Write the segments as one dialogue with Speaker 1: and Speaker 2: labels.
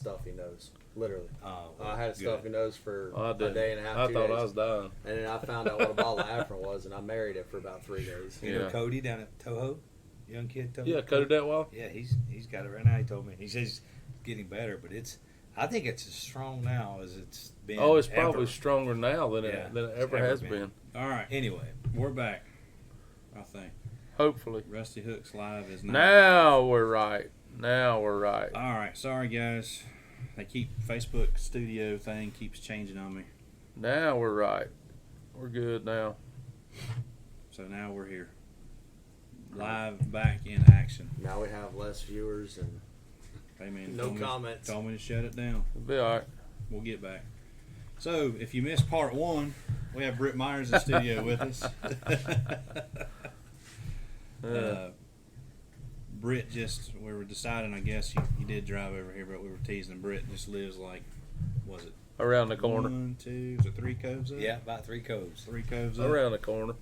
Speaker 1: stuffy nose. Literally.
Speaker 2: Well,
Speaker 1: I had a stuffy nose for a day and a half,
Speaker 3: I
Speaker 1: 2
Speaker 3: thought
Speaker 1: days.
Speaker 3: I was dying.
Speaker 1: And then I found out what a bottle of Afrin was, and I married it for about 3 days.
Speaker 2: You know Cody down at Toho? Young kid Toho?
Speaker 3: Yeah, Cody Detwell.
Speaker 2: Yeah, he's got it right now. He told me. He says it's getting better, but I think it's as strong now as it's been.
Speaker 3: Oh, it's probably
Speaker 2: ever.
Speaker 3: stronger now than it ever has been.
Speaker 4: All right.
Speaker 2: Anyway,
Speaker 4: We're back, I think.
Speaker 3: Hopefully.
Speaker 4: Rusty Hooks Live is
Speaker 3: Now we're right.
Speaker 4: All right. Sorry, guys. They Facebook studio thing keeps changing on me.
Speaker 3: Now we're right. We're good now.
Speaker 4: So now we're here. Live back in action.
Speaker 1: Now we have less viewers and
Speaker 4: Hey, man,
Speaker 1: no comments.
Speaker 4: Told me to shut it down.
Speaker 3: It'll be all right.
Speaker 4: We'll get back. So, if you missed part 1, we have Britt Myers in studio with us. Britt we were deciding, I guess, you did drive over here, but we were teasing. Britt just lives like, was it?
Speaker 3: Around the corner.
Speaker 4: 1, 2, is it 3 coves up?
Speaker 2: yeah, about 3 coves.
Speaker 4: 3 coves up.
Speaker 3: Around the corner.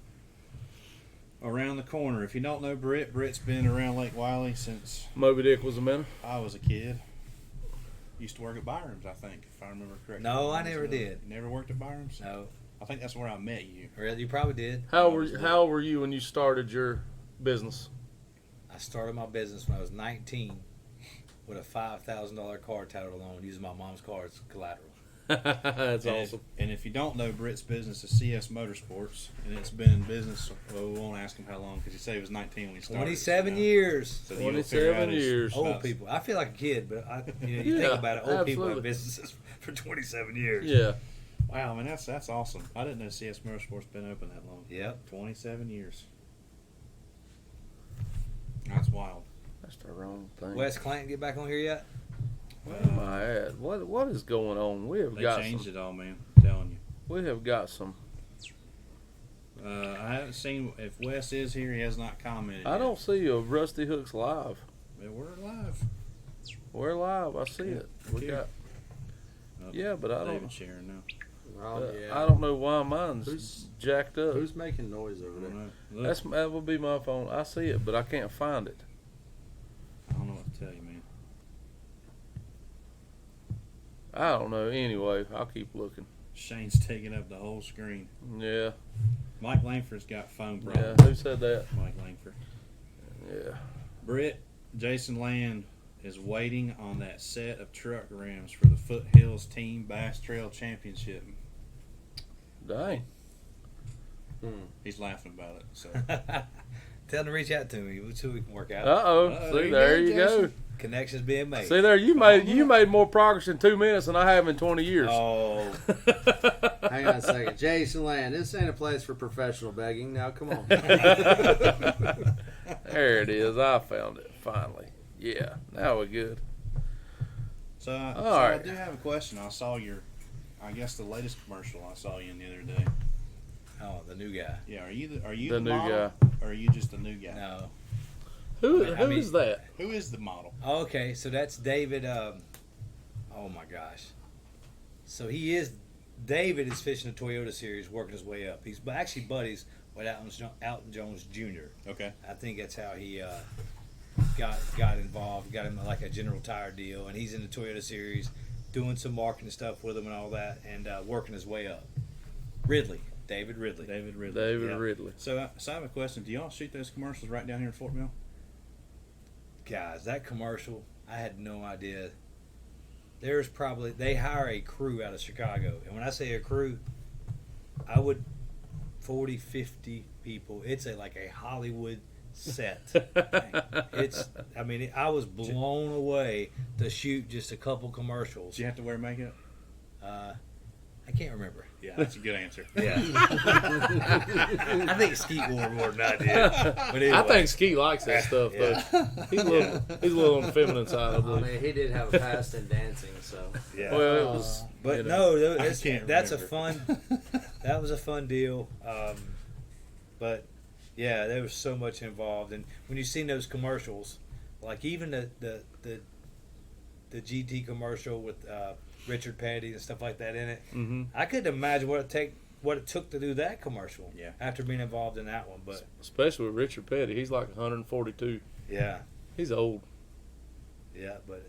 Speaker 4: Around the corner. If you don't know Britt's been around Lake Wiley since
Speaker 3: Moby Dick was a minute.
Speaker 4: I was a kid. Used to work at Byram's, I think, if I remember correctly.
Speaker 2: No, I never did.
Speaker 4: You never worked at Byram's?
Speaker 2: No.
Speaker 4: I think that's where I met you.
Speaker 2: Really? You probably did.
Speaker 3: How old were you when you started your business?
Speaker 2: I started my business when I was 19 with a $5,000 car title loan using my mom's car as collateral.
Speaker 3: That's awesome.
Speaker 4: And if you don't know, Britt's business is CS Motorsports, and it's been in business. Well, we won't ask him how long because he said he was 19 when he started.
Speaker 2: 27 years.
Speaker 4: So you'll figure out
Speaker 3: 27 years.
Speaker 2: Old people. I feel like a kid, but you think about it. Old people have
Speaker 3: absolutely.
Speaker 2: businesses for 27 years.
Speaker 3: Yeah.
Speaker 4: Wow, I mean that's awesome. I didn't know CS Motorsports been open that long.
Speaker 2: Yep.
Speaker 4: 27 years. That's wild.
Speaker 3: That's the wrong thing.
Speaker 2: Wes Clanton get back on here yet?
Speaker 3: Where am I at? What is going on? We have
Speaker 4: They
Speaker 3: got
Speaker 4: changed
Speaker 3: some.
Speaker 4: it all, man. I'm telling you.
Speaker 3: We have got some.
Speaker 4: I haven't seen if Wes is here. He has not commented.
Speaker 3: I
Speaker 4: yet.
Speaker 3: don't see a Rusty Hooks live.
Speaker 4: But we're live.
Speaker 3: We're live. I see it. We
Speaker 4: Here.
Speaker 3: got.
Speaker 4: Oh,
Speaker 3: Yeah, but I
Speaker 4: David
Speaker 3: don't.
Speaker 4: sharing now.
Speaker 3: I don't know why mine's
Speaker 1: Who's-
Speaker 3: jacked up.
Speaker 1: Who's making noise over
Speaker 4: I
Speaker 1: there?
Speaker 4: don't know. Look,
Speaker 3: That will be my phone. I see it, but I can't find it.
Speaker 4: I don't know what to tell you, man.
Speaker 3: I don't know. Anyway, I'll keep looking.
Speaker 4: Shane's taking up the whole screen.
Speaker 3: Yeah.
Speaker 4: Mike Langford's got phone
Speaker 3: Yeah.
Speaker 4: problems.
Speaker 3: Who said that?
Speaker 4: Mike Langford.
Speaker 3: Yeah.
Speaker 4: Britt, Jason Land is waiting on that set of truck rims for the Foothills Team Bass Trail Championship.
Speaker 3: Dang.
Speaker 4: He's laughing about it. So
Speaker 2: Tell him to reach out to me. We'll see what we can work out.
Speaker 3: Uh-oh. See, there you go.
Speaker 2: Connections being made.
Speaker 3: See there, you made more progress in 2 minutes than I have in 20 years.
Speaker 2: Oh.
Speaker 1: Hang on a second. Jason Land, this ain't a place for professional begging. Now, come on.
Speaker 3: There it is. I found it finally. Yeah, now we're good.
Speaker 4: So,
Speaker 3: All
Speaker 4: I
Speaker 3: right.
Speaker 4: do have a question. I saw I guess the latest commercial I saw you in the other day.
Speaker 2: Oh, the new guy.
Speaker 4: Yeah, are you the
Speaker 3: The new
Speaker 4: model,
Speaker 3: guy.
Speaker 4: or are you just the new guy?
Speaker 2: No.
Speaker 3: Who
Speaker 2: I mean-
Speaker 3: is that?
Speaker 4: Who is the model?
Speaker 2: Okay, so that's David. Oh my gosh. So David is fishing the Toyota Series, working his way up. He's actually buddies with Alton Jones Jr.
Speaker 4: Okay.
Speaker 2: I think that's how he got involved. Got him like a General Tire deal, and he's in the Toyota Series, doing some marketing stuff with him and all that, and working his way up. David Ridley.
Speaker 4: David Ridley.
Speaker 3: David
Speaker 2: Yeah.
Speaker 3: Ridley.
Speaker 4: So I have a question. Do y'all shoot those commercials right down here in Fort Mill?
Speaker 2: Guys, that commercial, I had no idea. They hire a crew out of Chicago. And when I say a crew, I would 40, 50 people. It's like a Hollywood set. I was blown away to shoot just a couple commercials.
Speaker 4: Do you have to wear makeup?
Speaker 2: I can't remember.
Speaker 4: Yeah, that's a good answer.
Speaker 2: Yeah. I think Skeet wore more than I did. But anyway.
Speaker 3: I think Ski likes that stuff, though. He's a little on the feminine side, I
Speaker 1: I
Speaker 3: believe.
Speaker 1: mean, he did have a past in dancing, so.
Speaker 2: Yeah.
Speaker 3: Well, it was.
Speaker 2: But
Speaker 3: you know.
Speaker 2: no,
Speaker 4: I can't
Speaker 2: that's
Speaker 4: remember.
Speaker 2: that was a fun deal. But yeah, there was so much involved, and when you seen those commercials, like even the GT commercial with Richard Petty and stuff like that in it,
Speaker 3: Mm-hmm.
Speaker 2: I couldn't imagine what it took to do that commercial.
Speaker 4: Yeah.
Speaker 2: After being involved in that one, but
Speaker 3: Especially with Richard Petty. He's like 142.
Speaker 2: yeah,
Speaker 3: He's old.
Speaker 2: yeah, but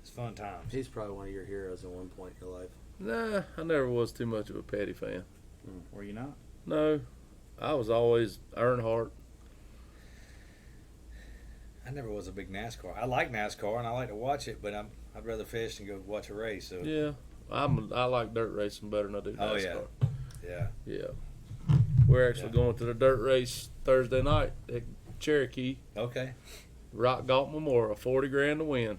Speaker 2: It's fun times.
Speaker 1: He's probably one of your heroes at one point in your life.
Speaker 3: Nah, I never was too much of a Petty fan.
Speaker 4: Were you not?
Speaker 3: No, I was always Earnhardt.
Speaker 2: I never was a big NASCAR. I like NASCAR and I like to watch it, but I'd rather fish than go watch a race. So
Speaker 3: Yeah, I like dirt racing better than I do NASCAR.
Speaker 2: Oh, yeah.
Speaker 3: Yeah. We're actually going to the dirt race Thursday night at Cherokee.
Speaker 2: Okay.
Speaker 3: Rock Galt Memorial, 40 grand to win.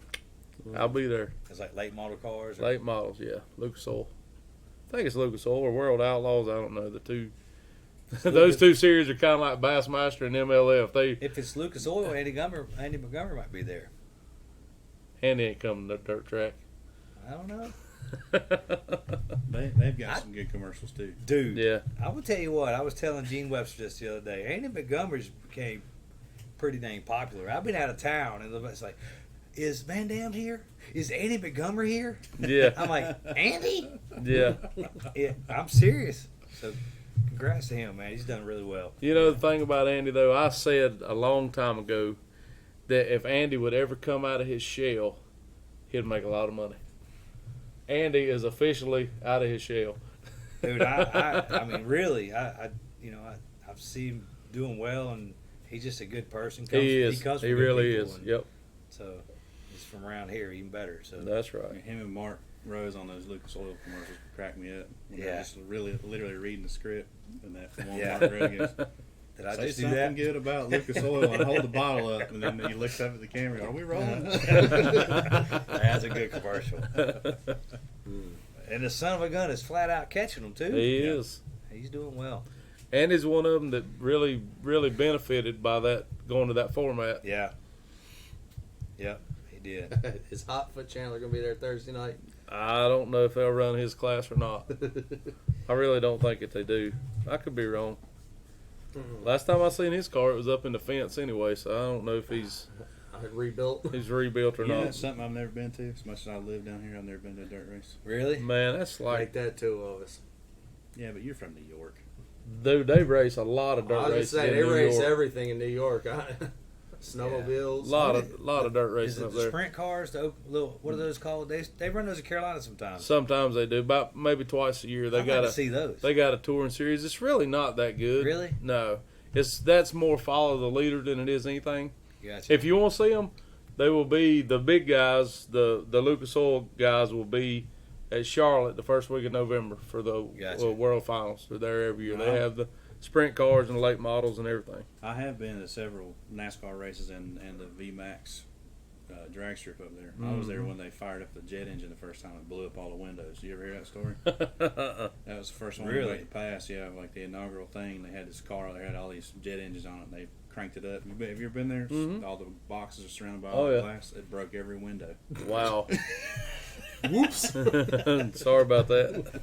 Speaker 3: I'll be there.
Speaker 2: It's like late model cars.
Speaker 3: Late models, yeah. Lucas Oil. I think it's Lucas Oil or World Outlaws. I don't know. The two. Those two series are kind of like Bassmaster and MLF.
Speaker 2: If it's Lucas Oil, Andy Montgomery might be there.
Speaker 3: Andy ain't coming to the dirt track.
Speaker 2: I don't know.
Speaker 4: They've got some good commercials too.
Speaker 2: Dude,
Speaker 3: Yeah.
Speaker 2: I will tell you what. I was telling Gene Webster this the other day. Andy Montgomery's became pretty dang popular. I've been out of town, and it's like, is Van Dam here? Is Andy Montgomery here?
Speaker 3: Yeah.
Speaker 2: I'm like, Andy?
Speaker 3: Yeah.
Speaker 2: Yeah, I'm serious. So, congrats to him, man. He's done really well.
Speaker 3: You know the thing about Andy, though, I said a long time ago that if Andy would ever come out of his shell, he'd make a lot of money. Andy is officially out of his shell.
Speaker 2: Dude, I mean, really, I've seen him doing well, and he's just a good person.
Speaker 3: He is.
Speaker 2: comes from
Speaker 3: He
Speaker 2: good
Speaker 3: really
Speaker 2: people,
Speaker 3: is.
Speaker 2: and
Speaker 3: Yep.
Speaker 2: So, he's from around here, even better. So
Speaker 3: That's right.
Speaker 4: Him and Mark Rose on those Lucas Oil commercials crack me up. When
Speaker 2: Yeah.
Speaker 4: they're just literally reading the script, and that one
Speaker 2: Yeah.
Speaker 4: Mark Rose goes,
Speaker 2: did I
Speaker 4: say
Speaker 2: just do
Speaker 4: something
Speaker 2: that?
Speaker 4: good about Lucas Oil and hold the bottle up, and then he looks up at the camera. Are we rolling?
Speaker 2: That's a good commercial. And the son of a gun is flat out catching them too.
Speaker 3: He is.
Speaker 2: He's doing well.
Speaker 3: Andy's one of them that really, really benefited by that going to that format.
Speaker 2: Yeah. Yep, he did.
Speaker 1: Is Foot Chandler going to be there Thursday night?
Speaker 3: I don't know if they'll run his class or not. I really don't think that they do. I could be wrong. Last time I seen his car, it was up in the fence anyway, so I don't know if he's
Speaker 1: Rebuilt.
Speaker 3: rebuilt or
Speaker 4: Yeah,
Speaker 3: not.
Speaker 4: that's something I've never been to. As much as I live down here, I've never been to a dirt race.
Speaker 2: Really?
Speaker 3: Man, that's
Speaker 1: Like
Speaker 3: like,
Speaker 1: that, two of us.
Speaker 4: Yeah, but you're from New York.
Speaker 3: dude, they race a lot of
Speaker 1: I
Speaker 3: dirt
Speaker 1: was just
Speaker 3: races
Speaker 1: saying,
Speaker 3: in
Speaker 1: they
Speaker 3: New
Speaker 1: race
Speaker 3: York.
Speaker 1: everything in New York. Snowmobiles.
Speaker 3: lot of dirt
Speaker 2: Is
Speaker 3: racing
Speaker 2: it
Speaker 3: up
Speaker 2: the
Speaker 3: there.
Speaker 2: sprint cars? The little, what are those called? They run those in Carolina sometimes.
Speaker 3: Sometimes they do, about maybe twice a year. They
Speaker 2: I'd like
Speaker 3: got
Speaker 2: to see those.
Speaker 3: they got a touring series. It's really not that good.
Speaker 2: Really?
Speaker 3: No, that's more follow the leader than it is anything.
Speaker 2: Gotcha.
Speaker 3: If you want to see them, they will be the big guys. The Lucas Oil guys will be at Charlotte the first week of November for the
Speaker 2: Gotcha.
Speaker 3: World Finals. They're there every year.
Speaker 4: Wow.
Speaker 3: They have the sprint cars and late models and everything.
Speaker 4: I have been to several NASCAR races and the VMAX drag strip up there. I was there when they fired up the jet engine the first time and blew up all the windows. You ever hear that story? That was the first one
Speaker 2: Really?
Speaker 4: to make the pass. Yeah, like the inaugural thing. They had this car. They had all these jet engines on it. And they cranked it up. Have you ever been there?
Speaker 3: Mhm.
Speaker 4: All the boxes are surrounded by
Speaker 3: Oh,
Speaker 4: all the
Speaker 3: yeah.
Speaker 4: glass. It broke every window.
Speaker 3: Wow.
Speaker 1: Whoops.
Speaker 3: Sorry about that.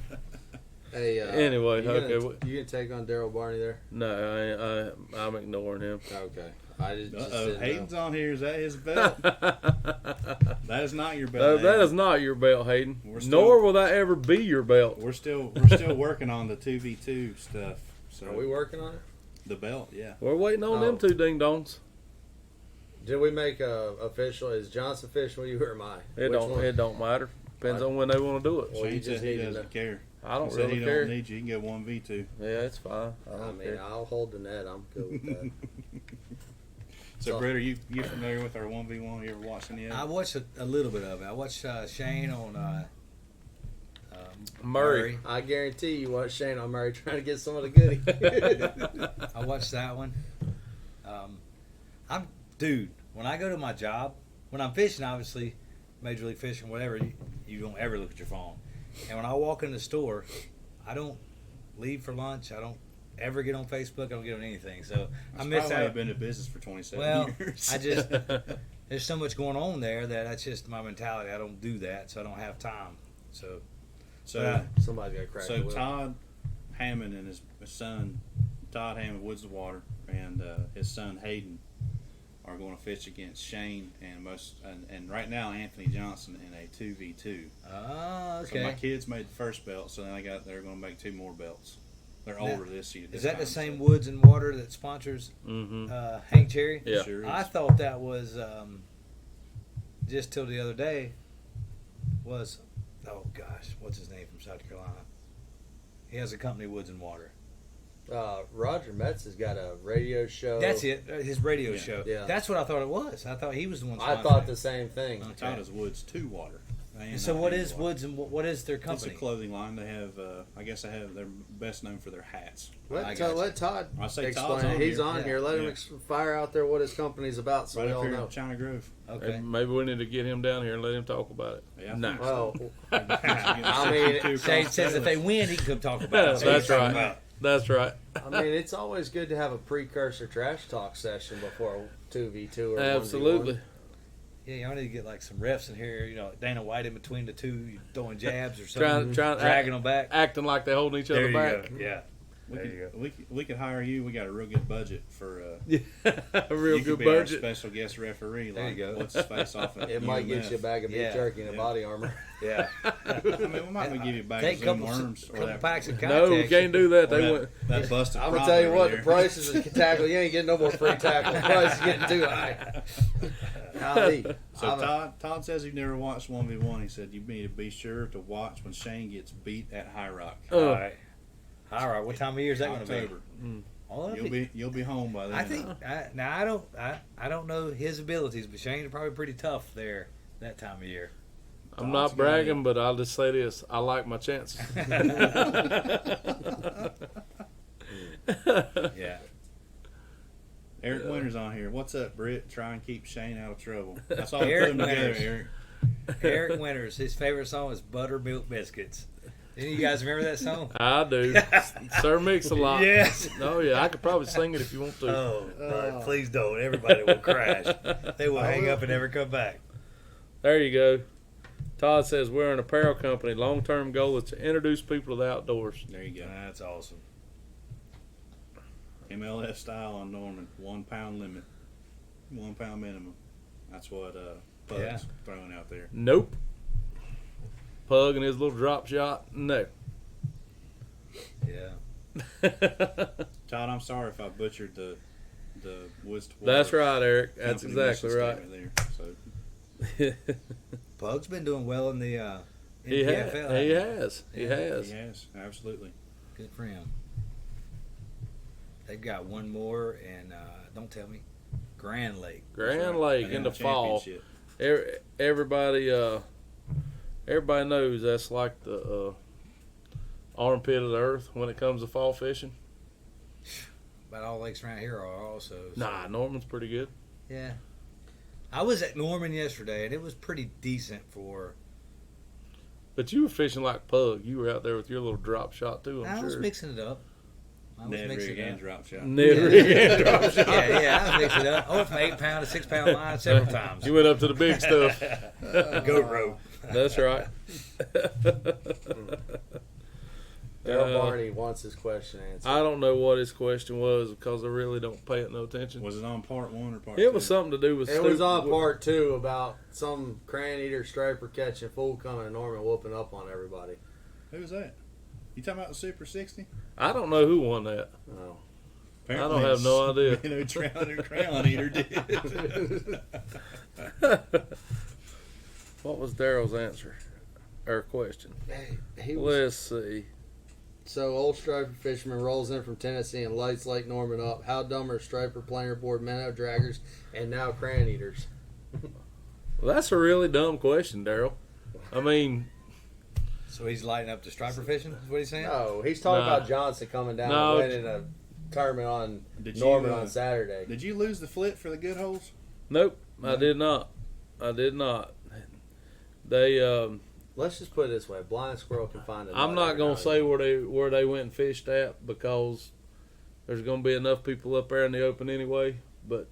Speaker 1: Hey,
Speaker 3: Anyway,
Speaker 1: you
Speaker 3: okay,
Speaker 1: Gonna, you going to take on Daryl Barney there?
Speaker 3: No, I'm ignoring him.
Speaker 1: Okay. I just
Speaker 4: Uh-oh,
Speaker 1: didn't know.
Speaker 4: Hayden's on here. Is that his belt? That is not your
Speaker 3: No,
Speaker 4: belt.
Speaker 3: that
Speaker 4: Hayden.
Speaker 3: is not your belt, Hayden.
Speaker 4: We're still-
Speaker 3: Nor will that ever be your belt.
Speaker 4: We're still working on the 2v2 stuff. So
Speaker 1: Are we working on it?
Speaker 4: the belt, yeah.
Speaker 3: We're waiting on them
Speaker 1: Oh.
Speaker 3: two ding dongs.
Speaker 1: Did we make official? Is Johnson official? You or am I?
Speaker 3: It
Speaker 1: Which
Speaker 3: don't.
Speaker 1: one?
Speaker 3: It don't matter. Depends on when they want to do it.
Speaker 1: Well,
Speaker 4: Shane
Speaker 1: you
Speaker 4: said
Speaker 1: just
Speaker 4: he
Speaker 1: need to
Speaker 4: doesn't
Speaker 1: know.
Speaker 4: care.
Speaker 3: I don't
Speaker 4: He said
Speaker 3: really
Speaker 4: he
Speaker 3: care.
Speaker 4: don't need you. You can go 1v2.
Speaker 3: Yeah, it's fine. I
Speaker 1: I
Speaker 3: don't
Speaker 1: mean,
Speaker 3: care.
Speaker 1: I'll hold the net. I'm good with that.
Speaker 4: So, Britt, are you familiar with our 1v1? You ever watched any of
Speaker 2: I
Speaker 4: it?
Speaker 2: watched a little bit of it. I watched Shane on
Speaker 3: Murray.
Speaker 1: I guarantee you watch Shane on Murray trying to get some of the goodie.
Speaker 2: I watched that one. Dude, when I go to my job, when I'm fishing, obviously, Major League Fishing, whatever, you don't ever look at your phone. And when I walk in the store, I don't leave for lunch. I don't ever get on Facebook. I don't get on anything. So I miss
Speaker 4: Probably
Speaker 2: out.
Speaker 4: been in business for 27
Speaker 2: Well,
Speaker 4: years.
Speaker 2: I just there's so much going on there that that's just my mentality. I don't do that, so I don't have time. So
Speaker 1: Somebody's got to crack the
Speaker 4: So
Speaker 1: whip.
Speaker 4: Todd Hammond and his son, Todd Hammond, Woods of Water, and his son Hayden are going to fish against Shane and right now Anthony Johnson in a 2v2.
Speaker 2: oh,
Speaker 4: So my
Speaker 2: okay.
Speaker 4: kids made the first belt, so then they're going to make 2 more belts. They're
Speaker 2: Now,
Speaker 4: older this year.
Speaker 2: Is that the
Speaker 4: time,
Speaker 2: same
Speaker 4: so-
Speaker 2: Woods and Water that sponsors
Speaker 3: Mm-hmm.
Speaker 2: Hank Cherry?
Speaker 3: Yeah.
Speaker 4: Sure is.
Speaker 2: I thought that was just till the other day. was, oh gosh, what's his name from South Carolina? He has a company, Woods and Water.
Speaker 1: Roger Metz has got a radio show.
Speaker 2: That's it. His radio show.
Speaker 1: Yeah.
Speaker 2: That's what I thought it was. I thought he was the one.
Speaker 1: I thought the same thing.
Speaker 4: I thought it was Woods to Water.
Speaker 2: And so what is Woods and what is their
Speaker 4: It's
Speaker 2: company?
Speaker 4: a clothing line. They have, I guess they're best known for their hats.
Speaker 1: Let Todd
Speaker 4: I say
Speaker 1: explain
Speaker 4: Todd's
Speaker 1: it.
Speaker 4: on
Speaker 1: He's
Speaker 4: here.
Speaker 1: on
Speaker 2: Yeah.
Speaker 1: here. Let him fire out there what his company's about so
Speaker 4: Right
Speaker 1: we
Speaker 4: up
Speaker 1: all
Speaker 4: here
Speaker 1: know.
Speaker 4: in China Grove.
Speaker 2: Okay.
Speaker 3: And maybe we need to get him down here and let him talk about it.
Speaker 4: Yeah, I
Speaker 3: No.
Speaker 4: think
Speaker 1: Well,
Speaker 4: I
Speaker 1: mean,
Speaker 2: Shane says if they win, he can come talk about it.
Speaker 3: That's right. That's right.
Speaker 1: I mean, it's always good to have a precursor trash talk session before 2v2 or 1v1.
Speaker 3: Absolutely.
Speaker 2: Yeah, y'all need to get like some refs in here. You know, Dana White in between the two, throwing jabs or something,
Speaker 3: Trying
Speaker 2: dragging them back.
Speaker 3: Acting like they're holding each
Speaker 2: There
Speaker 3: other
Speaker 2: you
Speaker 3: back.
Speaker 2: go. Yeah.
Speaker 4: We could hire you. We got a real good budget for
Speaker 3: A real
Speaker 4: you
Speaker 3: good
Speaker 4: could be our
Speaker 3: budget.
Speaker 4: special guest referee.
Speaker 2: There you
Speaker 4: Like
Speaker 2: go.
Speaker 4: what's his face off at
Speaker 1: It might get
Speaker 4: UMF.
Speaker 1: you a bag of beef
Speaker 2: Yeah.
Speaker 1: jerky and a
Speaker 4: Yeah.
Speaker 1: body armor.
Speaker 2: Yeah.
Speaker 4: I mean, we might give you a bag
Speaker 2: Take
Speaker 4: of
Speaker 2: a
Speaker 4: Zoom
Speaker 2: couple,
Speaker 4: worms or
Speaker 2: couple
Speaker 4: that.
Speaker 2: packs of
Speaker 3: No, we
Speaker 2: contacts.
Speaker 3: can't do that.
Speaker 4: or
Speaker 3: They
Speaker 4: that,
Speaker 3: went.
Speaker 4: that busted.
Speaker 1: I'm gonna
Speaker 4: prop
Speaker 1: tell you
Speaker 4: over
Speaker 1: what,
Speaker 4: there.
Speaker 1: the prices of tackle, you ain't getting no more free tackle. The price is getting too high. Golly.
Speaker 4: So Todd says he never watched 1v1. He said you need to be sure to watch when Shane gets beat at High Rock.
Speaker 2: All right. All right. What time of year is that going to be?
Speaker 4: October.
Speaker 2: Oh, that'd
Speaker 4: You'll be home by then.
Speaker 2: I think. I don't know his abilities, but Shane's probably pretty tough there that time of year.
Speaker 3: I'm
Speaker 4: Todd's
Speaker 3: not
Speaker 4: gonna
Speaker 3: bragging, but I'll just say this: I like my chances.
Speaker 2: Yeah.
Speaker 4: Eric Winter's on here. What's up, Britt? Try and keep Shane out of trouble. That's all we put
Speaker 2: Eric
Speaker 4: them together,
Speaker 2: Winters.
Speaker 4: Eric.
Speaker 2: Eric Winters, his favorite song is Buttermilk Biscuits. Any of you guys remember that song?
Speaker 3: I do. Sir Mix a lot.
Speaker 2: Yes.
Speaker 3: Oh yeah, I could probably sing it if you want to.
Speaker 2: Oh, please don't. Everybody will crash. They will hang up and never come back.
Speaker 3: There you go. Todd says we're an apparel company. Long-term goal is to introduce people to the outdoors.
Speaker 4: There you go.
Speaker 2: That's awesome.
Speaker 4: MLF style on Norman. 1 pound limit. 1 pound minimum. That's what Pug's
Speaker 2: Yeah.
Speaker 4: throwing out there.
Speaker 3: Nope. Pug and his little drop shot. No.
Speaker 2: Yeah.
Speaker 4: Todd, I'm sorry if I butchered the Woods to Water.
Speaker 3: That's right, Eric. That's
Speaker 4: company
Speaker 3: exactly
Speaker 4: mission
Speaker 3: right.
Speaker 4: statement there. So
Speaker 2: Pug's been doing well in the
Speaker 3: He
Speaker 2: PFL.
Speaker 3: has.
Speaker 2: hasn't
Speaker 3: He has. He has.
Speaker 4: he has, absolutely.
Speaker 2: Good for him. They've got one more, and don't tell me, Grand Lake.
Speaker 3: Grand Lake in the fall.
Speaker 4: Championship.
Speaker 3: Everybody knows that's like the armpit of the earth when it comes to fall fishing.
Speaker 2: About all lakes around here are also. So.
Speaker 3: Nah, Norman's pretty good.
Speaker 2: Yeah. I was at Norman yesterday, and it was pretty decent for.
Speaker 3: But you were fishing like Pug. You were out there with your little drop shot too, I'm
Speaker 2: I was
Speaker 3: sure.
Speaker 2: mixing it up.
Speaker 4: Ned rig and drop shot.
Speaker 3: Ned rig and drop shot.
Speaker 2: Yeah, I was mixing it up. I went from 8 pound to 6 pound line several times.
Speaker 3: You went up to the big stuff.
Speaker 2: Goat rope.
Speaker 3: That's right.
Speaker 1: Daryl Barney wants his question answered.
Speaker 3: I don't know what his question was because I really don't pay it no attention.
Speaker 4: Was it on part 1 or part 2?
Speaker 3: It was something to do with.
Speaker 1: It was on part 2 about some crane eater striper catching fool coming to Norman whooping up on everybody.
Speaker 4: Who was that? You talking about the Super 60?
Speaker 3: I don't know who won that.
Speaker 1: Oh.
Speaker 3: don't have no idea.
Speaker 4: You know, Crown Eater did.
Speaker 3: What was Daryl's answer or question?
Speaker 1: He was,
Speaker 3: Let's see.
Speaker 1: so old striper fisherman rolls in from Tennessee and lights Lake Norman up. How dumb are striper, planer board, minnow draggers, and now crane eaters?
Speaker 3: Well, that's a really dumb question, Daryl. I mean,
Speaker 2: So he's lighting up the striper fishing, is what he's saying?
Speaker 1: No, he's talking
Speaker 3: Nah.
Speaker 1: about Johnson coming down
Speaker 3: No.
Speaker 1: and winning a tournament on
Speaker 4: Did
Speaker 1: Norman
Speaker 4: you,
Speaker 1: on Saturday.
Speaker 4: Did you lose the flip for the good holes?
Speaker 3: nope,
Speaker 4: No.
Speaker 3: I did not. They,
Speaker 1: Let's just put it this way: blind squirrel can find a.
Speaker 3: I'm
Speaker 1: nut
Speaker 3: not
Speaker 1: every
Speaker 3: gonna
Speaker 1: now
Speaker 3: say
Speaker 1: and
Speaker 3: where they went and fished at because there's gonna be enough people up there in the open anyway. But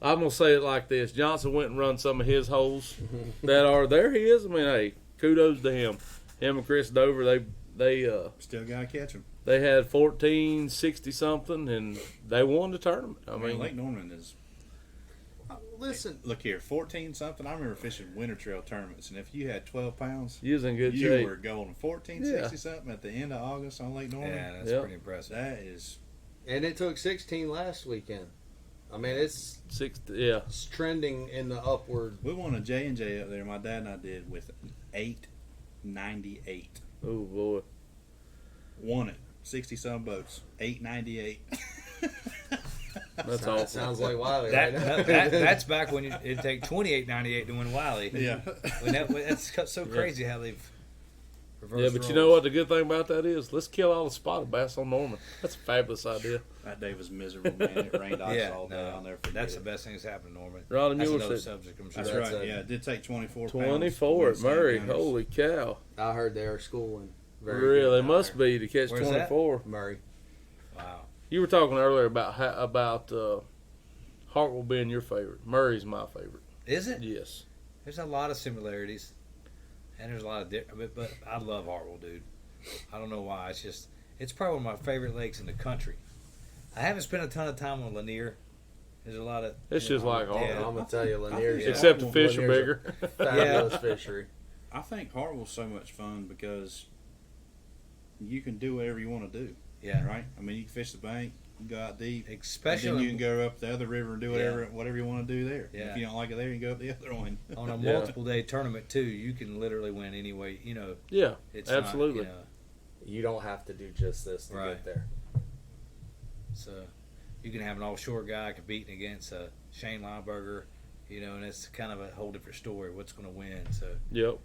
Speaker 3: I'm gonna say it like this: Johnson went and run some of his holes that are there. He is. I mean, hey, kudos to him. Him and Chris Dover, they
Speaker 4: Still got to catch them.
Speaker 3: they had 1460 something, and they won the tournament. I mean,
Speaker 4: Lake Norman is.
Speaker 1: Listen,
Speaker 4: Look here, 14 something. I remember fishing winter trail tournaments, and if you had 12 pounds,
Speaker 3: you was in good
Speaker 4: you
Speaker 3: shape.
Speaker 4: were golden. 1460 something at the end of August on Lake Norman.
Speaker 2: Yeah, that's
Speaker 3: Yep.
Speaker 2: pretty impressive.
Speaker 4: That is.
Speaker 1: and it took 16 last weekend. I mean, it's
Speaker 3: Yeah.
Speaker 1: trending in the upward.
Speaker 4: We won a J&J up there. My dad and I did with $8.98.
Speaker 3: Oh boy.
Speaker 4: Won it. 60-some boats. $8.98.
Speaker 3: That's
Speaker 1: That
Speaker 3: awesome.
Speaker 1: sounds like Wiley
Speaker 2: That,
Speaker 1: right now.
Speaker 2: that's back when it'd take $28.98 to win Wiley.
Speaker 4: Yeah.
Speaker 2: That's so crazy how they've reversed
Speaker 3: Yeah, but you know
Speaker 2: roles.
Speaker 3: what the good thing about that is? Let's kill all the spotted bass on Norman. That's a fabulous idea.
Speaker 4: That day was miserable, man. It rained ice
Speaker 2: Yeah,
Speaker 4: all day.
Speaker 2: no,
Speaker 4: I'll never forget
Speaker 2: that's
Speaker 4: it.
Speaker 2: the best thing that's happened to Norman.
Speaker 3: Ronnie
Speaker 2: That's
Speaker 3: Mueller
Speaker 2: another
Speaker 3: said
Speaker 2: subject, I'm sure.
Speaker 4: That's
Speaker 1: That's
Speaker 4: right.
Speaker 1: a-
Speaker 4: Yeah, it did take 24 pounds.
Speaker 3: 24 at
Speaker 4: to win
Speaker 3: Murray.
Speaker 4: Stanley.
Speaker 3: Holy cow.
Speaker 1: I heard they are schooling. Very
Speaker 3: Really,
Speaker 1: good
Speaker 3: they
Speaker 1: down
Speaker 3: must
Speaker 1: there.
Speaker 3: be to catch
Speaker 2: Where's that?
Speaker 3: 24.
Speaker 1: Murray.
Speaker 2: Wow.
Speaker 3: You were talking earlier about Hartwell being your favorite. Murray's my favorite.
Speaker 2: Is it?
Speaker 3: Yes.
Speaker 2: There's a lot of similarities, and there's a lot of but I love Hartwell, dude. I don't know why. It's probably one of my favorite lakes in the country. I haven't spent a ton of time on Lanier. There's a lot of.
Speaker 3: It's just like
Speaker 1: I'm
Speaker 3: Hartwell.
Speaker 1: gonna tell you, Lanier's
Speaker 4: Yeah.
Speaker 3: Except the fish are
Speaker 1: Lanier's
Speaker 3: bigger.
Speaker 1: a fabulous fishery.
Speaker 4: I think Hartwell's so much fun because you can do whatever you want to do.
Speaker 2: Yeah.
Speaker 4: Right? I mean, you can fish the bank, you can go out deep,
Speaker 2: Especially
Speaker 4: and then you can go up the other river and do whatever you want to do there.
Speaker 2: Yeah.
Speaker 4: If you don't like it there, you can go up the other one.
Speaker 2: on a
Speaker 3: Yeah.
Speaker 2: multiple day tournament too. You can literally win any way. You know,
Speaker 3: Yeah,
Speaker 2: it's
Speaker 3: absolutely.
Speaker 2: Not,
Speaker 1: You don't have to do just this to
Speaker 2: Right.
Speaker 1: get there.
Speaker 2: so you can have an offshore guy competing against a Shane Lineberger. You know, and it's kind of a whole different story. What's going to win? So
Speaker 3: Yep.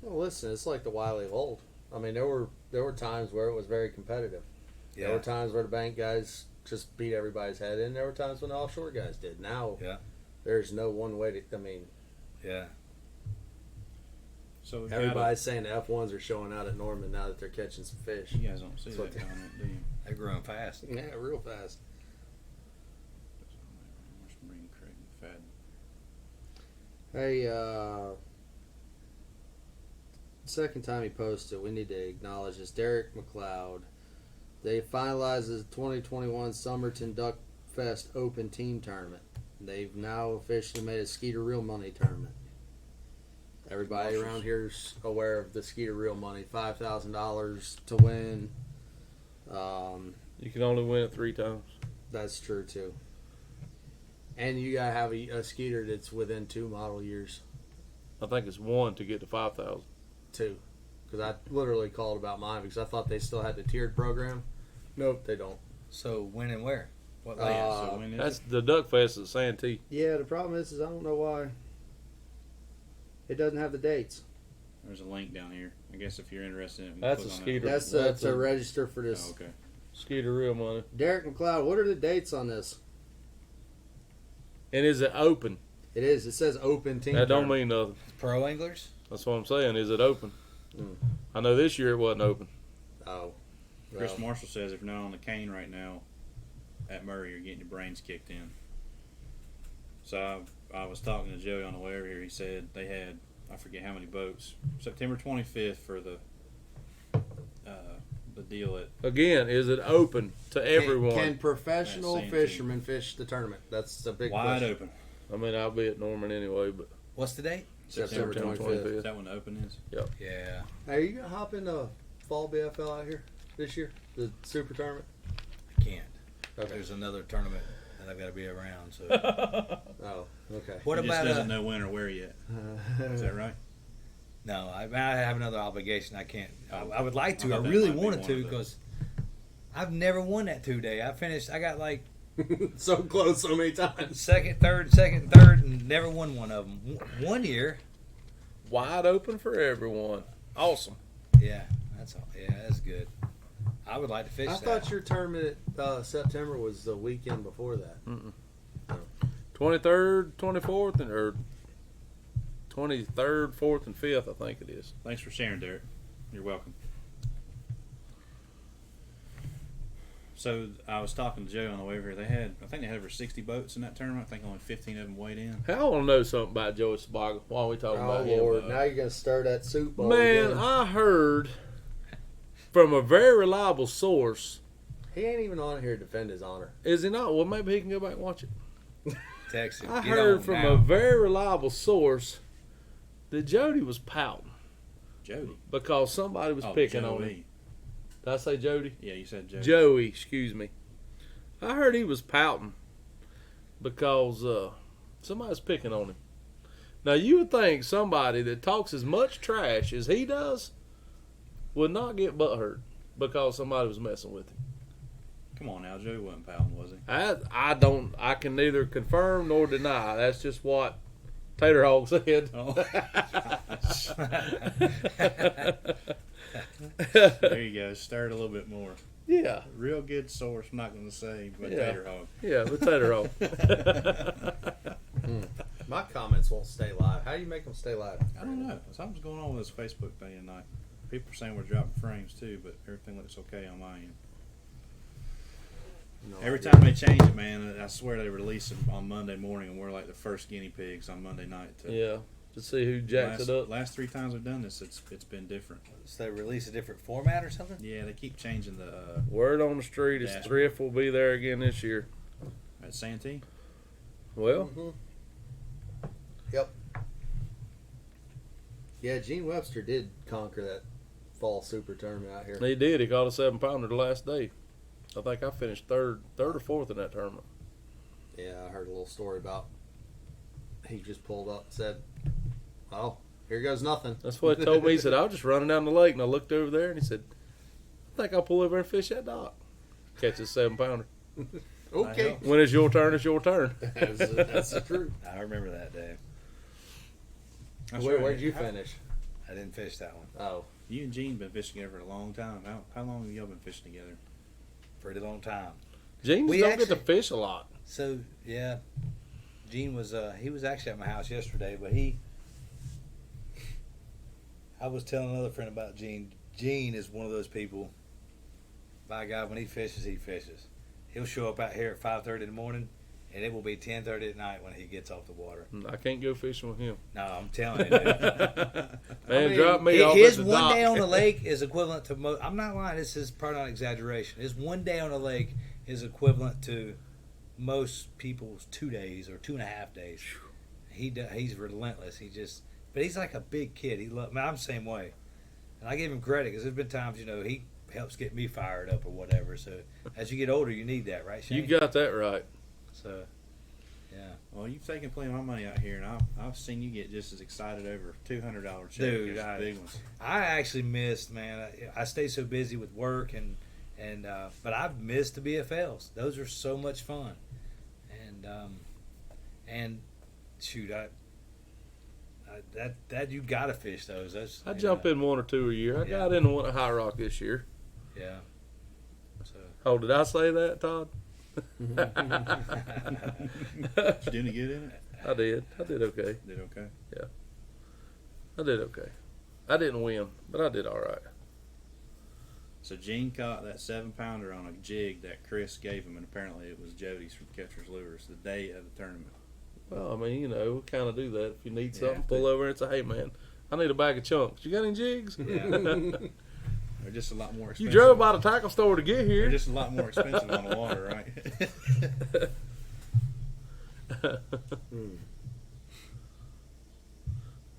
Speaker 1: Well, listen, it's like the Wiley of old. I mean, there were times where it was very competitive. There were times where the bank guys just beat everybody's head in. There were times when the offshore guys did. Now,
Speaker 2: Yeah.
Speaker 1: there's no one way to. I mean,
Speaker 2: yeah.
Speaker 4: So we've
Speaker 1: everybody's saying the F1s are showing out at Norman now that they're catching some fish.
Speaker 4: you guys don't see
Speaker 1: That's
Speaker 4: that
Speaker 1: what they-
Speaker 4: comment, do you?
Speaker 2: They're growing fast.
Speaker 1: Yeah, real fast.
Speaker 4: Bring Craig McFadden.
Speaker 1: Hey, second time he posted, we need to acknowledge this. Derek McLeod. They finalized the 2021 Somerton Duck Fest Open Team Tournament. They've now officially made a Skeeter Real Money tournament. Everybody around here's aware of the Skeeter Real Money. $5,000 to win.
Speaker 3: You can only win it 3 times.
Speaker 1: That's true too. And you gotta have a Skeeter that's within 2 model years.
Speaker 3: I think it's 1 to get to 5,000.
Speaker 1: 2. Because I literally called about mine because I thought they still had the tiered program. Nope, they don't.
Speaker 2: So when and where? What
Speaker 1: Uh,
Speaker 2: lake?
Speaker 4: So when is
Speaker 3: That's
Speaker 4: it?
Speaker 3: the Duck Fest at Santee.
Speaker 1: Yeah, the problem is I don't know why it doesn't have the dates.
Speaker 4: There's a link down here. I guess if you're interested in it,
Speaker 3: That's
Speaker 4: click
Speaker 3: a
Speaker 4: on
Speaker 3: Skeeter.
Speaker 4: that.
Speaker 1: That's
Speaker 3: That's
Speaker 1: to
Speaker 3: a-
Speaker 1: register for this.
Speaker 4: Oh, okay.
Speaker 3: Skeeter Real Money.
Speaker 1: Derek McLeod, what are the dates on this?
Speaker 3: And is it open?
Speaker 1: It is. It says open team.
Speaker 3: That don't
Speaker 1: tournament.
Speaker 3: mean nothing.
Speaker 2: Pro anglers?
Speaker 3: That's what I'm saying. Is it open?
Speaker 1: Mm.
Speaker 3: I know this year it wasn't open.
Speaker 1: Oh.
Speaker 4: Chris
Speaker 1: Well,
Speaker 4: Marshall says if you're not on the cane right now at Murray, you're getting your brains kicked in. So I was talking to Joey on the way over here. He said they had, I forget how many boats, September 25th for the deal at
Speaker 3: Again, is it open to everyone?
Speaker 1: Can professional
Speaker 4: That same
Speaker 1: fishermen fish the tournament? That's a big
Speaker 4: wide
Speaker 1: question.
Speaker 4: open.
Speaker 3: I mean, I'll be at Norman anyway, but
Speaker 2: What's the date?
Speaker 1: September
Speaker 3: September
Speaker 1: 25th.
Speaker 3: 25th.
Speaker 4: Is that when the open is?
Speaker 2: Yeah.
Speaker 1: Hey, are you gonna hop into fall BFL out here this year? The super tournament?
Speaker 2: I can't.
Speaker 1: Okay.
Speaker 2: There's another tournament that I've got to be around. So
Speaker 1: Oh, okay.
Speaker 2: what
Speaker 4: He just
Speaker 2: about?
Speaker 4: doesn't know when or where yet. Is that right?
Speaker 2: No, I have another obligation. I can't. I would like to.
Speaker 4: I
Speaker 2: I
Speaker 4: thought that
Speaker 2: really
Speaker 4: might be
Speaker 2: wanted
Speaker 4: one
Speaker 2: to
Speaker 4: of those.
Speaker 2: because I've never won that 2-day. I got like
Speaker 1: So close so many times.
Speaker 2: second, third, and never won one of them. One year,
Speaker 3: wide open for everyone. Awesome.
Speaker 2: yeah, that's all. Yeah, that's good. I would like to fish
Speaker 1: I
Speaker 2: that.
Speaker 1: thought your tournament September was the weekend before that.
Speaker 3: 23rd, 24th, or 23rd, 4th, and 5th, I think it is.
Speaker 4: Thanks for sharing, Derek. You're welcome. So I was talking to Joe on the way over here. I think they had over 60 boats in that tournament. I think only 15 of them weighed in.
Speaker 3: Hey, I want to know something about Joey Sabaga while we talking
Speaker 1: Oh
Speaker 3: about him.
Speaker 1: Lord! Now you're gonna stir that soup bowl
Speaker 3: Man,
Speaker 1: again.
Speaker 3: I heard from a very reliable source.
Speaker 1: He ain't even on here to defend his honor.
Speaker 3: Is he not? Well, maybe he can go back and watch it.
Speaker 2: Texas.
Speaker 3: I
Speaker 2: Get
Speaker 3: heard
Speaker 2: on
Speaker 3: from
Speaker 2: now.
Speaker 3: a very reliable source that Jody was pouting
Speaker 4: Jody.
Speaker 3: because somebody was
Speaker 4: Oh,
Speaker 3: picking
Speaker 4: Joey.
Speaker 3: on him. Did I say Jody?
Speaker 4: Yeah, you said Jody.
Speaker 3: Joey, excuse me. I heard he was pouting because somebody's picking on him. Now, you would think somebody that talks as much trash as he does would not get butthurt because somebody was messing with him.
Speaker 4: Come on now, Joey wasn't pouting, was he?
Speaker 3: I can neither confirm nor deny. That's just what Tater Hog said.
Speaker 4: Oh. There you go. Stir it a little bit more.
Speaker 3: Yeah.
Speaker 4: Real good source. I'm not going to say, but
Speaker 3: Yeah.
Speaker 4: Tater Hog.
Speaker 3: Yeah, but Tater Hog.
Speaker 1: My comments won't stay live. How do you make them stay live?
Speaker 4: I don't know. Something's going on with this Facebook thing tonight. People are saying we're dropping frames too, but everything looks okay on my end.
Speaker 1: No
Speaker 4: Every
Speaker 1: idea.
Speaker 4: time they change it, man, I swear they release them on Monday morning, and we're like the first guinea pigs on Monday night.
Speaker 3: Yeah. To see who jacks it up.
Speaker 4: Last 3 times we've done this, it's been different.
Speaker 2: So they release a different format or something?
Speaker 4: Yeah, they keep changing the
Speaker 3: Word on the street is
Speaker 4: Yeah.
Speaker 3: Thrift will be there again this year.
Speaker 4: at Santee.
Speaker 3: Well,
Speaker 1: Mhm. Yep. Yeah, Gene Webster did conquer that fall super tournament out here.
Speaker 3: he did. He caught a 7-pounder the last day. I think I finished third or fourth in that tournament.
Speaker 1: Yeah, I heard a little story about he just pulled up and said, "Oh, here goes nothing."
Speaker 3: That's what he told me. He said, I was just running down the lake, and I looked over there, and he said, I think I'll pull over and fish that dock. Catch a 7-pounder.
Speaker 1: Okay.
Speaker 3: When it's your turn, it's your turn.
Speaker 1: That's the truth.
Speaker 2: I remember that day.
Speaker 1: Where'd you finish?
Speaker 2: I didn't fish that one.
Speaker 1: Oh,
Speaker 4: You and Gene been fishing together for a long time. How long have y'all been fishing together?
Speaker 2: Pretty long time.
Speaker 3: Jeans
Speaker 2: We
Speaker 3: don't get to
Speaker 2: actually-
Speaker 3: fish a lot.
Speaker 2: So yeah, Gene was he was actually at my house yesterday, but I was telling another friend about Gene. Gene is one of those people. By God, when he fishes, he fishes. He'll show up out here at 5:30 in the morning, and it will be 10:30 at night when he gets off the water.
Speaker 3: I can't go fishing with him.
Speaker 2: No, I'm telling you. Dude.
Speaker 3: Man,
Speaker 1: mean,
Speaker 3: drop me off
Speaker 2: His
Speaker 3: at the
Speaker 2: one
Speaker 3: dock.
Speaker 2: day on the lake is equivalent to I'm not lying. This is probably not exaggeration. His one day on the lake is equivalent to most people's 2 days or 2.5 days. He's relentless. But he's like a big kid. I'm the same way, and I give him credit because there's been times he helps get me fired up or whatever. So as you get older, you need that, right, Shane?
Speaker 3: You got that right.
Speaker 2: So yeah.
Speaker 4: Well, you've taken plenty of my money out here, and I've seen you get just as excited over $200 check
Speaker 2: Dude,
Speaker 4: as the big ones.
Speaker 2: I actually missed, man. I stay so busy with work but I've missed the BFLs. Those are so much fun, and shoot, that you gotta fish those.
Speaker 3: I jump in 1 or 2 a year. I got into one at High Rock this year.
Speaker 2: Yeah. So
Speaker 3: Oh, did I say that, Todd?
Speaker 4: Did you do any good in it?
Speaker 3: I did. I did okay.
Speaker 4: Did okay.
Speaker 3: I did okay. I didn't win, but I did all right.
Speaker 4: So Gene caught that 7-pounder on a jig that Chris gave him, and apparently it was Jody's from Catcher's Lures the day of the tournament.
Speaker 3: Well, I mean, we kind of do that. If you need
Speaker 2: Yeah,
Speaker 3: something, pull over and say, hey, man, I need a bag of chunks. You got any jigs?
Speaker 2: Yeah.
Speaker 4: They're just a lot more
Speaker 3: You
Speaker 4: expensive.
Speaker 3: drove by the tackle store to get
Speaker 4: They're
Speaker 3: here.
Speaker 4: just a lot more expensive on the water, right?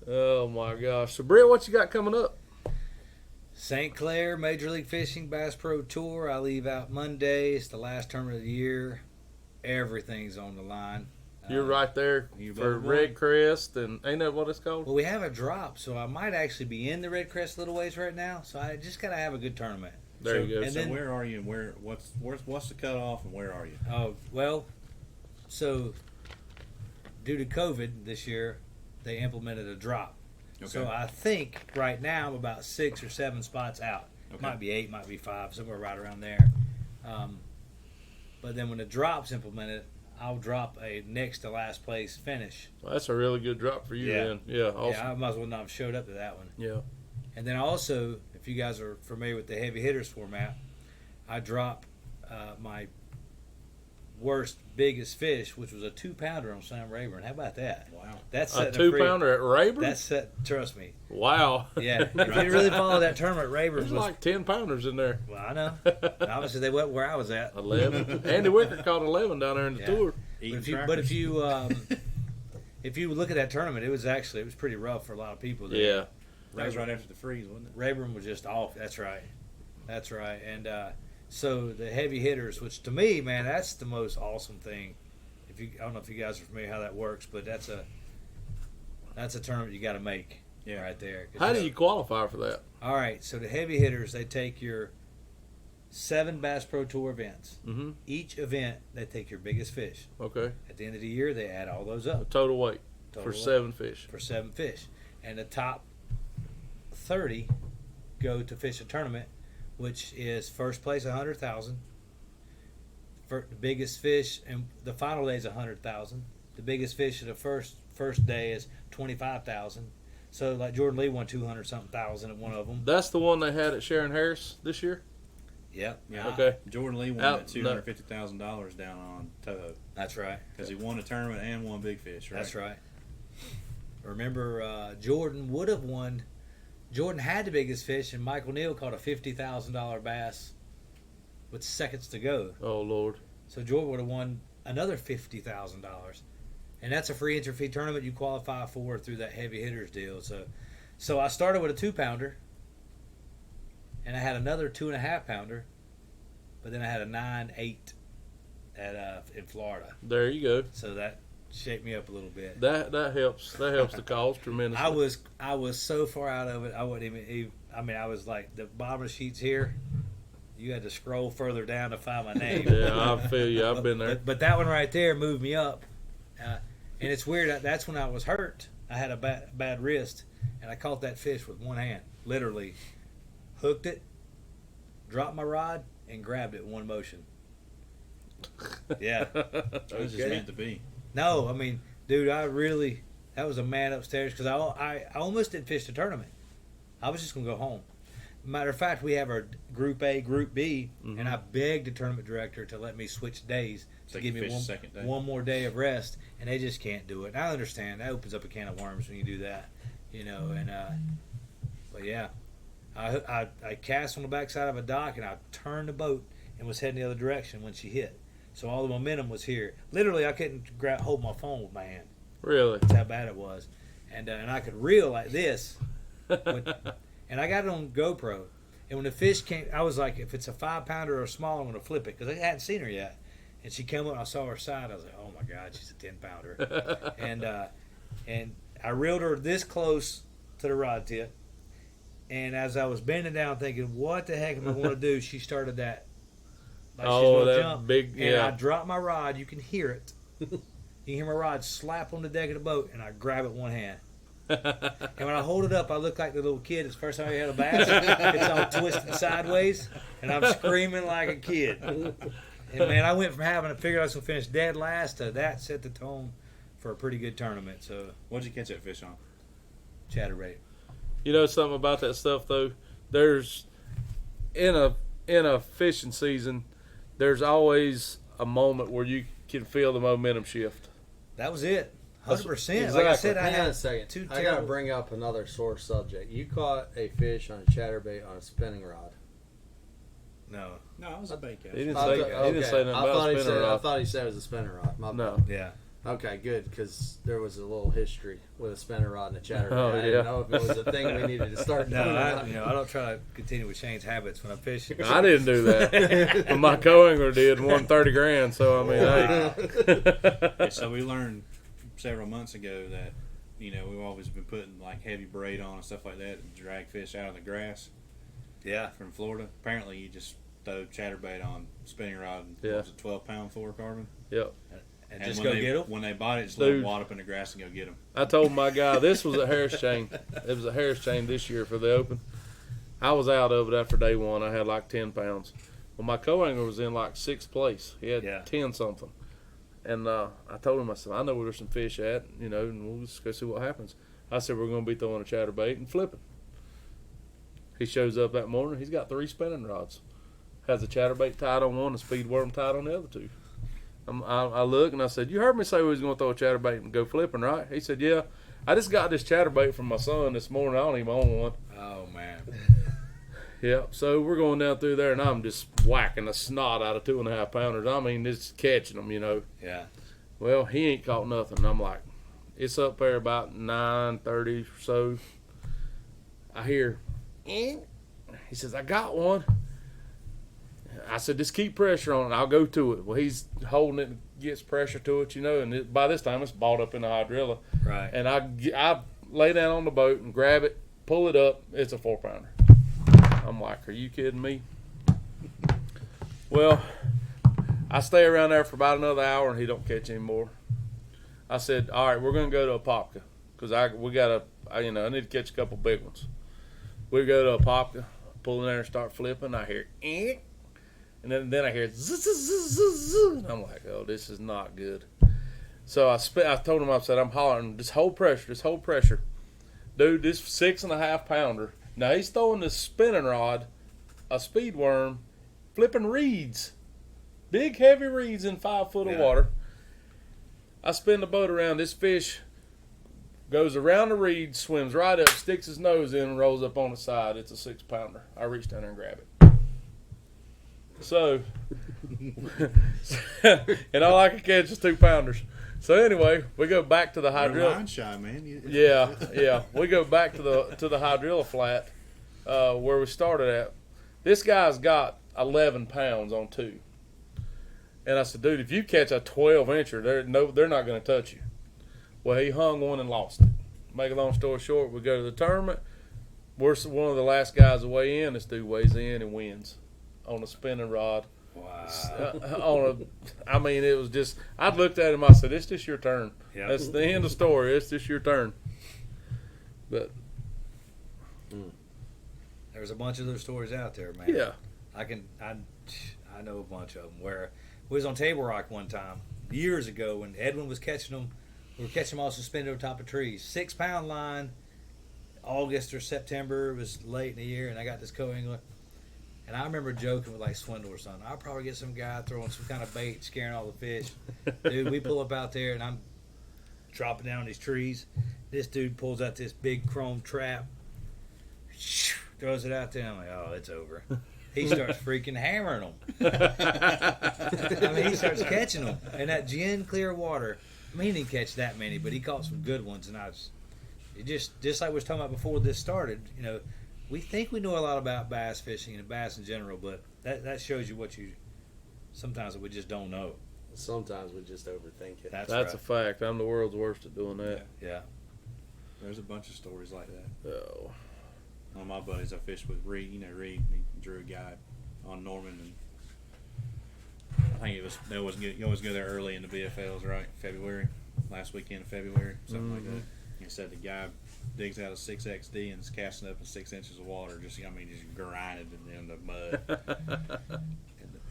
Speaker 3: Oh, my gosh. So, Britt, what you got coming up?
Speaker 2: St. Clair Major League Fishing Bass Pro Tour. I leave out Monday. It's the last tournament of the year. Everything's on the line.
Speaker 3: You're right there
Speaker 4: you
Speaker 3: for
Speaker 4: available?
Speaker 3: Red Crest, and ain't that what it's called?
Speaker 2: Well, we have a drop, so I might actually be in the Red Crest Little Ways right now. So I just gotta have a good tournament.
Speaker 3: There you go.
Speaker 2: and
Speaker 4: So
Speaker 2: then-
Speaker 4: where are you, and what's the cutoff, and where are you?
Speaker 2: Oh well, so due to COVID this year, they implemented a drop.
Speaker 4: Okay.
Speaker 2: So I think right now I'm about 6 or 7 spots out.
Speaker 4: Okay.
Speaker 2: Might be 8, might be 5, somewhere right around there. But then when the drop's implemented, I'll drop a next to last place finish.
Speaker 3: Well, that's a really good drop for you,
Speaker 2: Yeah.
Speaker 3: then. Yeah, awesome.
Speaker 2: Yeah, I might as well not have showed up to that one.
Speaker 3: Yeah.
Speaker 2: And then also, if you guys are familiar with the heavy hitters format, I drop my worst biggest fish, which was a 2-pounder on Sam Rayburn. How about that?
Speaker 4: Wow.
Speaker 2: That's
Speaker 3: A
Speaker 2: setting a free.
Speaker 3: 2-pounder at Rayburn?
Speaker 2: That's set. Trust me.
Speaker 3: Wow.
Speaker 2: Yeah. If you really follow that tournament, Rayburn
Speaker 3: There's
Speaker 2: was.
Speaker 3: like 10-pounders in there.
Speaker 2: Well, I know. Obviously, they went where I was at.
Speaker 3: 11. Andy Wicker caught 11 down there in the
Speaker 2: Yeah.
Speaker 3: tour.
Speaker 2: But if you look at that tournament, it was pretty rough for a lot of people. There.
Speaker 3: Yeah.
Speaker 4: That was right after the freeze, wasn't it?
Speaker 2: Rayburn was just off. That's right. And so the heavy hitters, which to me, man, that's the most awesome thing. I don't know if you guys are familiar how that works, but That's a tournament you got to make.
Speaker 4: Yeah.
Speaker 2: Right there. 'Cause
Speaker 3: How do you qualify for that?
Speaker 2: All right, so the heavy hitters, they take your 7 Bass Pro Tour events.
Speaker 3: Mm-hmm.
Speaker 2: Each event, they take your biggest fish.
Speaker 3: Okay.
Speaker 2: At the end of the year, they add all those up
Speaker 3: Total weight
Speaker 2: Total
Speaker 3: for
Speaker 2: weight
Speaker 3: 7 fish.
Speaker 2: for 7 fish. And the top 30 go to fish a tournament, which is first place 100,000. For the biggest fish, and the final day is 100,000. The biggest fish of the first day is 25,000. So like Jordan Lee won 200 something thousand at one of them.
Speaker 3: That's the one they had at Sharon Harris this year?
Speaker 2: Yep.
Speaker 4: Yeah.
Speaker 3: Okay.
Speaker 4: Jordan Lee won
Speaker 3: Out-
Speaker 4: that $250,000 down on Toho
Speaker 2: That's right.
Speaker 4: because he won a tournament and won big fish. Right?
Speaker 2: That's right. Remember, Jordan would have won. Jordan had the biggest fish, and Michael Neal caught a $50,000 bass with seconds to go.
Speaker 3: Oh, Lord.
Speaker 2: So Jordan would have won another $50,000, and that's a free entry fee tournament you qualify for through that heavy hitters deal. So I started with a 2-pounder, and I had another 2.5 pounder, but then I had a 9.8 at in Florida.
Speaker 3: There you go.
Speaker 2: So that shaped me up a little bit.
Speaker 3: That helps. That helps the cause tremendously.
Speaker 2: I was so far out of it. I wouldn't even. I mean, I was like the bottom of the sheets here. You had to scroll further down to find my name.
Speaker 3: Yeah, I feel you. I've been there.
Speaker 2: But that one right there moved me up. And it's weird. That's when I was hurt. I had a bad wrist, and I caught that fish with one hand. Literally, hooked it, dropped my rod, and grabbed it in one motion. Yeah.
Speaker 4: It was just meant to be.
Speaker 2: No, I mean, dude, that was a man upstairs because I almost didn't fish the tournament. I was just going to go home. Matter of fact, we have our Group A, Group B, and I begged the tournament director to let me switch days to
Speaker 4: Take
Speaker 2: give
Speaker 4: the
Speaker 2: me
Speaker 4: fish second day.
Speaker 2: one more day of rest, and they just can't do it. And I understand. That opens up a can of worms when you do that, and but yeah. I cast on the backside of a dock, and I turned the boat and was heading the other direction when she hit. So all the momentum was here. Literally, I couldn't hold my phone with my hand.
Speaker 3: Really?
Speaker 2: That's how bad it was. And I could reel like this. And I got it on GoPro. And when the fish came, I was like, if it's a 5-pounder or smaller, I'm going to flip it. Because I hadn't seen her yet. And she came up and I saw her side. I was like, oh, my God, she's a 10-pounder. And I reeled her this close to the rod tip. And as I was bending down thinking, what the heck am I going to do, she started that. Like
Speaker 3: Oh, that
Speaker 2: jump.
Speaker 3: big,
Speaker 2: And
Speaker 3: yeah.
Speaker 2: I dropped my rod. You can hear it. You can hear my rod slap on the deck of the boat, and I grab it one hand. And when I hold it up, I look like the little kid. It's the first time I had a bass. It's all twisted sideways, and I'm screaming like a kid. And, man, I went from having to figure out I was going to finish dead last to that set the tone for a pretty good tournament. So,
Speaker 4: What'd you catch that fish on?
Speaker 2: Chatterbait.
Speaker 3: You know something about that stuff though? There's in a fishing season, there's always a moment where you can feel the momentum shift.
Speaker 2: That was it. 100%.
Speaker 3: Exactly.
Speaker 2: Like I said, I
Speaker 1: Hang on a
Speaker 2: had
Speaker 1: second.
Speaker 2: two
Speaker 1: I got to
Speaker 2: terrible.
Speaker 1: bring up another sore subject. You caught a fish on a chatterbait on a spinning rod.
Speaker 2: No.
Speaker 4: No, it was a bait catch.
Speaker 3: He didn't
Speaker 1: I
Speaker 3: say.
Speaker 1: thought-
Speaker 3: He didn't say nothing
Speaker 1: I
Speaker 3: about
Speaker 1: thought he
Speaker 3: spinning
Speaker 1: said. I
Speaker 3: rod.
Speaker 1: thought he said it was a spinning rod. My
Speaker 3: No.
Speaker 1: bad.
Speaker 2: Yeah.
Speaker 1: Okay, good, because there was a little history with a spinner rod and a chatterbait.
Speaker 3: Oh,
Speaker 1: I
Speaker 3: yeah.
Speaker 1: didn't know if it was a thing we needed to start doing.
Speaker 2: No,
Speaker 1: or
Speaker 2: I
Speaker 1: not.
Speaker 2: don't try to continue with Shane's habits when I'm fishing.
Speaker 3: I didn't do that. But my co-angler did and won $30,000. So I mean, hey.
Speaker 4: Yeah, so we learned several months ago that we've always been putting like heavy braid on and stuff like that to drag fish out of the grass
Speaker 2: Yeah.
Speaker 4: from Florida. Apparently, you just throw chatterbait on spinning rod. And
Speaker 3: Yeah.
Speaker 4: what was it 12-pound fluorocarbon?
Speaker 3: Yep.
Speaker 2: And just
Speaker 4: when
Speaker 2: go
Speaker 4: they,
Speaker 2: get them.
Speaker 4: When they bite it, just let them
Speaker 3: Dude.
Speaker 4: wad up in the grass and go get them.
Speaker 3: I told my guy this was a Harris chain. It was a Harris chain this year for the Open. I was out of it after day one. I had like 10 pounds. Well, my co-angler was in like 6th place. He had
Speaker 2: Yeah.
Speaker 3: 10 something. And I told him, I said, I know where there's some fish at, and we'll just go see what happens. I said, we're going to be throwing a chatterbait and flipping. He shows up that morning. He's got 3 spinning rods. Has a chatterbait tied on one, a speed worm tied on the other 2. I look and I said, you heard me say we was going to throw a chatterbait and go flipping, right? He said, yeah. I just got this chatterbait from my son this morning. I don't even own one.
Speaker 2: Oh, man.
Speaker 3: Yeah, so we're going down through there, and I'm just whacking the snot out of 2.5 pounders. I mean, just catching them,
Speaker 2: Yeah.
Speaker 3: Well, he ain't caught nothing. I'm like, it's up there about 9:30 or so. I hear, he says, I got one. I said, just keep pressure on it. I'll go to it. Well, he's holding it and gets pressure to it, and by this time it's balled up in the hydrilla.
Speaker 2: Right.
Speaker 3: And I lay down on the boat and grab it, pull it up. It's a 4-pounder. I'm like, are you kidding me? Well, I stay around there for about another hour and he don't catch any more. I said, all right, we're going to go to Apopka because I need to catch a couple big ones. We go to Apopka, pull in there and start flipping. I hear, and then I hear, zzz, zzz, zzz, zzz, and I'm like, oh, this is not good. So I told him, I said, I'm hollering, just hold pressure. Dude, this 6.5 pounder. Now he's throwing this spinning rod, a speed worm, flipping reeds. Big, heavy reeds in 5 foot of water. I spin the boat around. This fish goes around the reeds, swims right up, sticks his nose in, and rolls up on the side. It's a 6-pounder. I reach down there and grab it. So, and all I could catch is 2-pounders. So anyway, we go back to the hydrilla.
Speaker 4: Line shy, man.
Speaker 3: Yeah. We go back to the hydrilla flat where we started at. This guy's got 11 pounds on 2. And I said, dude, if you catch a 12-incher, they're not going to touch you. Well, he hung one and lost it. Make a long story short, we go to the tournament. We're one of the last guys to weigh in. This dude weighs in and wins on a spinning rod.
Speaker 2: Wow.
Speaker 3: It was just, I looked at him, I said, it's just your turn.
Speaker 2: Yep.
Speaker 3: That's the end of the story. It's just your turn. But
Speaker 2: There's a bunch of those stories out there, man.
Speaker 3: yeah.
Speaker 2: I know a bunch of them where we was on Table Rock one time years ago when Edwin was catching them. We were catching them all suspended on top of trees. 6-pound line, August or September. It was late in the year, and I got this co-angler. And I remember joking with like Swindle or something. I'll probably get some guy throwing some kind of bait, scaring all the fish. Dude, we pull up out there, and I'm dropping down these trees. This dude pulls out this big chrome trap, throws it out there. I'm like, oh, it's over. He starts freaking hammering them. He starts catching them in that gin clear water. He didn't catch that many, but he caught some good ones. And just like we was talking about before this started, we think we know a lot about bass fishing and bass in general, but that shows you sometimes we just don't know.
Speaker 1: Sometimes we just overthink it.
Speaker 3: That's
Speaker 2: right.
Speaker 3: a fact. I'm the world's worst at doing that.
Speaker 2: Yeah.
Speaker 4: There's a bunch of stories like that.
Speaker 3: Oh.
Speaker 4: One of my buddies I fished with, Reed, he drew a guy on Norman, and I think you always go there early in the BFLs, right? February, last weekend of February, something like that. He said the guy digs out a 6XD and is casting up in 6 inches of water, just grinded in the mud.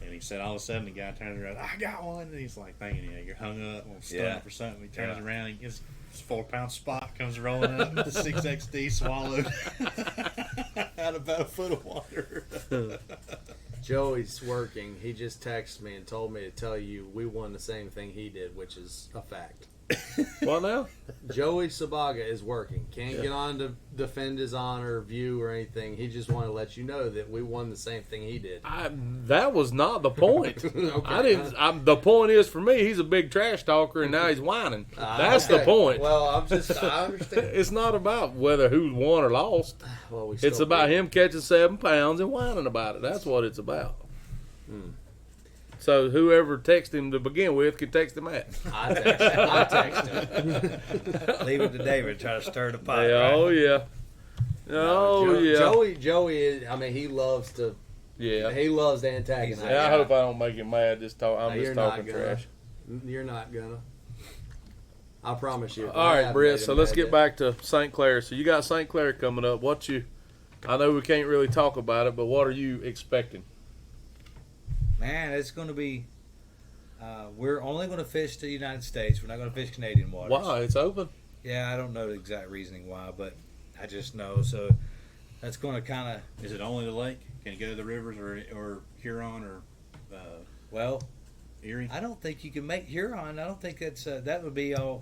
Speaker 4: And he said all of a sudden the guy turns around, I got one, and he's like thinking, you're hung up, stunned for something. He turns around, he gets this 4-pound spot, comes rolling up, the 6XD swallowed out about a foot of water.
Speaker 1: Joey's working. He just texted me and told me to tell you we won the same thing he did, which is a fact.
Speaker 3: What now?
Speaker 1: Joey Sabaga is working. Can't get on to defend his honor, view, or anything. He just wanted to let you know that we won the same thing he did.
Speaker 3: That was not the point.
Speaker 1: Okay.
Speaker 3: I didn't. The point is for me, he's a big trash talker, and now he's whining. That's the point.
Speaker 1: Well, I understand.
Speaker 3: It's not about whether who won or lost.
Speaker 1: Well,
Speaker 3: It's about him catching 7 pounds and whining about it. That's what it's about. So whoever texted him to begin with could text him at.
Speaker 1: I text him.
Speaker 2: Leave it to David to try to stir the pot.
Speaker 3: Yeah,
Speaker 2: right?
Speaker 3: oh yeah. Oh yeah.
Speaker 1: Joey is. He loves to.
Speaker 3: Yeah.
Speaker 1: He loves to antagonize.
Speaker 3: Yeah, I hope I don't make him mad. I'm just
Speaker 1: you're
Speaker 3: talking
Speaker 1: not gonna.
Speaker 3: trash.
Speaker 1: You're not gonna. I promise you.
Speaker 3: All right, Britt. So let's get back to St. Clair. So you got St. Clair coming up. I know we can't really talk about it, but what are you expecting?
Speaker 2: Man, it's going to be. We're only going to fish the United States. We're not going to fish Canadian waters.
Speaker 3: Why? It's open.
Speaker 2: Yeah, I don't know the exact reasoning why, but I just know. So that's going to kind of.
Speaker 4: Is it only the lake? Can you go to the rivers or Huron or
Speaker 2: Well,
Speaker 4: Erie?
Speaker 2: I don't think you can make Huron. I don't think that would be all.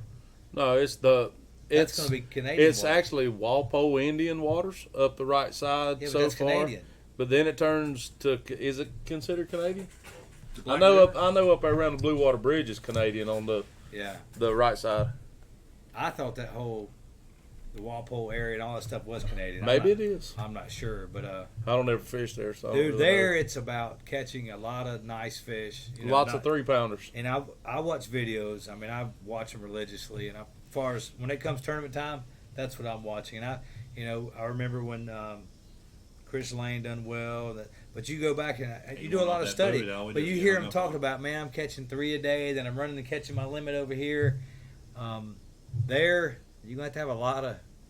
Speaker 3: No, it's
Speaker 2: going to be Canadian.
Speaker 3: It's
Speaker 2: waters.
Speaker 3: actually Walpole Indian waters up the right side
Speaker 2: Yeah, but
Speaker 3: so
Speaker 2: that's
Speaker 3: far.
Speaker 2: Canadian.
Speaker 3: But then it turns to. Is it considered Canadian?
Speaker 4: Black
Speaker 3: I know
Speaker 4: River?
Speaker 3: up around the Blue Water Bridge is Canadian on the
Speaker 2: Yeah.
Speaker 3: right side.
Speaker 2: I thought that whole the Walpole area and all that stuff was Canadian.
Speaker 3: Maybe it is.
Speaker 2: I'm not sure, but
Speaker 3: I don't ever fish there, so I don't
Speaker 2: dude,
Speaker 3: really
Speaker 2: there
Speaker 3: know.
Speaker 2: it's about catching a lot of nice fish.
Speaker 3: Lots of 3-pounders.
Speaker 2: And I watch videos. I mean, I watch them religiously. And as far as when it comes tournament time, that's what I'm watching. And I remember when Chris Lane done well. But you go back and you do a lot of study. But you hear him talk about, man, I'm catching 3 a day. Then I'm running and catching my limit over here. There you're going to have a lot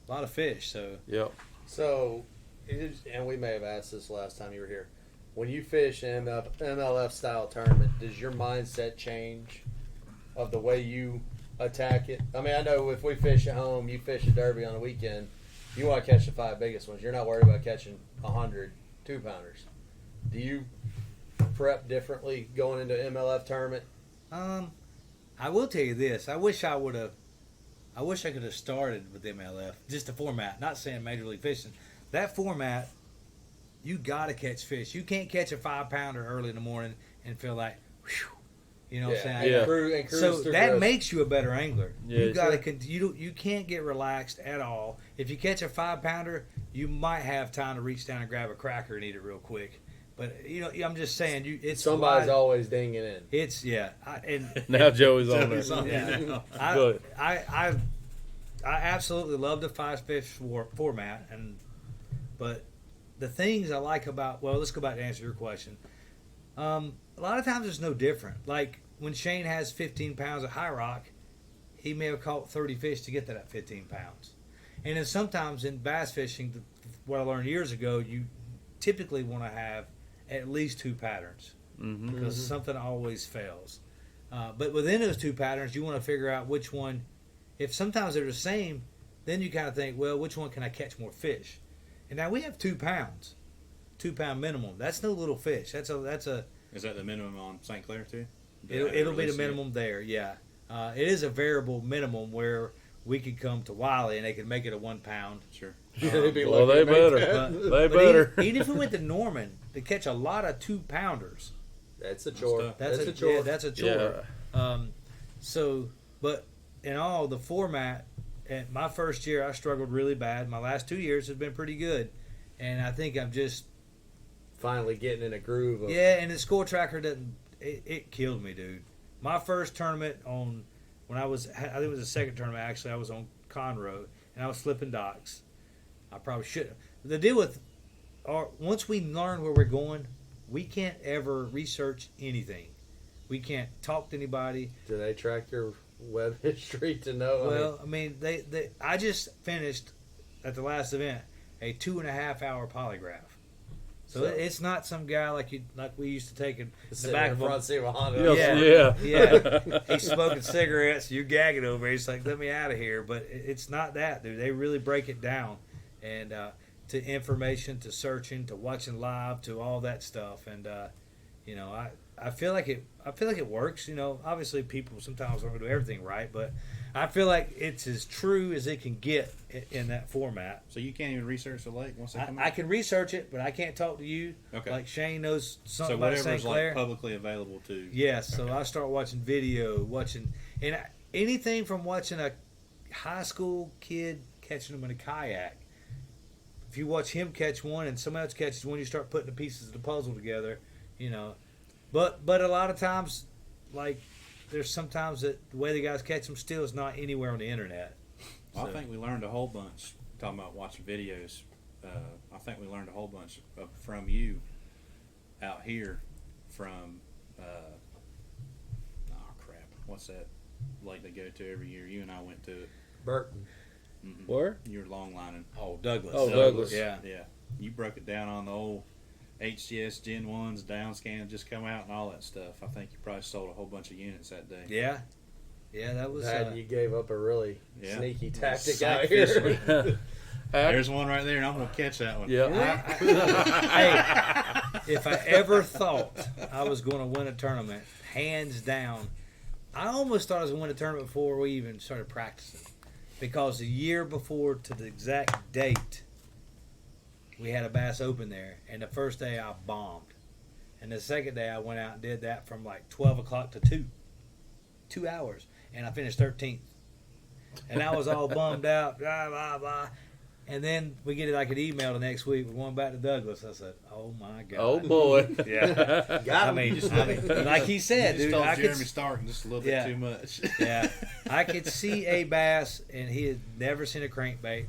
Speaker 2: of fish. So
Speaker 3: Yep.
Speaker 1: So, and we may have asked this last time you were here. When you fish an MLF style tournament, does your mindset change of the way you attack it? I mean, I know if we fish at home, you fish a derby on the weekend, you want to catch the 5 biggest ones. You're not worried about catching 100 2-pounders. Do you prep differently going into an MLF tournament?
Speaker 2: I will tell you this. I wish I could have started with MLF, just the format. Not saying Major League Fishing. That format, you got to catch fish. You can't catch a 5-pounder early in the morning and feel like, whew, you know what I'm saying?
Speaker 3: Yeah.
Speaker 1: And cruise
Speaker 2: So
Speaker 1: through
Speaker 2: that
Speaker 1: those-
Speaker 2: makes you a better angler.
Speaker 3: Yeah,
Speaker 2: You got to you can't get relaxed at all. If you catch a 5-pounder, you might have time to reach down and grab a cracker and eat it real quick. But I'm just saying, it's
Speaker 1: somebody's
Speaker 2: wide-
Speaker 1: always dinging in.
Speaker 2: It's
Speaker 3: Now Joey's on there.
Speaker 4: Joey's on
Speaker 2: yeah.
Speaker 3: Good.
Speaker 2: I absolutely love the 5-fish format, but the things I like about, well, let's go back to answer your question. A lot of times it's no different. Like when Shane has 15 pounds of high rock, he may have caught 30 fish to get to that 15 pounds. And then sometimes in bass fishing, what I learned years ago, you typically want to have at least 2 patterns because something always fails. But within those 2 patterns, you want to figure out which one. If sometimes they're the same, then you kind of think, well, which one can I catch more fish? And now we have 2 pounds, 2-pound minimum. That's no little fish. That's a.
Speaker 4: Is that the minimum on St. Clair too?
Speaker 2: It'll be the minimum there. Yeah, it is a variable minimum where we could come to Wiley and they could make it a 1 pound.
Speaker 4: Sure.
Speaker 1: They'd be
Speaker 3: Well,
Speaker 1: lucky
Speaker 3: they
Speaker 1: to make
Speaker 3: better.
Speaker 1: that.
Speaker 3: They
Speaker 2: But
Speaker 3: better.
Speaker 2: even if we went to Norman to catch a lot of 2-pounders,
Speaker 1: That's a chore.
Speaker 4: tough.
Speaker 1: That's a chore.
Speaker 2: Yeah, that's a chore.
Speaker 3: Yeah.
Speaker 2: But in all, the format, at my first year, I struggled really bad. My last 2 years have been pretty good. And I think I'm just,
Speaker 1: Finally getting in a groove of
Speaker 2: and the score tracker doesn't, it killed me, dude. My first tournament I think it was the second tournament, actually, I was on Conroe, and I was flipping docks. I probably should have. The deal with, once we learn where we're going, we can't ever research anything. We can't talk to anybody.
Speaker 1: Do they track your web history to know?
Speaker 2: Well, I mean, I just finished at the last event a 2.5-hour polygraph. So it's not some guy like we used to take in the back of
Speaker 1: front seat of a Honda.
Speaker 3: Yes,
Speaker 2: yeah. He's smoking cigarettes. You're gagging over. He's like, "Let me out of here." But it's not that, dude. They really break it down, and to information, to searching, to watching live, to all that stuff. And I feel like it works. Obviously people sometimes don't do everything right, but I feel like it's as true as it can get in that format.
Speaker 4: So you can't even research the lake once they come out?
Speaker 2: I can research it, but I can't talk to you.
Speaker 4: Okay.
Speaker 2: Like Shane knows something
Speaker 4: So
Speaker 2: about
Speaker 4: whatever's
Speaker 2: St. Clair.
Speaker 4: like publicly available to.
Speaker 2: Yes, so
Speaker 4: Okay.
Speaker 2: I start watching video, and anything from watching a high school kid catching them in a kayak. If you watch him catch one and somebody else catches one, you start putting the pieces of the puzzle together, But a lot of times, like, there's sometimes that the way the guys catch them still is not anywhere on the internet.
Speaker 4: Well,
Speaker 2: So-
Speaker 4: I think we learned a whole bunch talking about watching videos. I think we learned a whole bunch from you out here from what's that lake they go to every year? You and I went to it.
Speaker 1: Burton.
Speaker 3: Where?
Speaker 4: You were longlining.
Speaker 2: Oh, Douglas.
Speaker 3: Oh, Douglas.
Speaker 2: Yeah.
Speaker 4: Yeah, you broke it down on the old HCS Gen 1s, down scan just come out and all that stuff. I think you probably sold a whole bunch of units that day.
Speaker 2: Yeah. Yeah, that was.
Speaker 1: You gave up a really
Speaker 4: Yeah.
Speaker 1: sneaky tactic
Speaker 4: Sight
Speaker 1: out here.
Speaker 4: fisherman. There's one right there, and I'm going to catch that one.
Speaker 3: Yeah.
Speaker 2: Hey, if I ever thought I was going to win a tournament, hands down, I almost thought I was going to win a tournament before we even started practicing. Because the year before, to the exact date, we had a Bass Open there, and the first day I bombed. And the second day I went out and did that from like 12 o'clock to 2. 2 hours. And I finished 13th. And I was all bummed out, blah, blah, blah. And then we get like an email the next week. We're going back to Douglas. I said, "Oh my God!"
Speaker 3: Oh boy.
Speaker 2: Yeah.
Speaker 1: Got
Speaker 2: I
Speaker 1: him.
Speaker 2: mean, like he said,
Speaker 4: You just
Speaker 2: dude,
Speaker 4: told
Speaker 2: I
Speaker 4: Jeremy
Speaker 2: could,
Speaker 4: Stark just a little
Speaker 2: Yeah.
Speaker 4: bit too much.
Speaker 2: yeah, I could see a bass, and he had never seen a crankbait.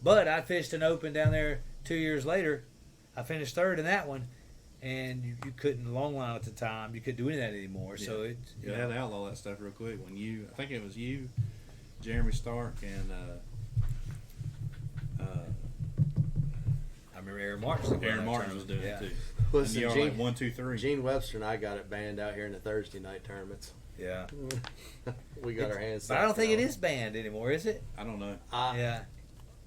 Speaker 2: But I fished an open down there 2 years later. I finished third in that one, and you couldn't long line at the time. You couldn't do any of that anymore. So it,
Speaker 4: You had to outlaw that stuff real quick. When I think it was you, Jeremy Stark, and
Speaker 2: I remember Aaron Martin.
Speaker 4: Aaron Martin was doing it too.
Speaker 1: Listen,
Speaker 4: and you were
Speaker 1: Gene,
Speaker 4: like 1, 2, 3.
Speaker 1: Gene Webster and I got it banned out here in the Thursday night tournaments.
Speaker 2: Yeah,
Speaker 1: We got our hands.
Speaker 2: but I don't think it
Speaker 1: slapped
Speaker 2: is banned anymore, is it?
Speaker 4: I don't know.
Speaker 2: Yeah,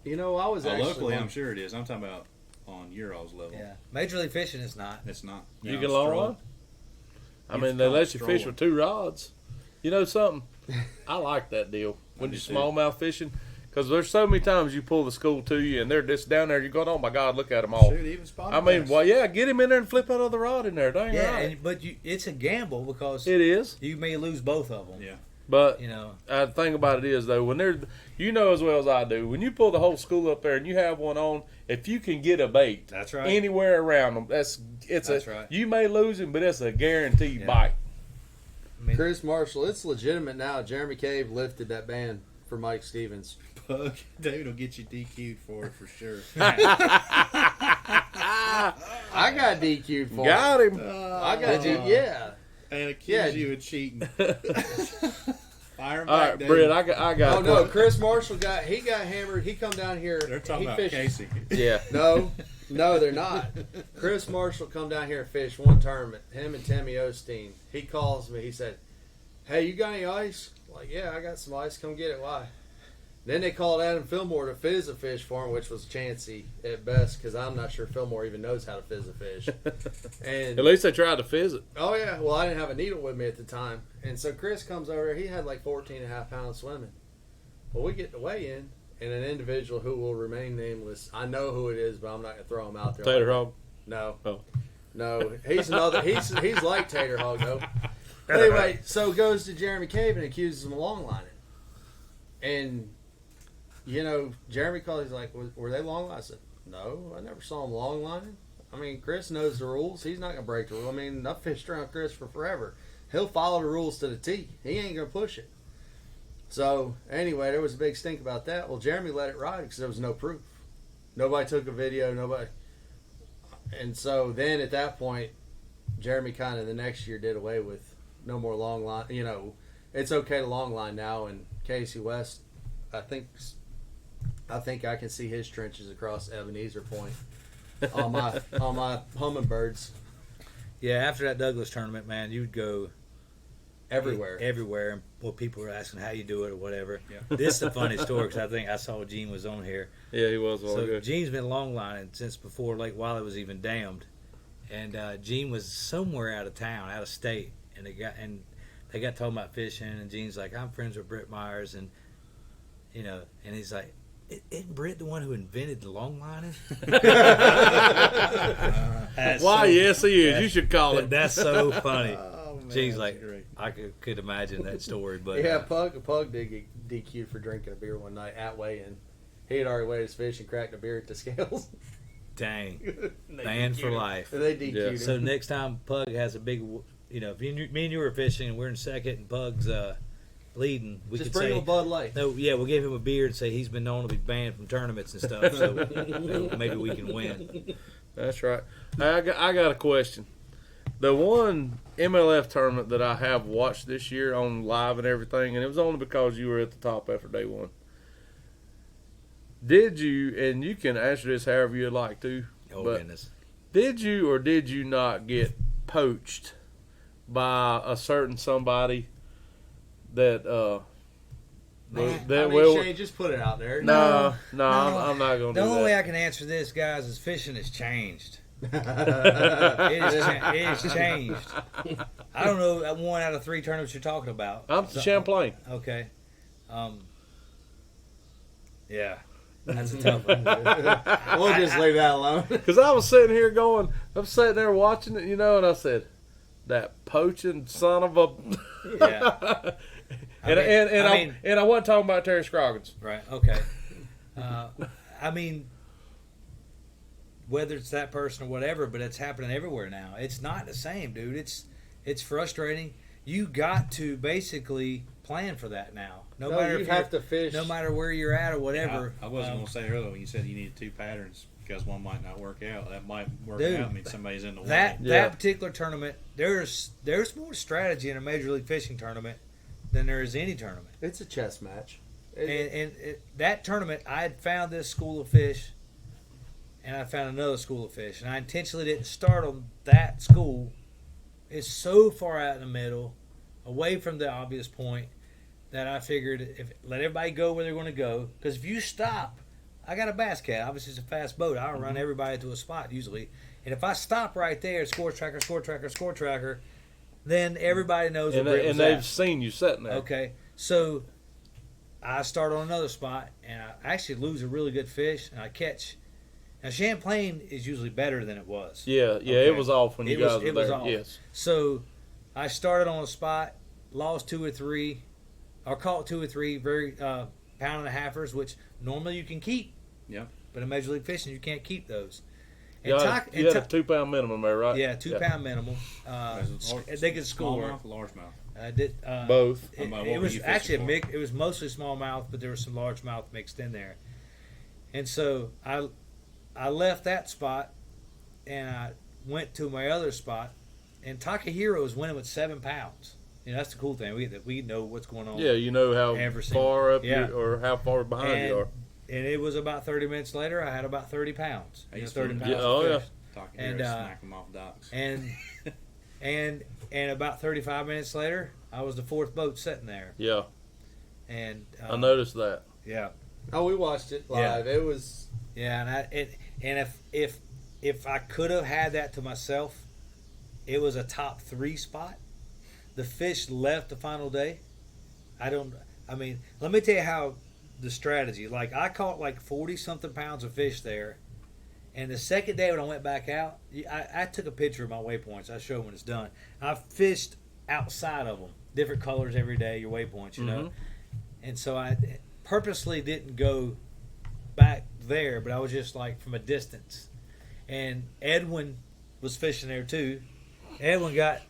Speaker 1: You know, I was actually
Speaker 4: Locally,
Speaker 1: one-
Speaker 4: I'm sure it is. I'm talking about on your all's level.
Speaker 2: yeah. Major League Fishing is not.
Speaker 4: It's not.
Speaker 3: You
Speaker 4: No,
Speaker 3: can
Speaker 4: it's
Speaker 3: long
Speaker 4: trolling.
Speaker 3: line? I
Speaker 4: It's
Speaker 3: mean, they
Speaker 4: called
Speaker 3: let you fish
Speaker 4: strolling.
Speaker 3: with 2 rods. You know something? I like that deal. When
Speaker 4: do
Speaker 3: you
Speaker 4: too.
Speaker 3: smallmouth fishing. Because there's so many times you pull the school to you and they're just down there. You're going, oh my God, look at them all.
Speaker 4: Shoot, even spotted
Speaker 3: I mean,
Speaker 4: bass.
Speaker 3: well, yeah, get him in there and flip that other rod in there. Dang
Speaker 2: Yeah,
Speaker 3: right.
Speaker 2: but it's a gamble because
Speaker 3: It is.
Speaker 2: you may lose both of them.
Speaker 4: Yeah.
Speaker 3: But
Speaker 2: You know.
Speaker 3: the thing about it is, though, when they're, you know as well as I do, when you pull the whole school up there and you have one on, if you can get a bait
Speaker 2: That's right.
Speaker 3: anywhere around them, that's
Speaker 2: right.
Speaker 3: You may lose him, but it's a guaranteed
Speaker 2: Yeah.
Speaker 3: bite.
Speaker 2: I mean,
Speaker 1: Chris Marshall, it's legitimate now. Jeremy Cave lifted that ban for Mike Stevens.
Speaker 4: Pug, David will get you DQ'd for it for sure.
Speaker 1: I got DQ'd for
Speaker 3: Got him.
Speaker 1: I got you. Yeah.
Speaker 4: And accuse
Speaker 1: Yeah.
Speaker 4: you of cheating. Fire him
Speaker 3: All
Speaker 4: back,
Speaker 3: right,
Speaker 4: David.
Speaker 3: Britt, I got
Speaker 1: Oh
Speaker 3: a
Speaker 1: no,
Speaker 3: question.
Speaker 1: Chris Marshall got hammered. He come down here.
Speaker 4: They're talking
Speaker 1: he
Speaker 4: about
Speaker 1: fished.
Speaker 4: Casey.
Speaker 3: Yeah.
Speaker 1: No, they're not. Chris Marshall come down here and fish one tournament. Him and Timmy Osteen. He calls me. He said, "Hey, you got any ice?" I'm like, yeah, I got some ice. Come get it. Why? Then they called Adam Fillmore to fizz a fish for him, which was chancy at best because I'm not sure Fillmore even knows how to fizz a fish. And
Speaker 3: At least they tried to fizz it.
Speaker 1: oh yeah, well I didn't have a needle with me at the time, and so Chris comes over. He had like 14.5 pounds swimming. Well, we get to weigh in, and an individual who will remain nameless. I know who it is, but I'm not gonna throw him out there.
Speaker 3: Tater Hog.
Speaker 1: No.
Speaker 3: Oh.
Speaker 1: No. He's another. He's like Tater Hog though. Anyway, so goes to Jeremy Cave and accuses him of long lining, and you know Jeremy calls. He's like, "Were they long lining?" I said, "No, I never saw him long lining." I mean, Chris knows the rules. He's not gonna break the rule. I mean, I've fished around Chris for forever. He'll follow the rules to the T. He ain't gonna push it. So anyway, there was a big stink about that. Well, Jeremy let it ride because there was no proof. Nobody took a video. Nobody. And so then at that point, Jeremy kind of the next year did away with no more long line. You know, it's okay to long line now. And Casey West, I think I can see his trenches across Ebenezer Point on my hummingbirds
Speaker 2: yeah, after that Douglas tournament, man, you'd go
Speaker 1: everywhere.
Speaker 2: everywhere, and well, people were asking how you do it or whatever.
Speaker 4: Yeah.
Speaker 2: This is a funny story because I think I saw Gene was on here.
Speaker 3: Yeah, he was all
Speaker 2: So
Speaker 3: good.
Speaker 2: Gene's been long lining since before Lake Wiley was even dammed, and Gene was somewhere out of town, out of state, and they got talking about fishing, and Gene's like, I'm friends with Britt Myers, and you know, and he's like, isn't Britt the one who invented the long lining? That's
Speaker 3: Why,
Speaker 2: so-
Speaker 3: yes, he is. You should call him.
Speaker 2: That's so funny.
Speaker 4: Oh, man,
Speaker 2: Gene's
Speaker 4: that's
Speaker 2: like,
Speaker 4: great.
Speaker 2: I could imagine that story, but
Speaker 1: Yeah, Pug did get DQ'd for drinking a beer one night at weigh-in. He had already weighed his fish and cracked a beer at the scales.
Speaker 2: dang,
Speaker 1: They
Speaker 2: banned
Speaker 1: DQ'd
Speaker 2: for
Speaker 1: him.
Speaker 2: life.
Speaker 1: They DQ'd
Speaker 3: Yeah.
Speaker 1: him.
Speaker 2: So next time Pug has a big, you know, if me and you were fishing and we're in second and Pug's leading, we
Speaker 1: just
Speaker 2: could
Speaker 1: bring
Speaker 2: say,
Speaker 1: him a Bud Light.
Speaker 2: no, yeah, we'll give him a beer and say he's been known to be banned from tournaments and stuff. So maybe we can win.
Speaker 3: That's right. I got a question. The one MLF tournament that I have watched this year on live and everything, and it was only because you were at the top after day one. Did you, and you can answer this however you'd like to,
Speaker 2: Oh
Speaker 3: but
Speaker 2: goodness,
Speaker 3: did you or did you not get poached by a certain somebody that
Speaker 1: Shane, just put it out there.
Speaker 3: No, I'm not going to
Speaker 2: the
Speaker 3: do
Speaker 2: only way
Speaker 3: that.
Speaker 2: I can answer this, guys, is fishing has changed.
Speaker 1: no.
Speaker 2: It has changed. I don't know 1 out of 3 tournaments you're talking about.
Speaker 3: I'm
Speaker 2: So-
Speaker 3: Champlain.
Speaker 2: Okay. Yeah. That's a tough one.
Speaker 1: We'll just leave that alone.
Speaker 3: Because I was sitting here going, I'm sitting there watching it, you know, and I said, that poaching son of a...
Speaker 2: Yeah.
Speaker 3: I wasn't talking about Terry Scroggins.
Speaker 2: Right. Okay. I mean, whether it's that person or whatever, but it's happening everywhere now. It's not the same, dude. It's frustrating. You got to basically plan for that now. No matter
Speaker 1: you
Speaker 2: if
Speaker 1: have to fish.
Speaker 2: no matter where you're at or whatever.
Speaker 4: I wasn't going to say earlier when you said you needed 2 patterns because one might not work out. That might work
Speaker 2: Dude,
Speaker 4: out. I mean, somebody's in the way.
Speaker 2: That particular tournament, there's more strategy in a Major League Fishing tournament than there is any tournament.
Speaker 1: It's a chess match.
Speaker 2: And that tournament, I had found this school of fish, and I found another school of fish, and I intentionally didn't start on that school. It's so far out in the middle, away from the obvious point, that I figured let everybody go where they're going to go. Because if you stop, I got a bass cat. Obviously, it's a fast boat. I'll run everybody to a spot usually. And if I stop right there, score tracker, then everybody knows where Britt was
Speaker 3: and they've
Speaker 2: at.
Speaker 3: seen you sitting there.
Speaker 2: Okay, so I start on another spot, and I actually lose a really good fish, and I catch. Now, Champlain is usually better than it was.
Speaker 3: Yeah,
Speaker 2: Okay.
Speaker 3: It was off when you guys were
Speaker 2: it was
Speaker 3: there.
Speaker 2: off.
Speaker 3: Yes.
Speaker 2: So I started on a spot, lost 2 or 3, or caught 2 or 3 very pound and a halfers, which normally you can keep.
Speaker 4: Yep.
Speaker 2: But in Major League Fishing, you can't keep those.
Speaker 3: You had a 2 pound minimum there, right?
Speaker 2: Yeah, 2 pound minimum. They could score.
Speaker 4: Smallmouth, largemouth.
Speaker 2: I did
Speaker 3: Both.
Speaker 2: It,
Speaker 4: What
Speaker 2: it
Speaker 4: were
Speaker 2: was
Speaker 4: you
Speaker 2: actually a
Speaker 4: fishing
Speaker 2: mix. It was mostly smallmouth, but there was some largemouth mixed in there. And so I left that spot, and I went to my other spot, and Takahiro was winning with 7 pounds. You know, that's the cool thing. We know what's going on.
Speaker 3: Yeah, you know how
Speaker 2: Every
Speaker 3: far up
Speaker 2: yeah.
Speaker 3: you or how far behind you are.
Speaker 2: And it was about 30 minutes later, I had about 30 pounds.
Speaker 4: I used
Speaker 2: 30
Speaker 4: to-
Speaker 2: pounds
Speaker 3: Yeah,
Speaker 2: of
Speaker 3: oh, yeah.
Speaker 2: fish.
Speaker 4: Talking
Speaker 2: And,
Speaker 4: here, smack them off docks.
Speaker 2: And about 35 minutes later, I was the 4th boat sitting there.
Speaker 3: Yeah,
Speaker 2: And
Speaker 3: I noticed that.
Speaker 2: Yeah.
Speaker 1: Oh, we watched it live. It was.
Speaker 2: Yeah, and if I could have had that to myself, it was a top 3 spot. The fish left the final day. I mean, let me tell you how the strategy. Like, I caught like 40 something pounds of fish there, and the second day when I went back out, I took a picture of my waypoints. I show them when it's done. I fished outside of them, different colors every day. Your waypoints, you know, and so I purposely didn't go back there, but I was just like from a distance. And Edwin was fishing there too. Edwin got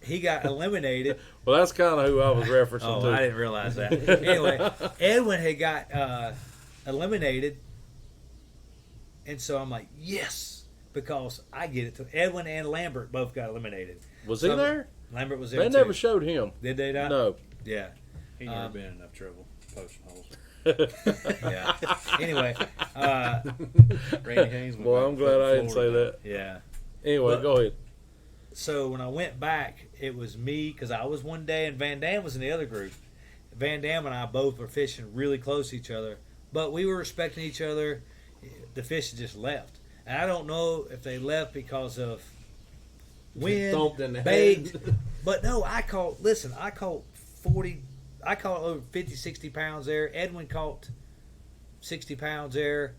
Speaker 2: eliminated.
Speaker 3: Well, that's kind of who I was referencing to.
Speaker 2: I didn't realize that. Anyway, Edwin had got eliminated, and so I'm like, yes, because I get it. Edwin and Lambert both got eliminated.
Speaker 3: Was he there?
Speaker 2: Lambert was there.
Speaker 3: They
Speaker 2: too.
Speaker 3: never showed him.
Speaker 2: Did they not?
Speaker 3: No.
Speaker 2: Yeah.
Speaker 4: He never been in enough trouble posting holes.
Speaker 2: Yeah. Anyway,
Speaker 4: Randy Haynes. went
Speaker 3: Well,
Speaker 4: back
Speaker 3: I'm
Speaker 4: to
Speaker 3: glad I didn't say
Speaker 4: Florida.
Speaker 3: that.
Speaker 2: yeah.
Speaker 3: Anyway,
Speaker 2: But-
Speaker 3: go ahead.
Speaker 2: So when I went back, it was me because I was one day and Van Dam was in the other group. Van Dam and I both were fishing really close to each other, but we were respecting each other. The fish had just left, and I don't know if they left because of wind,
Speaker 1: Thumped in the
Speaker 2: bait.
Speaker 1: head.
Speaker 2: But no, I caught 40. I caught over 50, 60 pounds there. Edwin caught 60 pounds there,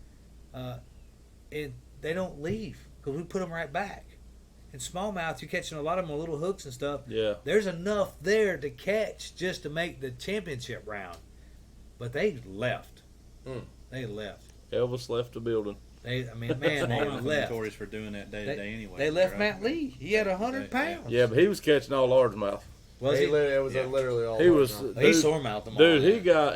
Speaker 2: and they don't leave because we put them right back. In smallmouth, you're catching a lot of them on little hooks and stuff.
Speaker 3: Yeah.
Speaker 2: There's enough there to catch just to make the championship round. But they left. They left.
Speaker 3: Elvis left the building.
Speaker 2: Man, they
Speaker 4: Smallmouth
Speaker 2: left.
Speaker 4: notorious for doing that day to day anyway.
Speaker 2: They left
Speaker 4: right?
Speaker 2: Matt Lee. He had 100 pounds.
Speaker 3: Yeah, but he was catching all largemouth.
Speaker 2: Was
Speaker 1: He
Speaker 2: he?
Speaker 1: it was
Speaker 4: Yeah.
Speaker 1: literally all.
Speaker 3: He was.
Speaker 1: over.
Speaker 2: He
Speaker 3: Dude,
Speaker 2: sore mouthed them all.
Speaker 3: Dude,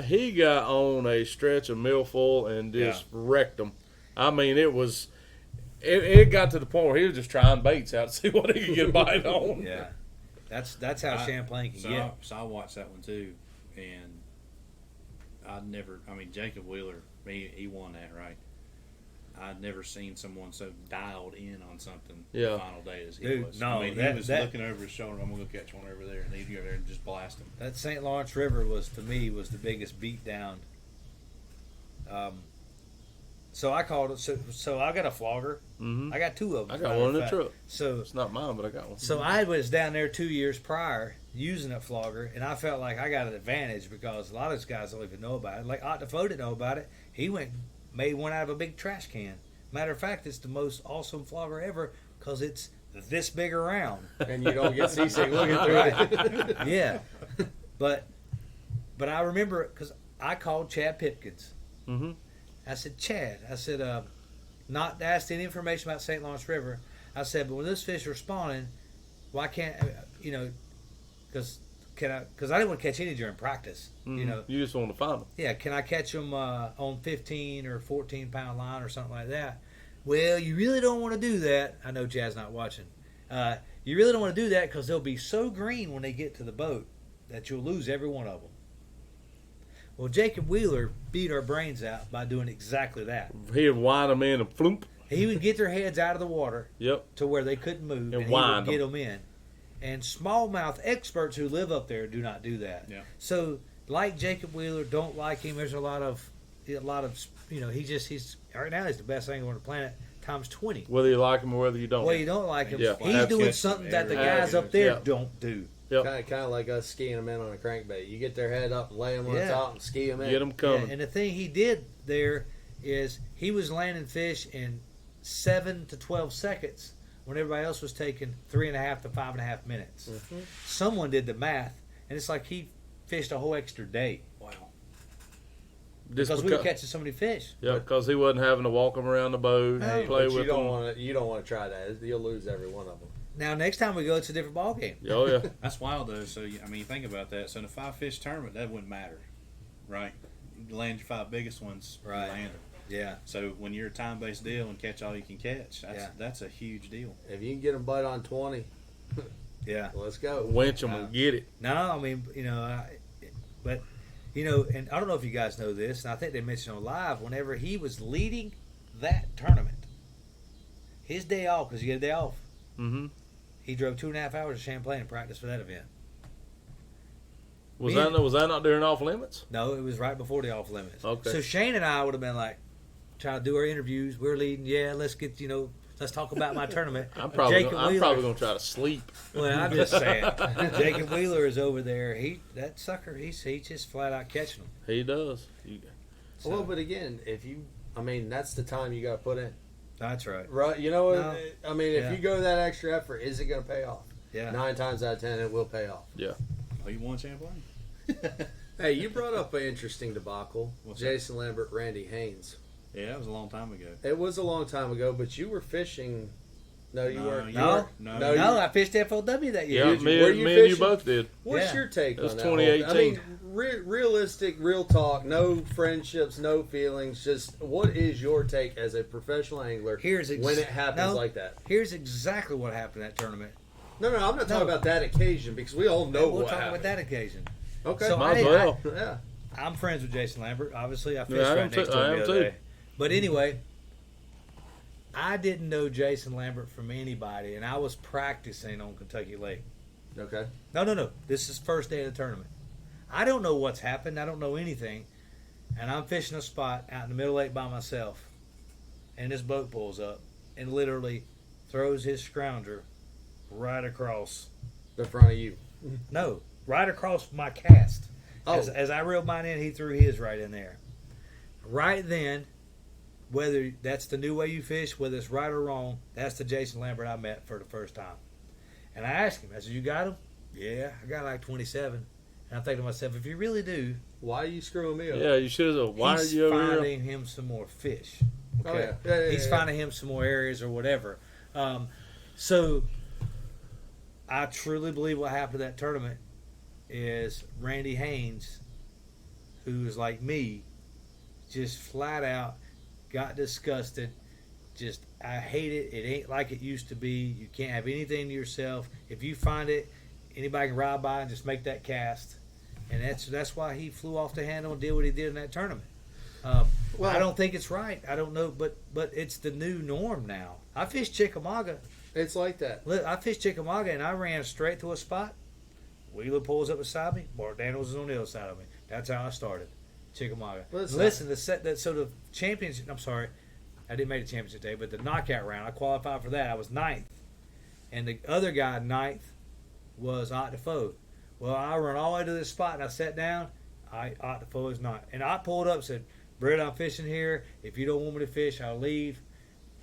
Speaker 3: he got on a stretch of milfoil and just wrecked them. I mean, it got to the point where he was just trying baits out to see what he could get a bite on.
Speaker 2: Yeah. That's how Champlain can
Speaker 4: So
Speaker 2: get.
Speaker 4: I watched that one too, and Jacob Wheeler, he won that, right? I'd never seen someone so dialed in on something
Speaker 3: Yeah.
Speaker 4: the final day as he
Speaker 2: Dude,
Speaker 4: was.
Speaker 2: no,
Speaker 4: he
Speaker 2: that-
Speaker 4: was
Speaker 2: that-
Speaker 4: looking over his shoulder. I'm gonna go catch one over there, and he'd go there and just blast him.
Speaker 2: That St. Lawrence River was the biggest beatdown. So I called it. So I got a flogger.
Speaker 3: Mm-hmm.
Speaker 2: I got 2 of them.
Speaker 3: I got one in the truck.
Speaker 2: So
Speaker 3: It's not mine, but I got one.
Speaker 2: So I was down there 2 years prior using a flogger, and I felt like I got an advantage because a lot of those guys don't even know about it. Like Octafo didn't know about it. He made one out of a big trash can. Matter of fact, it's the most awesome flogger ever because it's this big around.
Speaker 1: And you don't get seasick looking through it.
Speaker 2: Yeah, but But I remember because I called Chad Pipkins.
Speaker 3: Mm-hmm.
Speaker 2: I said, Chad, not asked any information about St. Lawrence River. I said, but when those fish are spawning, why can't, because I didn't want to catch any during practice.
Speaker 3: Mm-hmm. You just want to find them.
Speaker 2: Yeah, can I catch them on 15 or 14 pound line or something like that? Well, you really don't want to do that. I know Chad's not watching. You really don't want to do that because they'll be so green when they get to the boat that you'll lose every one of them. Well, Jacob Wheeler beat our brains out by doing exactly that.
Speaker 3: He'd wind them in and floop.
Speaker 2: He would get their heads out of the water to where they couldn't move, and he would get them in. And smallmouth experts who live up there do not do that.
Speaker 4: Yeah.
Speaker 2: So, like Jacob Wheeler, don't like him. There's a lot of he's right now he's the best angler on the planet times 20.
Speaker 3: Whether you like him or whether you don't.
Speaker 2: Well, you don't like him.
Speaker 3: Yeah.
Speaker 2: He's doing something that the guys up there don't do.
Speaker 3: Yep.
Speaker 1: Kind of like us skiing them in on a crankbait. You get their head up and lay them on top and ski them in.
Speaker 3: Get them coming.
Speaker 2: Yeah, and the thing he did there is he was landing fish in 7 to 12 seconds when everybody else was taking 3.5 to 5.5 minutes.
Speaker 1: Mm-hmm.
Speaker 2: Someone did the math, and it's like he fished a whole extra day. Wow. Because we were catching so many fish.
Speaker 3: Yeah, because he wasn't having to walk them around the boat and play with them.
Speaker 1: You don't want to try that. You'll lose every one of them.
Speaker 2: Now, next time we go, it's a different ball game.
Speaker 3: Oh, yeah.
Speaker 4: That's wild, though. So, I mean, you think about that. So, in a 5-fish tournament, that wouldn't matter, right? You land your 5 biggest ones,
Speaker 2: Right.
Speaker 4: you land them.
Speaker 2: Yeah.
Speaker 4: So, when you're a time-based deal and catch all you can catch, that's a huge deal.
Speaker 1: If you can get them bite on 20,
Speaker 2: Yeah.
Speaker 1: let's go.
Speaker 3: Winch them and get it.
Speaker 2: No, I mean, but, and I don't know if you guys know this, and I think they mentioned on live, whenever he was leading that tournament, his day off, because you get a day off,
Speaker 3: Mm-hmm.
Speaker 2: he drove 2.5 hours to Champlain and practiced for that event.
Speaker 3: Was that not during off limits?
Speaker 2: No, it was right before the off limits.
Speaker 3: Okay.
Speaker 2: So Shane and I would have been like, trying to do our interviews. We're leading. Yeah, let's get, let's talk about my tournament.
Speaker 3: I'm probably
Speaker 2: Wheeler,
Speaker 3: going to try to sleep.
Speaker 2: Well, I'm just saying. Jacob Wheeler is over there. That sucker, he's just flat out catching them.
Speaker 3: He does.
Speaker 2: So,
Speaker 1: Well, but again, that's the time you got to put in.
Speaker 2: That's right.
Speaker 1: Right?
Speaker 2: No.
Speaker 1: If you go that extra effort, is it going to pay off?
Speaker 2: Yeah.
Speaker 1: 9 times out of 10, it will pay off.
Speaker 3: Yeah.
Speaker 4: Oh, you won Champlain?
Speaker 1: Hey, you brought up an interesting debacle.
Speaker 4: What's
Speaker 1: Jason Lambert, Randy Haynes.
Speaker 4: Yeah, that was a long time ago.
Speaker 1: It was a long time ago, but you were fishing. No, you weren't.
Speaker 2: No.
Speaker 1: No,
Speaker 2: I fished FLW that year.
Speaker 3: Yeah, me and you both did.
Speaker 1: What's your take
Speaker 3: That's
Speaker 1: on that?
Speaker 3: 2018.
Speaker 1: I mean, realistic, real talk, no friendships, no feelings. Just what is your take as a professional angler when it happens like that?
Speaker 2: Here's exactly what happened at that tournament.
Speaker 1: No, I'm not talking about that occasion because we all know
Speaker 2: we'll
Speaker 1: what
Speaker 2: talk
Speaker 1: happened.
Speaker 2: about that occasion.
Speaker 1: Okay,
Speaker 2: So
Speaker 3: Might as well.
Speaker 1: yeah.
Speaker 2: I'm friends with Jason Lambert. Obviously, I fished
Speaker 3: Yeah, I am
Speaker 2: right next
Speaker 3: too.
Speaker 2: to him
Speaker 3: I
Speaker 2: the
Speaker 3: am
Speaker 2: other
Speaker 3: too.
Speaker 2: day. But anyway, I didn't know Jason Lambert from anybody, and I was practicing on Kentucky Lake.
Speaker 1: Okay.
Speaker 2: No. This is first day of the tournament. I don't know what's happened. I don't know anything. And I'm fishing a spot out in the middle lake by myself. And this boat pulls up and literally throws his scrounger right across.
Speaker 1: In front of you.
Speaker 2: No, right across my cast.
Speaker 1: Oh.
Speaker 2: As I reeled mine in, he threw his right in there. Right then, whether that's the new way you fish, whether it's right or wrong, that's the Jason Lambert I met for the first time. And I asked him, I said, you got him? Yeah, I got like 27. And I'm thinking to myself, if you really do,
Speaker 1: Why are you screwing me up?
Speaker 3: Yeah, you should have. Why are
Speaker 2: he's
Speaker 3: you over here?
Speaker 2: finding him some more fish.
Speaker 1: Oh, yeah.
Speaker 2: He's finding him some more areas or whatever. So I truly believe what happened at that tournament is Randy Haynes, who is like me, just flat out got disgusted. Just, I hate it. It ain't like it used to be. You can't have anything to yourself. If you find it, anybody can ride by and just make that cast. And that's why he flew off the handle and did what he did in that tournament. I don't think it's right. I don't know, but it's the new norm now. I fished Chickamauga.
Speaker 1: It's like that.
Speaker 2: Look, I fished Chickamauga and I ran straight to a spot. Wheeler pulls up beside me. Bart Daniels is on the other side of me. That's how I started Chickamauga. Listen, the championship. I'm sorry, I didn't make the championship day, but the knockout round, I qualified for that. I was 9th, and the other guy 9th was Ott Defoe. Well, I run all the way to this spot and I sat down. Ott Defoe is not, and I pulled up and said, Britt, I'm fishing here. If you don't want me to fish, I'll leave.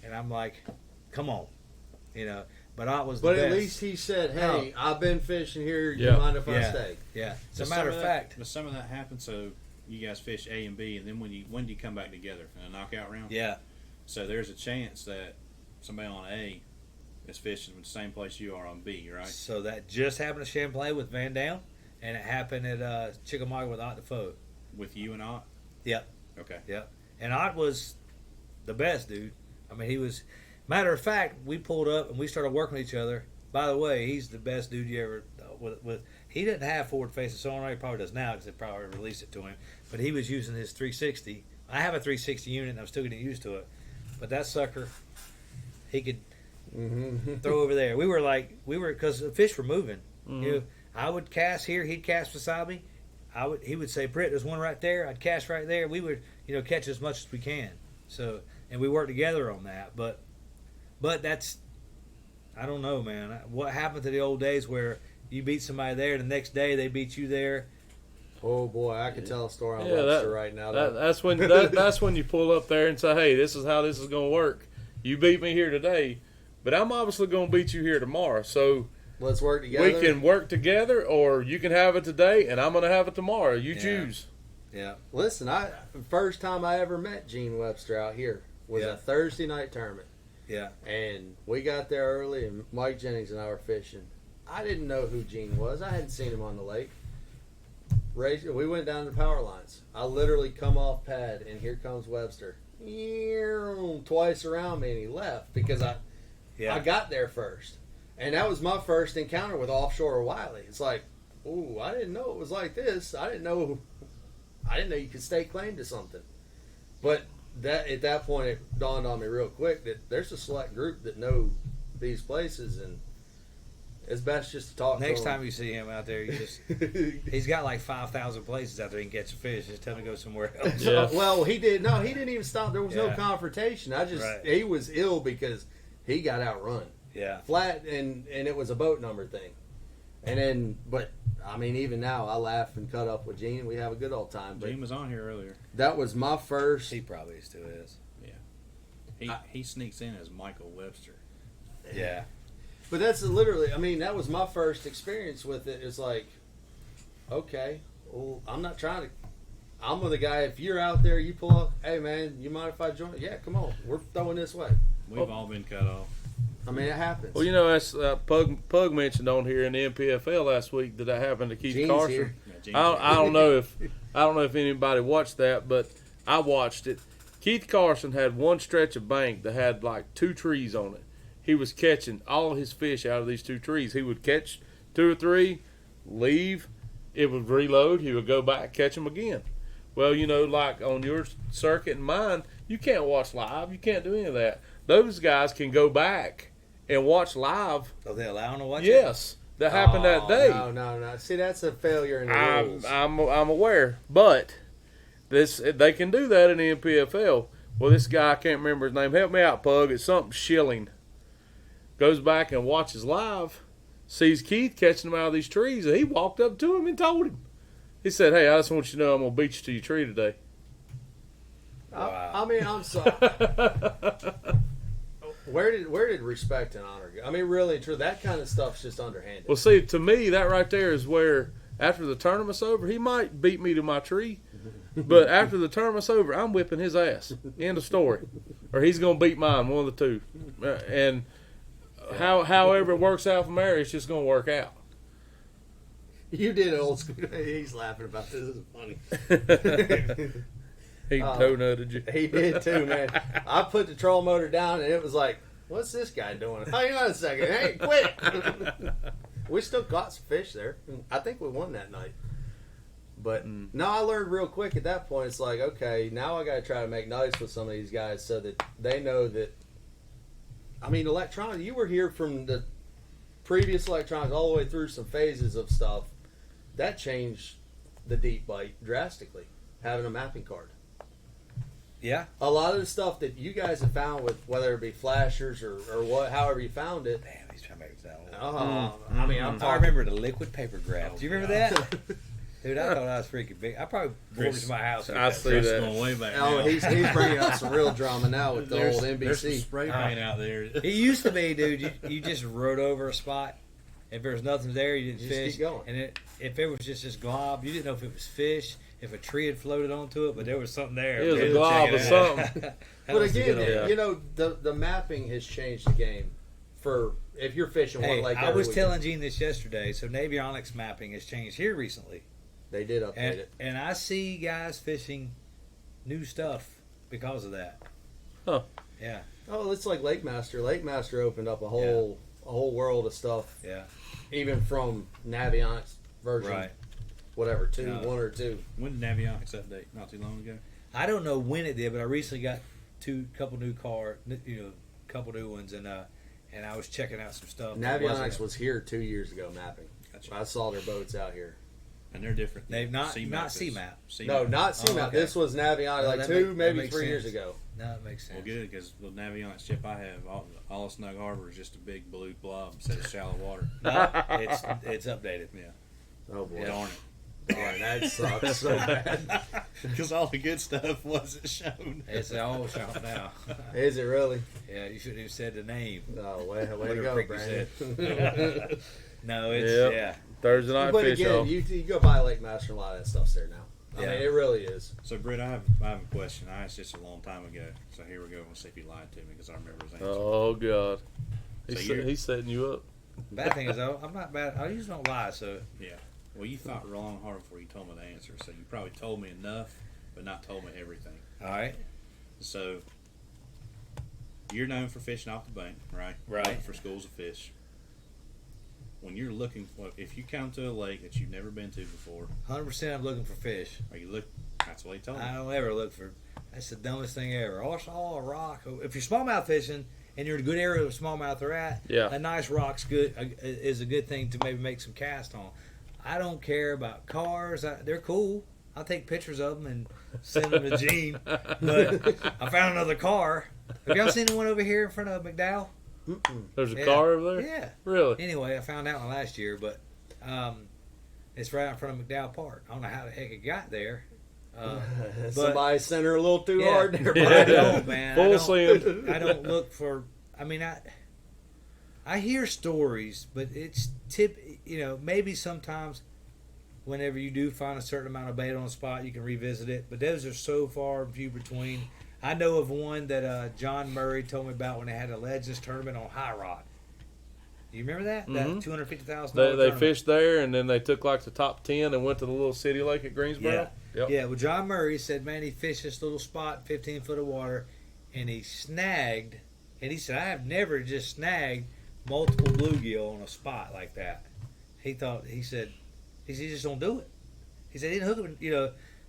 Speaker 2: And I'm like, come on. But Ott was the
Speaker 1: But
Speaker 2: best.
Speaker 1: at least he said, "Hey, I've been fishing here.
Speaker 3: Yeah.
Speaker 1: You mind if I
Speaker 2: Yeah.
Speaker 1: stay?"
Speaker 2: Yeah. As a
Speaker 4: Does
Speaker 2: matter
Speaker 4: some
Speaker 2: of
Speaker 4: that-
Speaker 2: fact.
Speaker 4: does some of that happen? So you guys fish A and B, and then when do you come back together in a knockout round?
Speaker 2: Yeah.
Speaker 4: So there's a chance that somebody on A is fishing in the same place you are on B, right?
Speaker 2: So that just happened at Champlain with Van Dam, and it happened at Chickamauga with Ott the Foe.
Speaker 4: With you and Ott?
Speaker 2: Yep.
Speaker 4: Okay.
Speaker 2: Yep. And Ott was the best, dude. I mean, he was. Matter of fact, we pulled up and we started working with each other. By the way, he's the best dude you ever. With he didn't have forward-facing sonar. He probably does now because they probably released it to him. But he was using his 360. I have a 360 unit, and I'm still getting used to it. But that sucker, he could throw over there. We were because the fish were moving.
Speaker 3: Mhm.
Speaker 2: You know, I would cast here, he'd cast beside me. He would say, "Britt, there's one right there." I'd cast right there. We would, catch as much as we can. So, and we worked together on that. But that's, I don't know, man. What happened to the old days where you beat somebody there, the next day they beat you there?
Speaker 1: Oh boy, I could tell a story on
Speaker 3: Yeah,
Speaker 1: Webster right now.
Speaker 3: That's when you pull up there and say, "Hey, this is how this is going to work. You beat me here today, but I'm obviously going to beat you here tomorrow. So
Speaker 1: Let's work together.
Speaker 3: we can work together, or you can have it today, and I'm going to have it tomorrow. You choose."
Speaker 2: Yeah.
Speaker 1: Listen, first time I ever met Gene Webster out here was
Speaker 2: Yeah.
Speaker 1: a Thursday night tournament.
Speaker 2: Yeah.
Speaker 1: And we got there early, and Mike Jennings and I were fishing. I didn't know who Gene was. I hadn't seen him on the lake. We went down the power lines. I literally come off pad, and here comes Webster. Twice around me, and he left because I got there first. And that was my first encounter with offshore Wiley. It's like, ooh, I didn't know it was like this. I didn't know you could stake claim to something. But that at that point, it dawned on me real quick that there's a select group that know these places, and it's best just to talk to
Speaker 2: Next
Speaker 1: them.
Speaker 2: time you see him out there, he's got like 5,000 places out there he can catch a fish. Just tell him to go somewhere else.
Speaker 3: Yeah.
Speaker 1: Well, he didn't even stop. There was no
Speaker 2: Yeah.
Speaker 1: confrontation.
Speaker 2: Right.
Speaker 1: He was ill because he got outrun.
Speaker 2: Yeah.
Speaker 1: Flat, and it was a boat number thing. And then, but I mean, even now, I laugh and cut up with Gene. We have a good old time. But
Speaker 4: Gene was on here earlier.
Speaker 1: that was my first.
Speaker 2: He probably still is.
Speaker 4: He sneaks in as Michael Webster.
Speaker 2: Yeah.
Speaker 1: But that's literally. I mean, that was my first experience with it. It's like, okay, well, I'm not trying to. I'm with the guy. If you're out there, you pull up. Hey, man, you mind if I join? Yeah, come on. We're throwing this way.
Speaker 4: We've all been cut off.
Speaker 1: I mean, it happens.
Speaker 3: Well, that's Pug mentioned on here in the NPFL last week that happened to Keith
Speaker 1: Gene's
Speaker 3: Carson.
Speaker 1: here.
Speaker 4: Yeah, Gene's
Speaker 3: I don't know if anybody watched that, but I watched it. Keith Carson had one stretch of bank that had like 2 trees on it. He was catching all his fish out of these 2 trees. He would catch 2 or 3, leave, it would reload, he would go back, catch them again. Well, like on your circuit and mine, you can't watch live. You can't do any of that. Those guys can go back and watch live.
Speaker 2: So they allow him to watch it?
Speaker 3: Yes, that happened that day.
Speaker 1: No. See, that's a failure in the rules.
Speaker 3: I'm aware, but they can do that in the NPFL. Well, this guy, I can't remember his name. Help me out, Pug. It's something Schilling. Goes back and watches live, sees Keith catching them out of these trees, and he walked up to him and told him. He said, "Hey, I just want you to know I'm gonna beat you to your tree today."
Speaker 2: Wow.
Speaker 1: I mean, I'm sorry. Where did respect and honor go? I mean, really, true. That kind of stuff's just underhanded.
Speaker 3: Well, see, to me, that right there is where after the tournament's over, he might beat me to my tree, but after the tournament's over, I'm whipping his ass. End of story. Or he's gonna beat mine, one of the two. And however it works out from there, it's just gonna work out.
Speaker 1: You did old school. He's laughing about this. This is funny.
Speaker 3: He toe nutted you.
Speaker 1: He did too, man. I put the troll motor down, and it was like, "What's this guy doing?" Hang on a second. Hey, quit. We still caught some fish there. I think we won that night. But no, I learned real quick at that point. It's like, okay, now I got to try to make nice with some of these guys so that they know that. I mean, electronics. You were here from the previous electronics all the way through some phases of stuff. That changed the deep bite drastically. Having a mapping card.
Speaker 2: Yeah.
Speaker 1: A lot of the stuff that you guys have found with whether it be flashers or what, however you found it.
Speaker 2: Damn, he's trying to make it sound.
Speaker 1: I mean, I'm
Speaker 2: I
Speaker 1: talking.
Speaker 2: remember the liquid paper graph. Do you remember that? Dude, I thought I was freaking big. I probably mortgaged my house. with
Speaker 3: I
Speaker 2: that.
Speaker 3: see
Speaker 4: Chris
Speaker 3: that.
Speaker 4: going way back
Speaker 1: Oh,
Speaker 4: now.
Speaker 1: he's bringing up some real drama now with the old
Speaker 4: There's some
Speaker 1: NBC.
Speaker 4: spray paint out there.
Speaker 2: It used to be, dude, you just rode over a spot. If there was nothing there, you didn't
Speaker 1: You just
Speaker 2: fish.
Speaker 1: keep going.
Speaker 2: And if it was just this glob, you didn't know if it was fish, if a tree had floated onto it, but there was something there.
Speaker 3: It was a
Speaker 2: Dude,
Speaker 3: glob
Speaker 2: check
Speaker 3: of
Speaker 2: it out.
Speaker 3: something.
Speaker 2: That
Speaker 1: But
Speaker 2: was the
Speaker 1: again,
Speaker 2: good old-
Speaker 3: Yeah.
Speaker 1: you know, the mapping has changed the game. For if you're fishing one
Speaker 2: Hey,
Speaker 1: lake,
Speaker 2: I
Speaker 1: every
Speaker 2: was
Speaker 1: weekend.
Speaker 2: telling Gene this yesterday. So navionics mapping has changed here recently,
Speaker 1: They did update
Speaker 2: and
Speaker 1: it.
Speaker 2: and I see guys fishing new stuff because of that.
Speaker 3: Huh.
Speaker 2: Yeah,
Speaker 1: Oh, it's like Lake Master. Lake Master opened up a whole world of stuff,
Speaker 2: yeah,
Speaker 1: even from Navionics version,
Speaker 2: right.
Speaker 1: whatever,
Speaker 2: No.
Speaker 1: 1 or 2.
Speaker 4: When did Navionics update? Not too long ago.
Speaker 2: I don't know when it did, but I recently got couple new ones, and I was checking out some stuff.
Speaker 1: Navionics was here 2 years ago mapping.
Speaker 4: Gotcha.
Speaker 1: I saw their boats out here.
Speaker 4: And they're different.
Speaker 2: They've not
Speaker 4: CMAP is-
Speaker 2: CMAP.
Speaker 1: No, not
Speaker 2: Oh,
Speaker 1: CMAP.
Speaker 2: okay.
Speaker 1: This was Navionics
Speaker 2: No,
Speaker 1: like
Speaker 2: that
Speaker 1: 2,
Speaker 2: that
Speaker 1: maybe
Speaker 2: makes
Speaker 1: 3 years
Speaker 2: sense.
Speaker 1: ago.
Speaker 2: No, it makes sense.
Speaker 4: Well, good, because the Navionics ship I have, all of Snug Harbor is just a big blue blob instead of shallow water.
Speaker 2: No, it's updated.
Speaker 4: Yeah.
Speaker 1: Oh boy,
Speaker 2: Yeah.
Speaker 4: Darn it.
Speaker 1: Darn, that sucks so bad.
Speaker 4: Because all the good stuff wasn't shown.
Speaker 2: It's all shot now.
Speaker 1: Is it really?
Speaker 2: Yeah, you should have said the name.
Speaker 1: Oh, way to
Speaker 2: Whatever
Speaker 1: go,
Speaker 2: freak you
Speaker 1: Brandon.
Speaker 2: No, it's
Speaker 3: Yep.
Speaker 2: yeah.
Speaker 3: Thursday night
Speaker 1: But
Speaker 3: fish
Speaker 1: again,
Speaker 3: off.
Speaker 1: you go buy Lake Master, and a lot of that stuff's there now. I
Speaker 2: Yeah.
Speaker 1: mean, it really is.
Speaker 4: So, Britt, I have a question. I asked this a long time ago. So here we go. We'll see if he lied to me because I remember his answer.
Speaker 3: Oh God,
Speaker 4: So
Speaker 3: he's setting you up.
Speaker 2: Bad thing is though, I'm not bad. I usually don't lie, so
Speaker 4: Yeah. Well, you thought long and hard before you told me the answer. So you probably told me enough, but not told me everything.
Speaker 2: all right.
Speaker 4: So you're known for fishing off the bank, right?
Speaker 2: Right.
Speaker 4: Looking for schools of fish. When you're looking for, if you come to a lake that you've never been to before,
Speaker 2: 100% I'm looking for fish.
Speaker 4: or you look, that's what he told me.
Speaker 2: I don't ever look for. That's the dumbest thing ever. Oh, it's all a rock. If you're smallmouth fishing and you're in a good area where smallmouth are at,
Speaker 3: Yeah.
Speaker 2: a nice rock's good is a good thing to maybe make some cast on. I don't care about cars. They're cool. I'll take pictures of them and send them to Gene. But I found another car. Have y'all seen the one over here in front of McDowell?
Speaker 3: There's a
Speaker 2: Yeah.
Speaker 3: car over there.
Speaker 2: Yeah.
Speaker 3: Really?
Speaker 2: Anyway, I found that one last year, but it's right in front of McDowell Park. I don't know how the heck it got there.
Speaker 1: Somebody sent her a little too
Speaker 2: Yeah.
Speaker 1: hard there.
Speaker 2: But I don't, man.
Speaker 3: Full
Speaker 2: I
Speaker 3: send.
Speaker 2: don't, I don't look for. I mean, I hear stories, but it's maybe sometimes whenever you do find a certain amount of bait on a spot, you can revisit it. But those are so far and few between. I know of one that John Murray told me about when they had a Legends tournament on High Rock. Do you remember that?
Speaker 3: Mhm.
Speaker 2: That $250,000.
Speaker 3: They
Speaker 2: tournament?
Speaker 3: fished there, and then they took like the top 10 and went to the little city lake at Greensboro. Yep.
Speaker 2: Yeah, well, John Murray said, man, he fished this little spot, 15 foot of water, and he snagged, and he said, I have never just snagged multiple bluegill on a spot like that. He said, he just don't do it. He said he didn't hook him,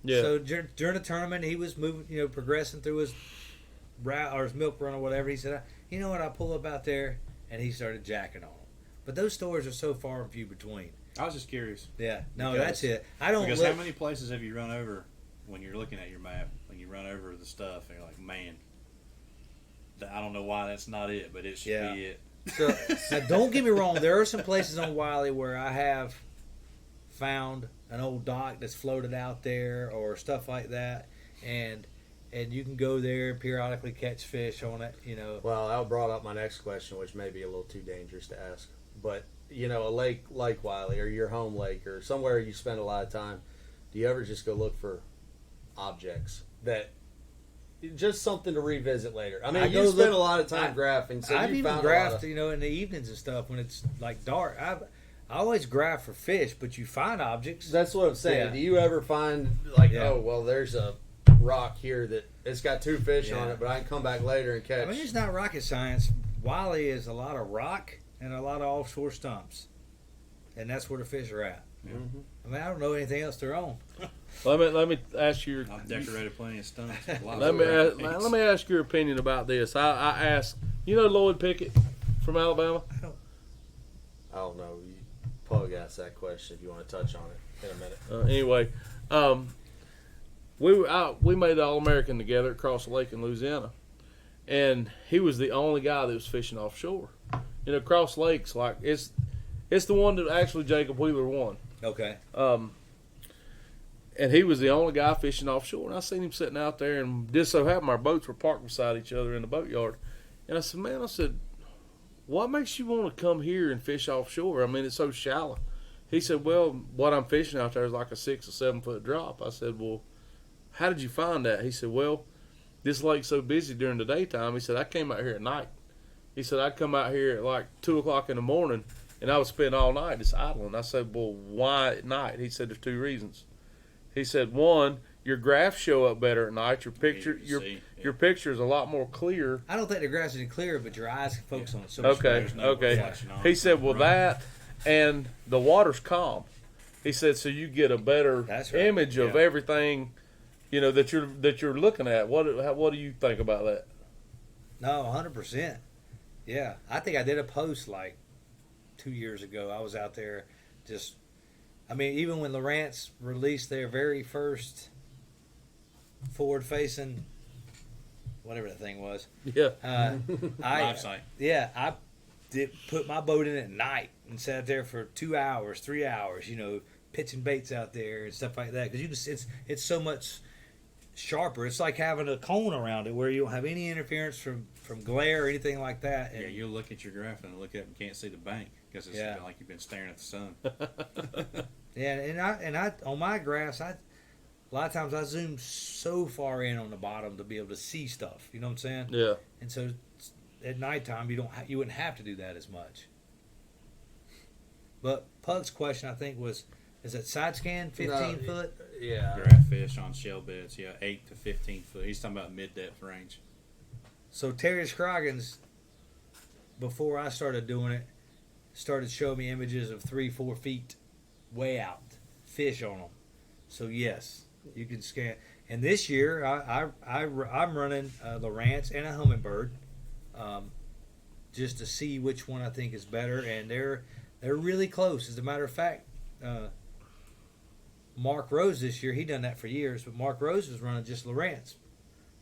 Speaker 3: Yeah.
Speaker 2: So during the tournament, he was moving, progressing through his route or his milk run or whatever. He said, you know what, I pull up out there, and he started jacking on them. But those stories are so far and few between.
Speaker 4: I was just curious.
Speaker 2: Yeah, no,
Speaker 4: Because-
Speaker 2: that's it. I don't
Speaker 4: Because
Speaker 2: look.
Speaker 4: how many places have you run over when you're looking at your map? When you run over the stuff and you're like, man, I don't know why that's not it, but it should be it.
Speaker 2: So now, don't get me wrong. There are some places on Wiley where I have found an old dock that's floated out there or stuff like that, and you can go there and periodically catch fish on it.
Speaker 1: Well, that brought up my next question, which may be a little too dangerous to ask. But, a lake like Wiley or your home lake or somewhere you spend a lot of time, do you ever just go look for objects that just something to revisit later? I mean,
Speaker 2: I
Speaker 1: you
Speaker 2: go
Speaker 1: spend
Speaker 2: look-
Speaker 1: a lot of time graphing, so
Speaker 2: I've
Speaker 1: you
Speaker 2: even
Speaker 1: found a lot
Speaker 2: graphed,
Speaker 1: of...
Speaker 2: in the evenings and stuff when it's like dark. I always graph for fish, but you find objects.
Speaker 1: That's what I'm saying.
Speaker 2: Yeah.
Speaker 1: Do you ever find, like,
Speaker 2: Yeah.
Speaker 1: oh, well, there's a rock here that it's got 2 fish on
Speaker 2: Yeah.
Speaker 1: it, but I can come back later and catch...
Speaker 2: I mean, it's not rocket science. Wiley is a lot of rock and a lot of offshore stumps, and that's where the fish are at.
Speaker 1: Mhm.
Speaker 2: I mean, I don't know anything else they're on.
Speaker 3: Let me ask you.
Speaker 4: I've decorated plenty of stunts.
Speaker 3: Let me ask your opinion about this. I asked. Lloyd Pickett from Alabama.
Speaker 1: I don't know. You probably ask that question if you want to touch on it in a minute.
Speaker 3: Anyway, we made the All-American together across the lake in Louisiana, and he was the only guy that was fishing offshore. Cross Lakes, like it's the one that actually Jacob Wheeler won.
Speaker 2: Okay.
Speaker 3: And he was the only guy fishing offshore. And I seen him sitting out there, and just so happened our boats were parked beside each other in the boatyard. And I said, man, what makes you want to come here and fish offshore? I mean, it's so shallow. He said, well, what I'm fishing out there is like a 6 or 7 foot drop. I said, well, how did you find that? He said, well, this lake's so busy during the daytime. He said, I came out here at night. He said, I'd come out here at like 2 o'clock in the morning, and I would spend all night just idling. I said, well, why at night? He said, there's 2 reasons. He said, one, your graphs show up better at night. Your picture is a lot more clear.
Speaker 2: I don't think the graphs are clear, but your eyes can focus on it so much.
Speaker 3: Okay, okay. He said, well, that and the water's calm. He said, so you get a better image of everything, that you're looking at. What do you think about that?
Speaker 2: No, 100%. Yeah, I think I did a post like 2 years ago. I was out there even when Lowrance released their very first forward-facing, whatever that thing was.
Speaker 3: Yeah.
Speaker 4: Live site.
Speaker 2: Yeah, I did put my boat in at night and sat there for 2 hours, 3 hours, pitching baits out there and stuff like that. Because it's so much sharper. It's like having a cone around it where you don't have any interference from glare or anything like that. And
Speaker 4: you'll look at your graph and look up and can't see the bank because it's like you've been staring at the sun.
Speaker 2: Yeah, and I on my graphs, a lot of times I zoom so far in on the bottom to be able to see stuff. You know what I'm saying?
Speaker 3: Yeah.
Speaker 2: And so at nighttime, you wouldn't have to do that as much. But Pug's question, I think, is it side scan 15 foot?
Speaker 1: Yeah.
Speaker 4: Graph fish on shell beds, 8 to 15 foot. He's talking about mid-depth range.
Speaker 2: So Terry Scroggins, before I started doing it, started showing me images of 3-4 feet way out, fish on them. So yes, you can scan. And this year, I'm running a Lowrance and a Humminbird, just to see which one I think is better. And they're really close. As a matter of fact, Mark Rose this year, he done that for years, but Mark Rose was running just Lowrance,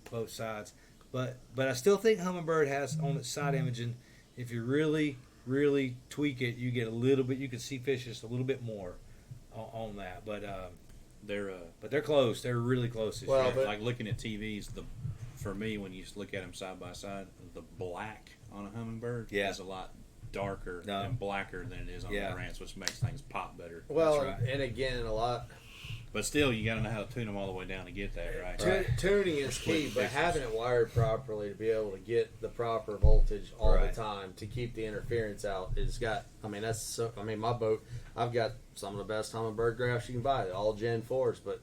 Speaker 2: both sides. But I still think Humminbird has on its side imaging. If you really tweak it, you get a little bit. You can see fish just a little bit more on that. But they're close. They're really close this year.
Speaker 4: But like looking at TVs, for me when you look at them side by side, the black on a Humminbird is a lot darker and blacker than it is on the Lowrance, which makes things pop better.
Speaker 1: Well, and again, a lot.
Speaker 4: But still, you got to know how to tune them all the way down to get that right.
Speaker 1: Tuning is key, but having it wired properly to be able to get the proper voltage all the time to keep the interference out is got. I mean, that's so. I mean, my boat, I've got some of the best Humminbird graphs you can buy. They're all Gen 4s, but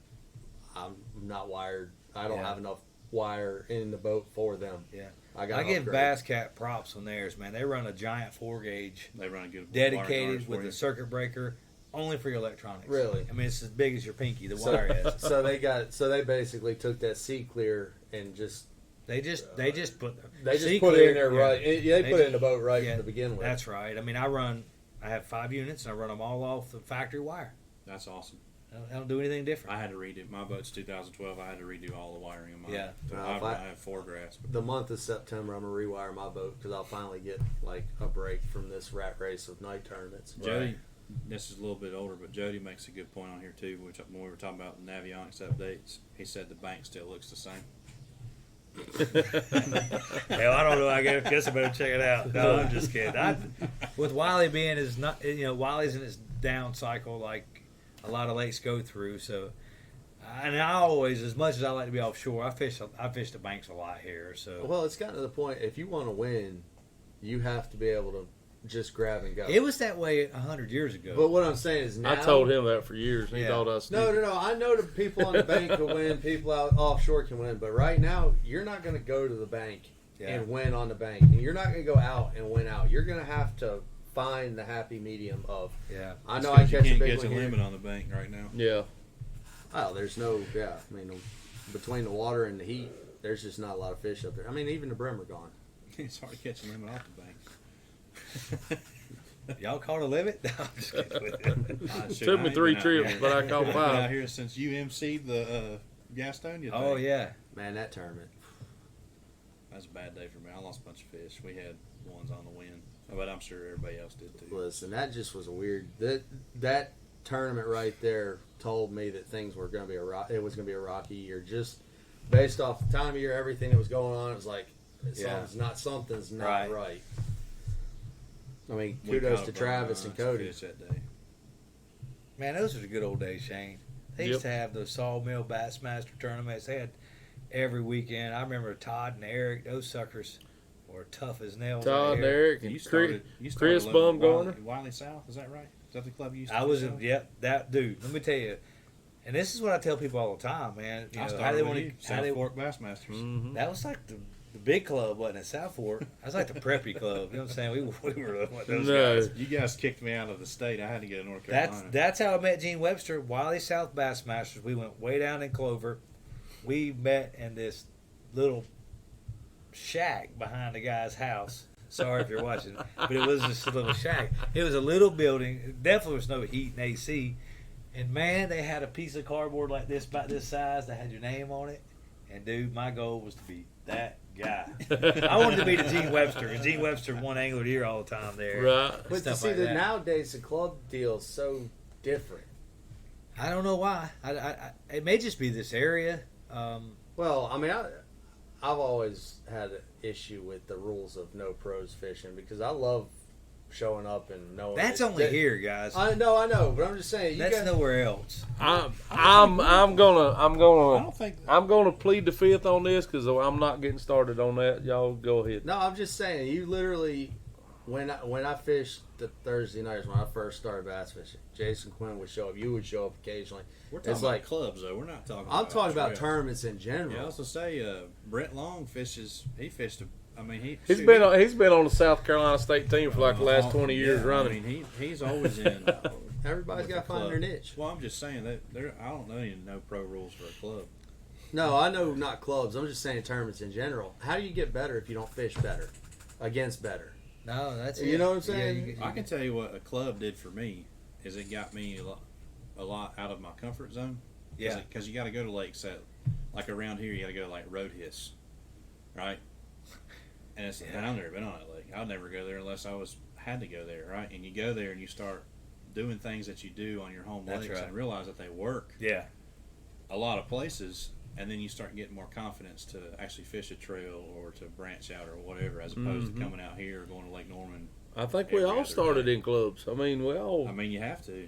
Speaker 1: I'm not wired. I don't have enough wire in the boat for them.
Speaker 2: Yeah.
Speaker 1: I
Speaker 2: give Bass Cat props on theirs, man. They run a giant 4-gauge.
Speaker 4: They run a good
Speaker 2: dedicated with a circuit breaker. Only for your electronics.
Speaker 1: Really?
Speaker 2: I mean, it's as big as your pinky. The wire is.
Speaker 1: So they basically took that C clear and
Speaker 2: they just put
Speaker 1: it in there right. They put it in the boat right to begin with.
Speaker 2: That's right. I mean, I have 5 units and I run them all off the factory wire.
Speaker 4: That's awesome.
Speaker 2: I don't do anything different.
Speaker 4: I had to redo my boat's 2012. I had to redo all the wiring in mine.
Speaker 2: Yeah.
Speaker 4: I have 4 graphs.
Speaker 1: The month of September, I'm gonna rewire my boat because I'll finally get like a break from this rat race of night tournaments.
Speaker 4: Jody, this is a little bit older, but Jody makes a good point on here too. When we were talking about the Navionics updates, he said the bank still looks the same.
Speaker 2: Hell, I don't know. I guess I better check it out. No, I'm just kidding. With Wiley being Wiley's in his down cycle like a lot of lakes go through. So, and I always, as much as I like to be offshore, I fish the banks a lot here. So,
Speaker 1: well, it's gotten to the point if you want to win, you have to be able to just grab and go.
Speaker 2: It was that way 100 years ago.
Speaker 1: But what I'm saying is now...
Speaker 3: I told him that for years. He told us...
Speaker 1: No. I know the people on the bank can win, people out offshore can win, but right now, you're not going to go to the bank and win on the bank. And you're not going to go out and win out. You're going to have to find the happy medium of...
Speaker 2: Yeah.
Speaker 1: I know I catch a big one.
Speaker 4: You can't get a limit on the bank right now.
Speaker 3: Yeah.
Speaker 1: Oh, there's no... Yeah, I mean, between the water and the heat, there's just not a lot of fish up there. I mean, even the brim are gone.
Speaker 4: It's hard to catch a limit off the bank.
Speaker 2: Y'all caught a limit? No, I'm just kidding.
Speaker 3: Took me 3 trips, but I caught 5.
Speaker 4: Out here since you emceed the Gastonia.
Speaker 2: Oh yeah,
Speaker 1: man, that tournament.
Speaker 4: That was a bad day for me. I lost a bunch of fish. We had ones on the wind, but I'm sure everybody else did too.
Speaker 1: Listen, that just was a weird. That tournament right there told me that things were going to be it was going to be a rocky year. Just based off the time of year, everything that was going on, it was like something's not right. I mean, kudos to Travis and Cody.
Speaker 4: That day.
Speaker 2: Man, those were the good old days, Shane. They used to have those Sawmill Bassmaster tournaments. They had every weekend. I remember Todd and Eric; those suckers were tough as nails.
Speaker 3: Todd and Eric and
Speaker 4: You started
Speaker 3: Chris
Speaker 4: living
Speaker 3: Bumgarner.
Speaker 4: Wiley South, is that right? Is that the club you used to
Speaker 2: I
Speaker 4: go
Speaker 2: was,
Speaker 4: to?
Speaker 2: that dude. Let me tell you, and this is what I tell people all the time, man. You
Speaker 4: I
Speaker 2: know,
Speaker 4: started with you, South Fork Bassmasters.
Speaker 3: Mm-hmm.
Speaker 2: That was like the big club, wasn't it? South Fork. That was like the preppy club. You know what I'm saying? We were like those guys.
Speaker 4: You guys kicked me out of the state. I had to go to North Carolina.
Speaker 2: That's how I met Gene Webster, Wiley South Bassmasters. We went way down in Clover. We met in this little shack behind the guy's house. Sorry if you're watching, but it was just a little shack. It was a little building. It definitely was no heat and AC. And man, they had a piece of cardboard like this, about this size, that had your name on it. And dude, my goal was to be that guy. I wanted to be the Gene Webster, and Gene Webster won Angler of the Year all the time there.
Speaker 3: Right.
Speaker 1: But
Speaker 2: Stuff
Speaker 1: see,
Speaker 2: like that.
Speaker 1: nowadays the club deal is so different.
Speaker 2: I don't know why. It may just be this area.
Speaker 1: Well, I mean, I've always had an issue with the rules of no pros fishing because I love showing up and knowing
Speaker 2: That's only here, guys.
Speaker 1: I know, but I'm just saying
Speaker 2: That's nowhere else.
Speaker 3: I'm
Speaker 4: I don't think.
Speaker 3: gonna plead the fifth on this because I'm not getting started on that. Y'all go ahead.
Speaker 1: No, I'm just saying you literally when I fished the Thursday nights when I first started bass fishing, Jason Quinn would show up. You would show up occasionally.
Speaker 4: We're talking about clubs, though. We're not talking.
Speaker 1: I'm talking about
Speaker 4: trails.
Speaker 1: tournaments in general.
Speaker 4: Yeah, I was gonna say, Brent Long fishes. He fished.
Speaker 3: He's been on the South Carolina State team for like the last 20 years running.
Speaker 4: I mean, he's always in.
Speaker 1: Everybody's got to find their niche.
Speaker 4: Well, I'm just saying that I don't know any no pro rules for a club.
Speaker 1: No, I know not clubs. I'm just saying tournaments in general. How do you get better if you don't fish better against better?
Speaker 2: No, that's
Speaker 1: You know what I'm saying?
Speaker 4: I can tell you what a club did for me is it got me a lot out of my comfort zone.
Speaker 2: Yeah.
Speaker 4: Because you got to go to lakes that, like around here, you got to go to like Road Hiss, right? And I've never been on that lake. I'd never go there unless I had to go there, right? And you go there and you start doing things that you do on your home lakes and realize that they work.
Speaker 2: Yeah.
Speaker 4: A lot of places, and then you start getting more confidence to actually fish a trail or to branch out or whatever, as opposed to coming out here or going to Lake Norman.
Speaker 3: I think we all started in clubs. I mean,
Speaker 4: you have to.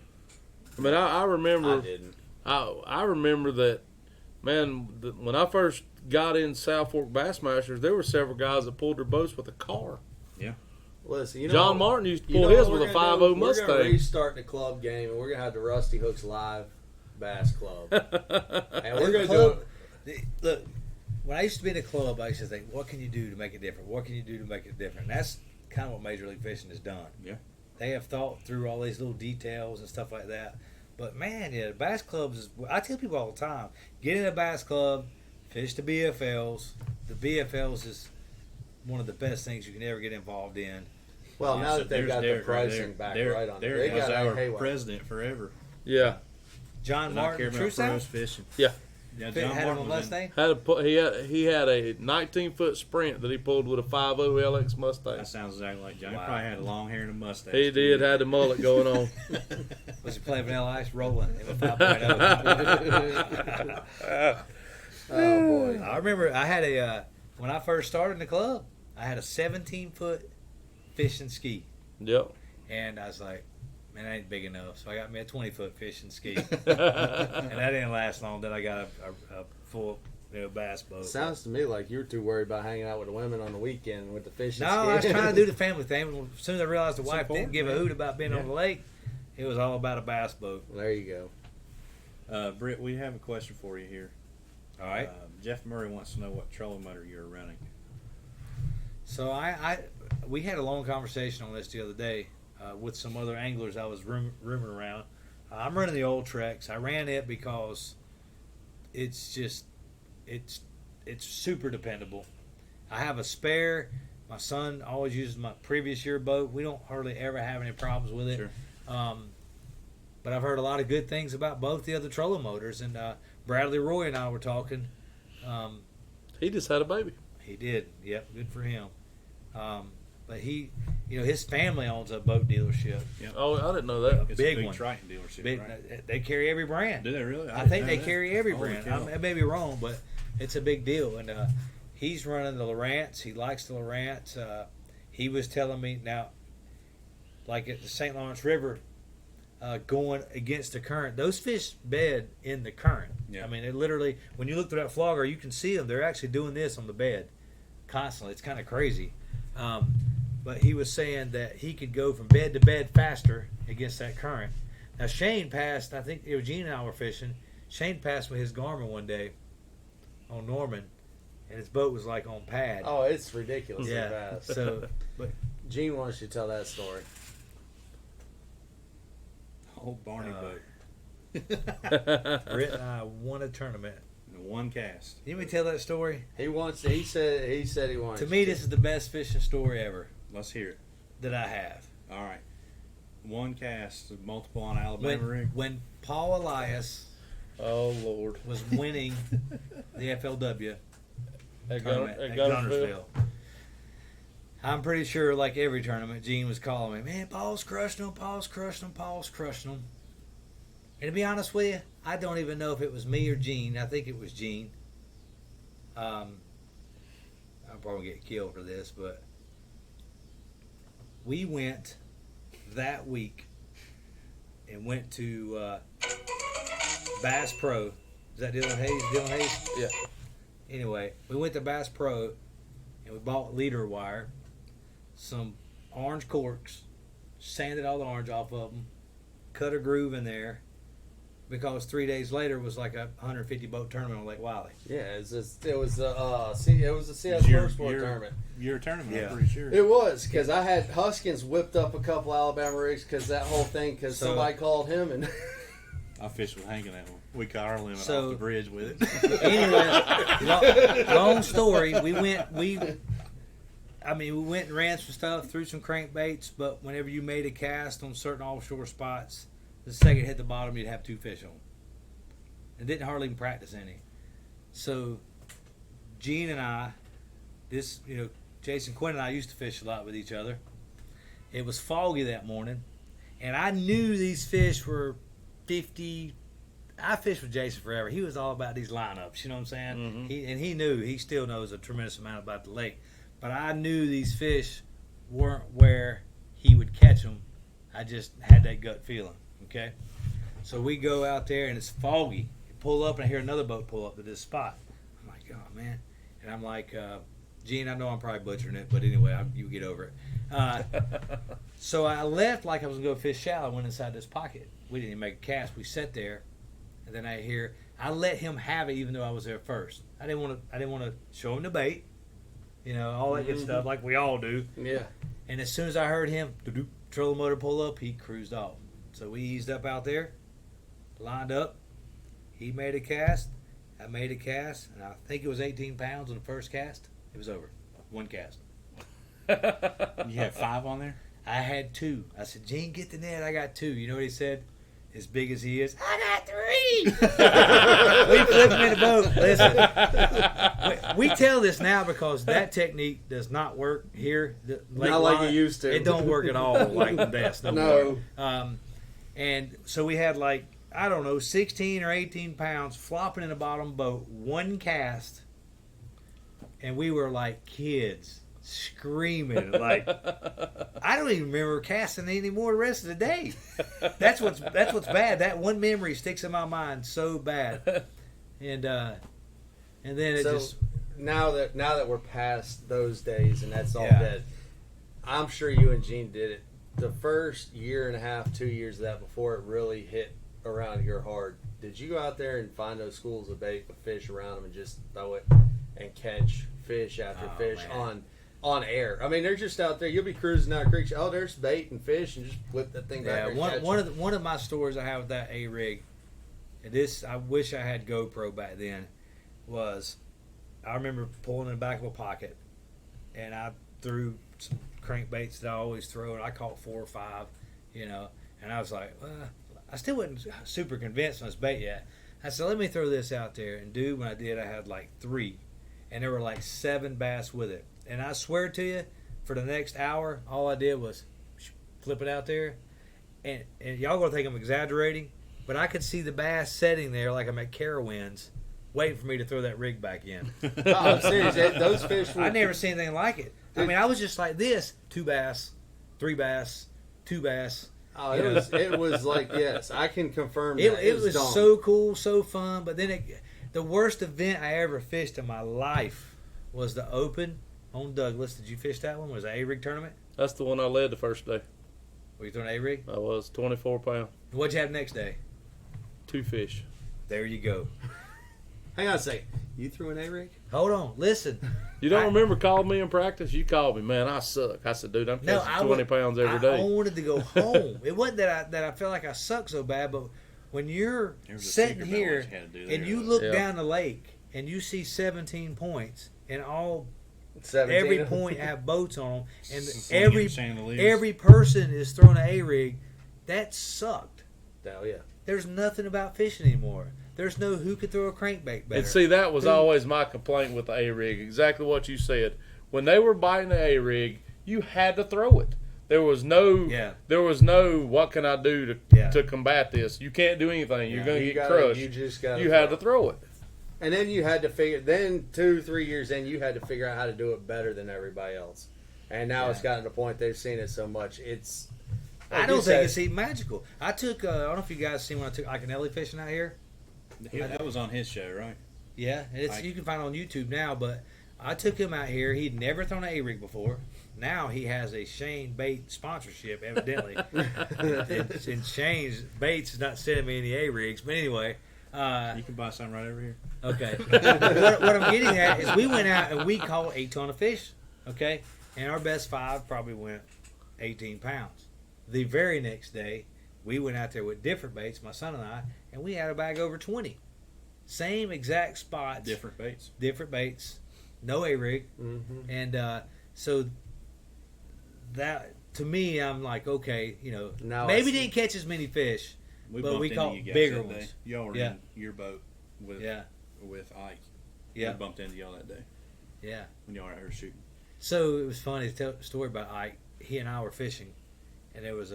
Speaker 3: I mean, I remember.
Speaker 1: I didn't.
Speaker 3: I remember that, man. When I first got in South Fork Bassmasters, there were several guys that pulled their boats with a car.
Speaker 4: Yeah.
Speaker 1: Listen,
Speaker 3: John Martin used to pull his with a 5.0 Mustang.
Speaker 1: We're going to restart the club game, and we're going to have the Rusty Hooks Live Bass Club. And we're going to do it.
Speaker 2: Look, when I used to be in a club, I used to think, what can you do to make it different? What can you do to make it different? And that's kind of what Major League Fishing has done.
Speaker 4: Yeah.
Speaker 2: They have thought through all these little details and stuff like that. But, man, the bass clubs, I tell people all the time, get in a bass club, fish the BFLs. The BFLs is one of the best things you can ever get involved in.
Speaker 1: Well, now that they've got the pricing back right on it.
Speaker 4: Derek was our
Speaker 1: Hayward.
Speaker 4: president forever.
Speaker 3: Yeah.
Speaker 2: John Martin, true
Speaker 4: pros fishing.
Speaker 3: Yeah.
Speaker 4: Yeah, John
Speaker 2: had him
Speaker 4: Martin
Speaker 2: on
Speaker 4: was in.
Speaker 2: Mustang.
Speaker 3: He had a 19-foot Sprint that he pulled with a 5.0 LX Mustang.
Speaker 4: That sounds exactly like John. He probably had long hair and a mustache.
Speaker 3: He did, had the mullet going on.
Speaker 2: Was he playing Vanilla Ice? Rolling in a 5.0.
Speaker 1: Oh, boy.
Speaker 2: I remember I had when I first started in the club, I had a 17-foot fishing ski.
Speaker 3: Yep.
Speaker 2: And I was like, man, that ain't big enough. So I got me a 20-foot fishing ski. And that didn't last long. Then I got a full bass boat.
Speaker 1: Sounds to me like you're too worried about hanging out with the women on the weekend with the fishing
Speaker 2: No,
Speaker 1: ski.
Speaker 2: I was trying to do the family thing. As soon as I realized the wife
Speaker 4: important,
Speaker 2: didn't give a
Speaker 4: man.
Speaker 2: hoot about being on the lake, it was all about a bass boat.
Speaker 1: There you go.
Speaker 4: Britt, we have a question for you here.
Speaker 2: All right.
Speaker 4: Jeff Murray wants to know what trolling motor you're running.
Speaker 2: So we had a long conversation on this the other day with some other anglers I was rooming around. I'm running the old Trex. I ran it because it's super dependable. I have a spare. My son always uses my previous year boat. We don't hardly ever have any problems with it.
Speaker 4: Sure.
Speaker 2: But I've heard a lot of good things about both the other trolling motors. And Bradley Roy and I were talking. He
Speaker 3: just had a baby.
Speaker 2: He did. Yep, good for him. But But his family owns a boat dealership.
Speaker 3: Oh, I didn't know that.
Speaker 4: It's
Speaker 2: Big
Speaker 4: a big
Speaker 2: one.
Speaker 4: Triton dealership,
Speaker 2: Big,
Speaker 4: right?
Speaker 2: They carry every brand.
Speaker 4: Do they really?
Speaker 2: I
Speaker 4: didn't
Speaker 2: think
Speaker 4: know
Speaker 2: they
Speaker 4: that.
Speaker 2: carry every
Speaker 4: Holy
Speaker 2: brand.
Speaker 4: cow.
Speaker 2: I may be wrong, but it's a big deal. And he's running the Lowrance. He likes the Lowrance. He was telling me now, like at the St. Lawrence River, going against the current, those fish bed in the current.
Speaker 4: Yeah.
Speaker 2: I mean, it literally, when you look through that flogger, you can see them. They're actually doing this on the bed constantly. It's kind of crazy. But he was saying that he could go from bed to bed faster against that current. Now, Shane passed, I think Eugene and I were fishing. Shane passed with his Garmin one day on Norman, and his boat was like on pad.
Speaker 1: Oh, it's ridiculously
Speaker 2: yeah.
Speaker 1: fast.
Speaker 2: So, but
Speaker 1: Gene wants you to tell that story.
Speaker 4: Old Barney boat.
Speaker 2: Britt and I won a tournament.
Speaker 4: In one cast.
Speaker 2: Didn't we tell that story?
Speaker 1: He wants. He said he wants.
Speaker 2: To me, this is the best fishing story ever
Speaker 4: Let's hear it.
Speaker 2: that I have.
Speaker 4: All right. One cast, multiple on Alabama rig.
Speaker 2: When Paul Elias
Speaker 3: Oh Lord.
Speaker 2: was winning the FLW
Speaker 3: At
Speaker 2: tournament at Gunnersville. I'm pretty sure, like every tournament, Gene was calling me, man, Paul's crushing him, Paul's crushing him, Paul's crushing him. And to be honest with you, I don't even know if it was me or Gene. I think it was Gene. I'll probably get killed for this, but we went that week and went to Bass Pro. Is that Dylan Hayes? Dylan Hayes?
Speaker 3: Yeah.
Speaker 2: Anyway, we went to Bass Pro and we bought leader wire, some orange corks, sanded all the orange off of them, cut a groove in there, because 3 days later was like a 150 boat tournament on Lake Wiley.
Speaker 1: Yeah, it was a CS Motorsport tournament.
Speaker 4: Your tournament,
Speaker 2: Yeah.
Speaker 4: I'm pretty sure.
Speaker 1: It was, because I had Huskins whipped up a couple Alabama rigs because that whole thing, because
Speaker 2: So-
Speaker 1: somebody called him and
Speaker 4: I fished with Hank in that one. We got our limit
Speaker 2: So-
Speaker 4: off the bridge with it.
Speaker 2: Anyway, long story. We went and ran some stuff, threw some crankbaits, but whenever you made a cast on certain offshore spots, the second it hit the bottom, you'd have two fish on. And didn't hardly even practice any. So, Gene and I, Jason Quinn and I used to fish a lot with each other. It was foggy that morning, and I knew these fish were 50. I fished with Jason forever. He was all about these lineups, you know what I'm saying?
Speaker 3: Mm-hmm.
Speaker 2: He still knows a tremendous amount about the lake. But I knew these fish weren't where he would catch them. I just had that gut feeling, okay? So we go out there, and it's foggy. Pull up, and I hear another boat pull up to this spot. I'm like, oh, man. And I'm like, Gene, I know I'm probably butchering it, but anyway, you get over it. So I left like I was going to go fish shallow. I went inside this pocket. We didn't even make a cast. We sat there, and then I let him have it even though I was there first. I didn't want to show him the bait, all that good stuff like we all do.
Speaker 1: yeah,
Speaker 2: And as soon as I heard him trolling motor pull up, he cruised off. So we eased up out there, lined up. He made a cast. I made a cast, and I think it was 18 pounds on the first cast. It was over. One cast.
Speaker 4: You had 5 on there?
Speaker 2: I had 2. I said, Gene, get the net. I got 2. You know what he said? As big as he is, I got 3. We flipped him in the boat. Listen, we tell this now because that technique does not work here.
Speaker 1: not like it used to.
Speaker 2: It don't work at all like this.
Speaker 1: No.
Speaker 2: And so we had 16 or 18 pounds flopping in the bottom boat, one cast, and we were like kids screaming like I don't even remember casting anymore the rest of the day. That's what's bad. That one memory sticks in my mind so bad. And then it
Speaker 1: so
Speaker 2: just
Speaker 1: now that we're past those days and that's all
Speaker 2: Yeah.
Speaker 1: dead, I'm sure you and Gene did it. The first year and a half, 2 years of that before it really hit around here hard. Did you go out there and find those schools of bait with fish around them and just throw it and catch fish after fish
Speaker 2: man.
Speaker 1: on air? I mean, they're just out there. You'll be cruising down a creek. Oh, there's bait and fish, and just flip that thing back.
Speaker 2: Yeah,
Speaker 1: there and catch it.
Speaker 2: one of my stories I have with that A rig, and this I wish I had GoPro back then, was I remember pulling in the back of a pocket, and I threw some crankbaits that I always throw, and I caught 4 or 5, and I was like, well, I still wasn't super convinced on this bait yet. I said, let me throw this out there, and dude, when I did, I had 3, and there were 7 bass with it. And I swear to you, for the next hour, all I did was flip it out there. And y'all going to think I'm exaggerating, but I could see the bass sitting there like I'm at Carowinds, waiting for me to throw that rig back in.
Speaker 1: Oh, I'm serious. Those fish were...
Speaker 2: I never seen anything like it. I mean, I was just like this: 2 bass, 3 bass, 2 bass.
Speaker 1: Oh, it was like, yes, I can confirm that.
Speaker 2: It was
Speaker 1: dumb.
Speaker 2: so cool, so fun. But then the worst event I ever fished in my life was the Open on Douglas. Did you fish that one? Was it an A-rig tournament?
Speaker 3: That's the one I led the first day.
Speaker 2: Were you throwing A-rig?
Speaker 3: I was 24 pound,
Speaker 2: What'd you have next day?
Speaker 3: 2 fish.
Speaker 2: There you go.
Speaker 1: Hang on a second. You threw an A-rig?
Speaker 2: Hold on, listen.
Speaker 3: You don't remember calling me in practice? You called me, man. I suck. I said, dude, I'm catching 20 pounds every day.
Speaker 2: I wanted to go home. It wasn't that I felt like I sucked so bad, but when you're sitting here and you look down the lake and you see 17 points and every point have boats on them, and every person is throwing an A-rig, that sucked.
Speaker 1: Hell yeah.
Speaker 2: There's nothing about fishing anymore. There's no who could throw a crankbait better.
Speaker 3: And see, that was always my complaint with the A-rig. Exactly what you said. When they were biting the A-rig, you had to throw it. There was no, what can I do to combat this? You can't do anything. You're going to get crushed.
Speaker 1: You just got.
Speaker 3: You had to throw it.
Speaker 1: And then you had to figure. Then 2-3 years in, you had to figure out how to do it better than everybody else. And now it's gotten to the point they've seen it so much. It's.
Speaker 2: I don't think it's even magical. I took. I don't know if you guys seen when I took Iconelli fishing out here.
Speaker 4: Yeah, that was on his show, right?
Speaker 2: Yeah, you can find it on YouTube now. But I took him out here. He'd never thrown an A-rig before. Now he has a Shane Bait sponsorship, evidently. and Shane's Baits is not sending me any A-rigs. But anyway.
Speaker 4: You can buy some right over here.
Speaker 2: Okay. what I'm getting at is we went out and we caught 8 ton of fish. Okay? And our best 5 probably went 18 pounds. The very next day, we went out there with different baits, my son and I, and we had a bag over 20. Same exact spots.
Speaker 4: Different baits.
Speaker 2: Different baits. No A-rig.
Speaker 1: Mm-hmm.
Speaker 2: And so that, to me, I'm like, okay,
Speaker 1: Now
Speaker 2: maybe didn't catch as many fish, but we caught bigger ones.
Speaker 4: Y'all were in your boat with Ike.
Speaker 2: Yeah.
Speaker 4: We bumped into y'all that day.
Speaker 2: Yeah.
Speaker 4: When y'all were out here shooting.
Speaker 2: So it was funny to tell a story about Ike. He and I were fishing, and there was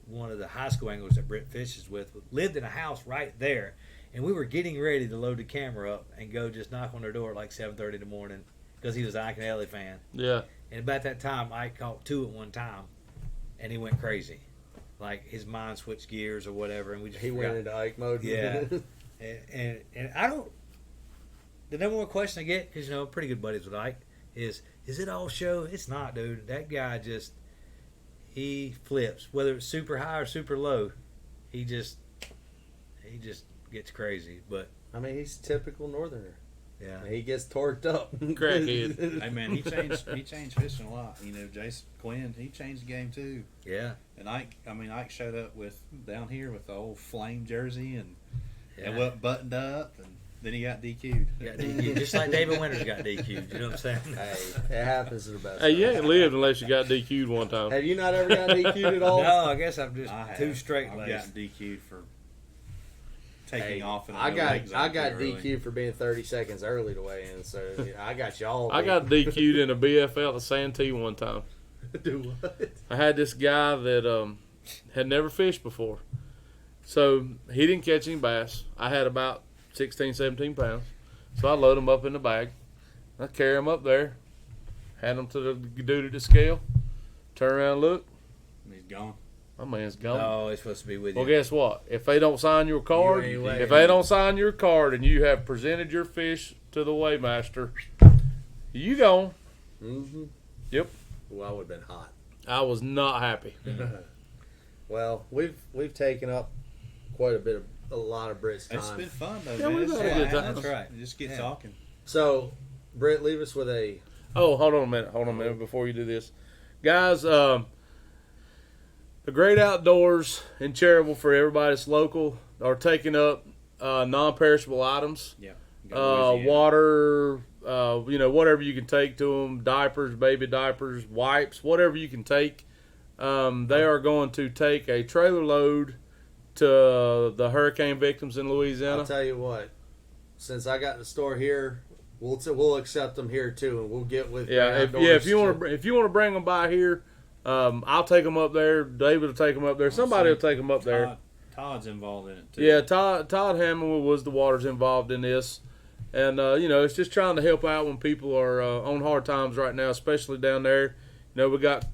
Speaker 2: one of the high school anglers that Britt fishes with lived in a house right there, and we were getting ready to load the camera up and go just knock on their door at like 7:30 in the morning because he was an Ike and Ellie fan.
Speaker 3: Yeah.
Speaker 2: And about that time, Ike caught 2 at one time, and he went crazy, like his mind switched gears or whatever, and he
Speaker 1: went into Ike mode.
Speaker 2: Yeah. and I don't. The number one question I get, because I'm pretty good buddies with Ike, is it all show? It's not, dude. That guy he flips, whether it's super high or super low. He just gets crazy. But
Speaker 1: I mean, he's typical Northerner.
Speaker 2: Yeah,
Speaker 1: he gets torqued up.
Speaker 3: Crackhead.
Speaker 4: Hey man, he changed fishing a lot. Jason Quinn, he changed the game too.
Speaker 2: Yeah.
Speaker 4: And Ike showed up down here with the old flame jersey and what buttoned up, and then he got DQ'd.
Speaker 2: Just like David Winters got DQ'd. You know what I'm saying?
Speaker 1: Hey, it happens to the best.
Speaker 3: Hey, you ain't lived unless you got DQ'd one time.
Speaker 1: Have you not ever gotten DQ'd at all?
Speaker 2: No, I guess I'm just too straight
Speaker 4: I've
Speaker 2: laced.
Speaker 4: gotten DQ'd for taking off. And
Speaker 1: I got DQ'd for being 30 seconds early to weigh in, so I got y'all.
Speaker 3: I got DQ'd in a BFL at Santee one time.
Speaker 1: Do what?
Speaker 3: I had this guy that had never fished before. So he didn't catch any bass. I had about 16, 17 pounds. So I load him up in the bag. I carry him up there, hand him to the dude at the scale, turn around and look.
Speaker 4: He's gone.
Speaker 3: My man's gone.
Speaker 2: No, he's supposed to be with you.
Speaker 3: Well, guess what? If they don't sign your card,
Speaker 2: You ain't
Speaker 3: if they don't sign your card and you have presented your fish to the weighmaster, you gone.
Speaker 1: Mm-hmm.
Speaker 3: Yep.
Speaker 1: Well, I would have been hot.
Speaker 3: I was not happy.
Speaker 1: Well, we've taken up quite a lot of Britt's time.
Speaker 4: It's been fun though.
Speaker 3: Yeah,
Speaker 4: man.
Speaker 3: we've had a good time.
Speaker 2: That's right.
Speaker 4: Just get talking.
Speaker 1: So, Britt, leave us with a.
Speaker 3: Oh, hold on a minute before you do this. Guys, the Great Outdoors in Cherryville, for everybody that's local, are taking up non-perishable items.
Speaker 4: Yeah.
Speaker 3: Water, whatever you can take to them, diapers, baby diapers, wipes, whatever you can take. They are going to take a trailer load to the hurricane victims in Louisiana.
Speaker 1: I'll tell you what, since I got the store here we'll accept them here too, and we'll get with
Speaker 3: if you want to bring them by here, I'll take them up there. David will take them up there. Somebody will take them up there.
Speaker 4: Todd's involved in it too.
Speaker 3: Yeah, Todd Hammond was the waters involved in this, and it's just trying to help out when people are on hard times right now, especially down there. We got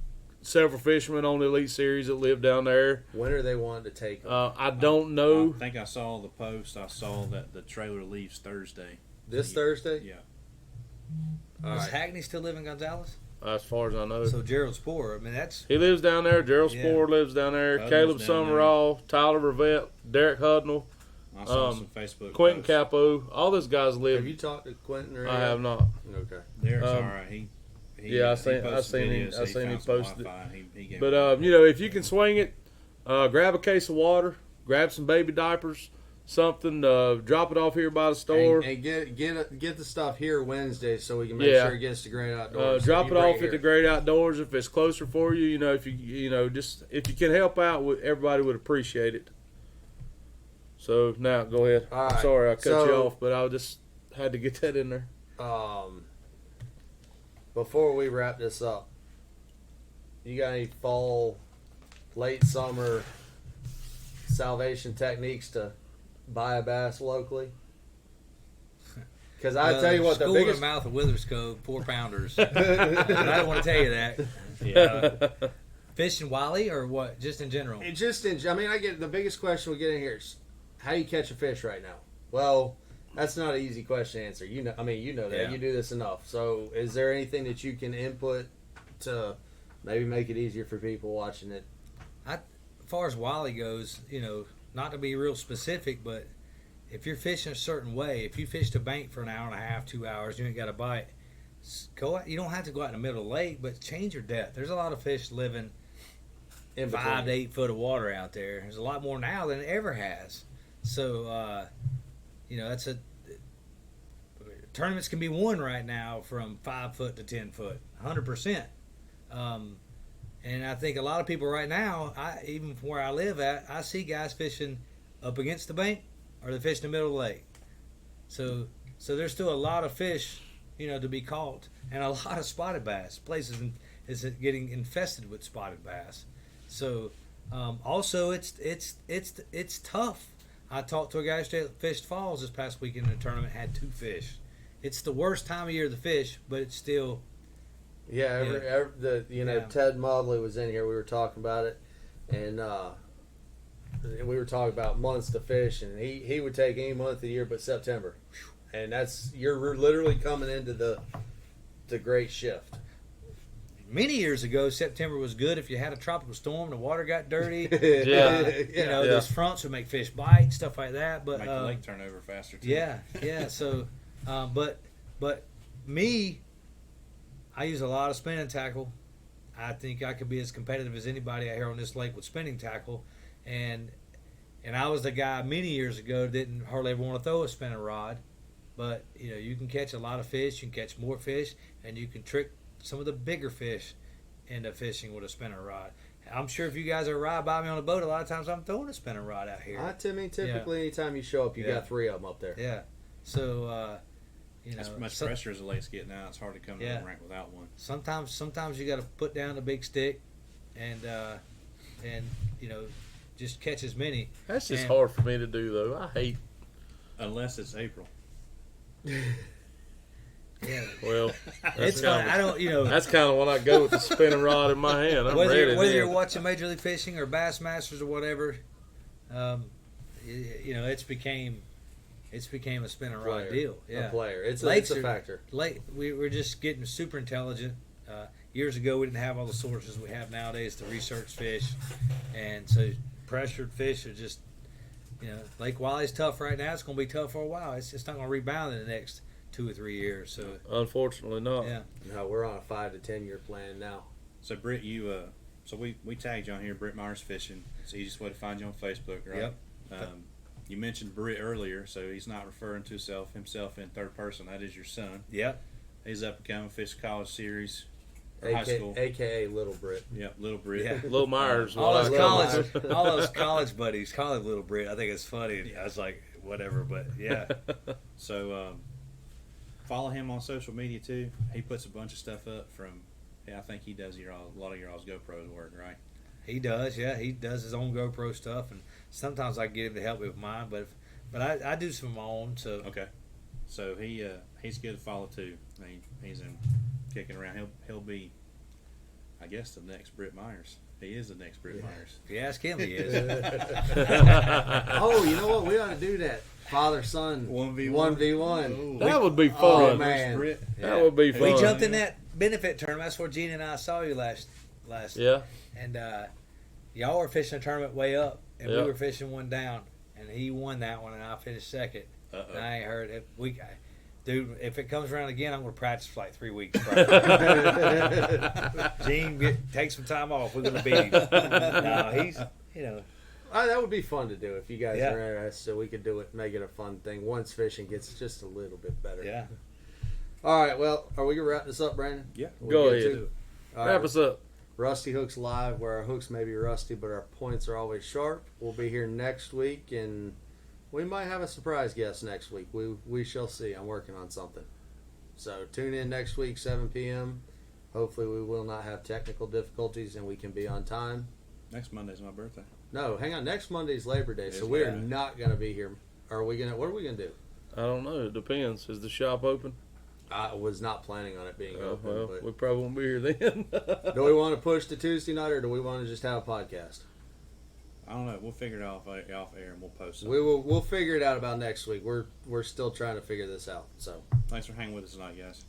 Speaker 3: several fishermen on the Elite Series that live down there.
Speaker 1: When are they wanting to take them?
Speaker 3: I don't know.
Speaker 4: I think I saw the post. I saw that the trailer leaves Thursday.
Speaker 1: This Thursday?
Speaker 4: Yeah.
Speaker 2: Does Hackney still live in Gonzales?
Speaker 3: As far as I know.
Speaker 2: So Gerald Sporer, that's...
Speaker 3: He lives down there. Gerald Sporer lives down there.
Speaker 4: Hudnall's
Speaker 3: Caleb
Speaker 4: down
Speaker 3: Summerall, Tyler Rivette, Derek Hudnall,
Speaker 4: I saw some Facebook
Speaker 3: Quentin
Speaker 4: posts.
Speaker 3: Capo. All those guys live.
Speaker 1: Have you talked to Quentin or
Speaker 3: I have not.
Speaker 1: Okay.
Speaker 4: Derek's all right. He
Speaker 3: I seen
Speaker 4: videos,
Speaker 3: I seen him
Speaker 4: found some
Speaker 3: post it.
Speaker 4: Wi-Fi. He gave
Speaker 3: But
Speaker 4: me-
Speaker 3: if you can swing it, grab a case of water, grab some baby diapers, something. Drop it off here by the store.
Speaker 1: And get the stuff here Wednesday so we can make
Speaker 3: Yeah.
Speaker 1: sure it gets to Great Outdoors.
Speaker 3: Drop
Speaker 1: You
Speaker 3: it
Speaker 1: bring
Speaker 3: off
Speaker 1: here.
Speaker 3: at the Great Outdoors if it's closer for you. If you can help out, everybody would appreciate it. So now go ahead.
Speaker 1: All
Speaker 3: I'm
Speaker 1: right.
Speaker 3: sorry I cut you
Speaker 1: So-
Speaker 3: off, but I just had to get that in there.
Speaker 1: Before we wrap this up, you got any fall, late summer salvation techniques to buy a bass locally? Because I tell you what, the
Speaker 2: school in
Speaker 1: biggest
Speaker 2: the mouth of Witherscove, 4-pounders. I don't want to tell you that.
Speaker 4: yeah.
Speaker 2: Fishing Wally or what? Just in general.
Speaker 1: I get the biggest question we get in here is how do you catch a fish right now? Well, that's not an easy question to answer. You know that.
Speaker 2: Yeah.
Speaker 1: You do this enough. So, is there anything that you can input to maybe make it easier for people watching it?
Speaker 2: As far as Wally goes, not to be real specific, but if you're fishing a certain way, if you fished a bank for an hour and a half, 2 hours, you ain't got a bite, go out. You don't have to go out in the middle of the lake, but change your depth. There's a lot of fish living
Speaker 1: In
Speaker 2: 5 to
Speaker 1: between.
Speaker 2: 8 foot of water out there. There's a lot more now than it ever has. So, that's tournaments can be won right now from 5 foot to 10 foot, 100%. And I think a lot of people right now, even from where I live at, I see guys fishing up against the bank or they fish in the middle of the lake. So there's still a lot of fish, to be caught, and a lot of spotted bass. Places is getting infested with spotted bass. So also it's tough. I talked to a guy yesterday that fished Falls this past weekend in a tournament, had 2 fish. It's the worst time of year to fish, but it's still.
Speaker 1: Yeah, Ted Modley was in here. We were talking about it, and we were talking about months to fish, and he would take any month of the year but September, and you're literally coming into the great shift.
Speaker 2: Many years ago, September was good if you had a tropical storm, the water got dirty.
Speaker 3: Yeah.
Speaker 2: Those fronts would make fish bite, stuff like that. But
Speaker 4: Make the lake turn over faster too.
Speaker 2: yeah. So, but me, I use a lot of spinning tackle. I think I could be as competitive as anybody out here on this lake with spinning tackle, and I was the guy many years ago that didn't hardly ever want to throw a spinning rod, but you can catch a lot of fish, you can catch more fish, and you can trick some of the bigger fish into fishing with a spinning rod. I'm sure if you guys are ride by me on a boat, a lot of times I'm throwing a spinning rod out here.
Speaker 1: Typically, anytime you show up, you got 3 of them up there.
Speaker 2: Yeah. So,
Speaker 4: As much pressure as the lake's getting now, it's hard to come to the rank without one.
Speaker 2: Sometimes you got to put down the big stick, and just catch as many.
Speaker 3: That's just hard for me to do, though. I hate.
Speaker 4: Unless it's April.
Speaker 2: Yeah.
Speaker 3: Well,
Speaker 2: It's fun. I don't.
Speaker 3: That's kind of when I go with the spinning rod in my hand. I'm ready.
Speaker 2: Whether you're watching Major League Fishing or Bassmasters or whatever, it's became a spinning rod deal. Yeah.
Speaker 1: A player. It's a factor.
Speaker 2: We're just getting super intelligent. Years ago, we didn't have all the sources we have nowadays to research fish, and so pressured fish are just, Lake Wally's tough right now. It's going to be tough for a while. It's just not going to rebound in the next 2 or 3 years. So
Speaker 3: Unfortunately, not.
Speaker 2: yeah.
Speaker 1: No, we're on a 5 to 10 year plan now.
Speaker 4: So Britt, so we tagged you on here, Britt Myers Fishing. It's the easiest way to find you on Facebook, right?
Speaker 2: Yep.
Speaker 4: You mentioned Britt earlier, so he's not referring to himself in third person. That is your son.
Speaker 2: Yep.
Speaker 4: He's up and coming, Fish College Series, high school.
Speaker 1: AKA Little Brit.
Speaker 4: Yep, Little Britt.
Speaker 2: Yeah.
Speaker 3: Little Myers.
Speaker 2: All those
Speaker 1: Little
Speaker 2: college buddies call him Little Britt. I think it's funny. I was like, whatever, but yeah.
Speaker 4: So, follow him on social media too. He puts a bunch of stuff up from. Yeah, I think he does a lot of your all's GoPros work, right?
Speaker 2: He does, yeah. He does his own GoPro stuff, and sometimes I get him to help me with mine. But I do some of my own. So
Speaker 4: Okay. So he's good to follow too. He's in kicking around. He'll be, I guess, the next Britt Myers. He is the next Britt Myers.
Speaker 2: if you ask him, he is.
Speaker 1: Oh, you know what? We ought to do that. Father son 1v1.
Speaker 3: That would be fun.
Speaker 1: Oh, man.
Speaker 3: That would be fun.
Speaker 2: We jumped in that benefit tournament. That's where Gene and I saw you last.
Speaker 3: Yeah.
Speaker 2: And y'all were fishing a tournament way up, and
Speaker 3: Yeah.
Speaker 2: we were fishing one down, and he won that one, and I finished second.
Speaker 4: Uh-oh.
Speaker 2: And I ain't heard it. Dude, if it comes around again, I'm going to practice for like 3 weeks. Gene, take some time off. We're going to beat him. No, he's,
Speaker 1: That would be fun to do if you guys
Speaker 2: Yeah.
Speaker 1: are interested. So we could do it, make it a fun thing. Once fishing gets just a little bit better.
Speaker 2: Yeah.
Speaker 1: All right. Well, are we gonna wrap this up, Brandon?
Speaker 4: Yeah.
Speaker 3: Go
Speaker 1: good
Speaker 3: ahead.
Speaker 1: too? All
Speaker 3: Wrap
Speaker 1: right.
Speaker 3: us up.
Speaker 1: Rusty Hooks Live, where our hooks may be rusty, but our points are always sharp. We'll be here next week, and we might have a surprise guest next week. We shall see. I'm working on something. So tune in next week, 7 p.m. Hopefully we will not have technical difficulties, and we can be on time.
Speaker 4: Next Monday's my birthday.
Speaker 1: No, hang on. Next Monday's Labor Day,
Speaker 4: It
Speaker 1: so
Speaker 4: is
Speaker 1: we are
Speaker 4: Labor Day.
Speaker 1: not going to be here. Are we gonna? What are we gonna do?
Speaker 3: I don't know. It depends. Is the shop open?
Speaker 1: I was not planning on it being
Speaker 3: Oh,
Speaker 1: open,
Speaker 3: well,
Speaker 1: but
Speaker 3: we probably won't be here then.
Speaker 1: do we want to push to Tuesday night, or do we want to just have a podcast?
Speaker 4: I don't know. We'll figure it off air and we'll post it.
Speaker 1: We'll figure it out about next week. We're still trying to figure this out. So
Speaker 4: Thanks for hanging with us tonight, guys.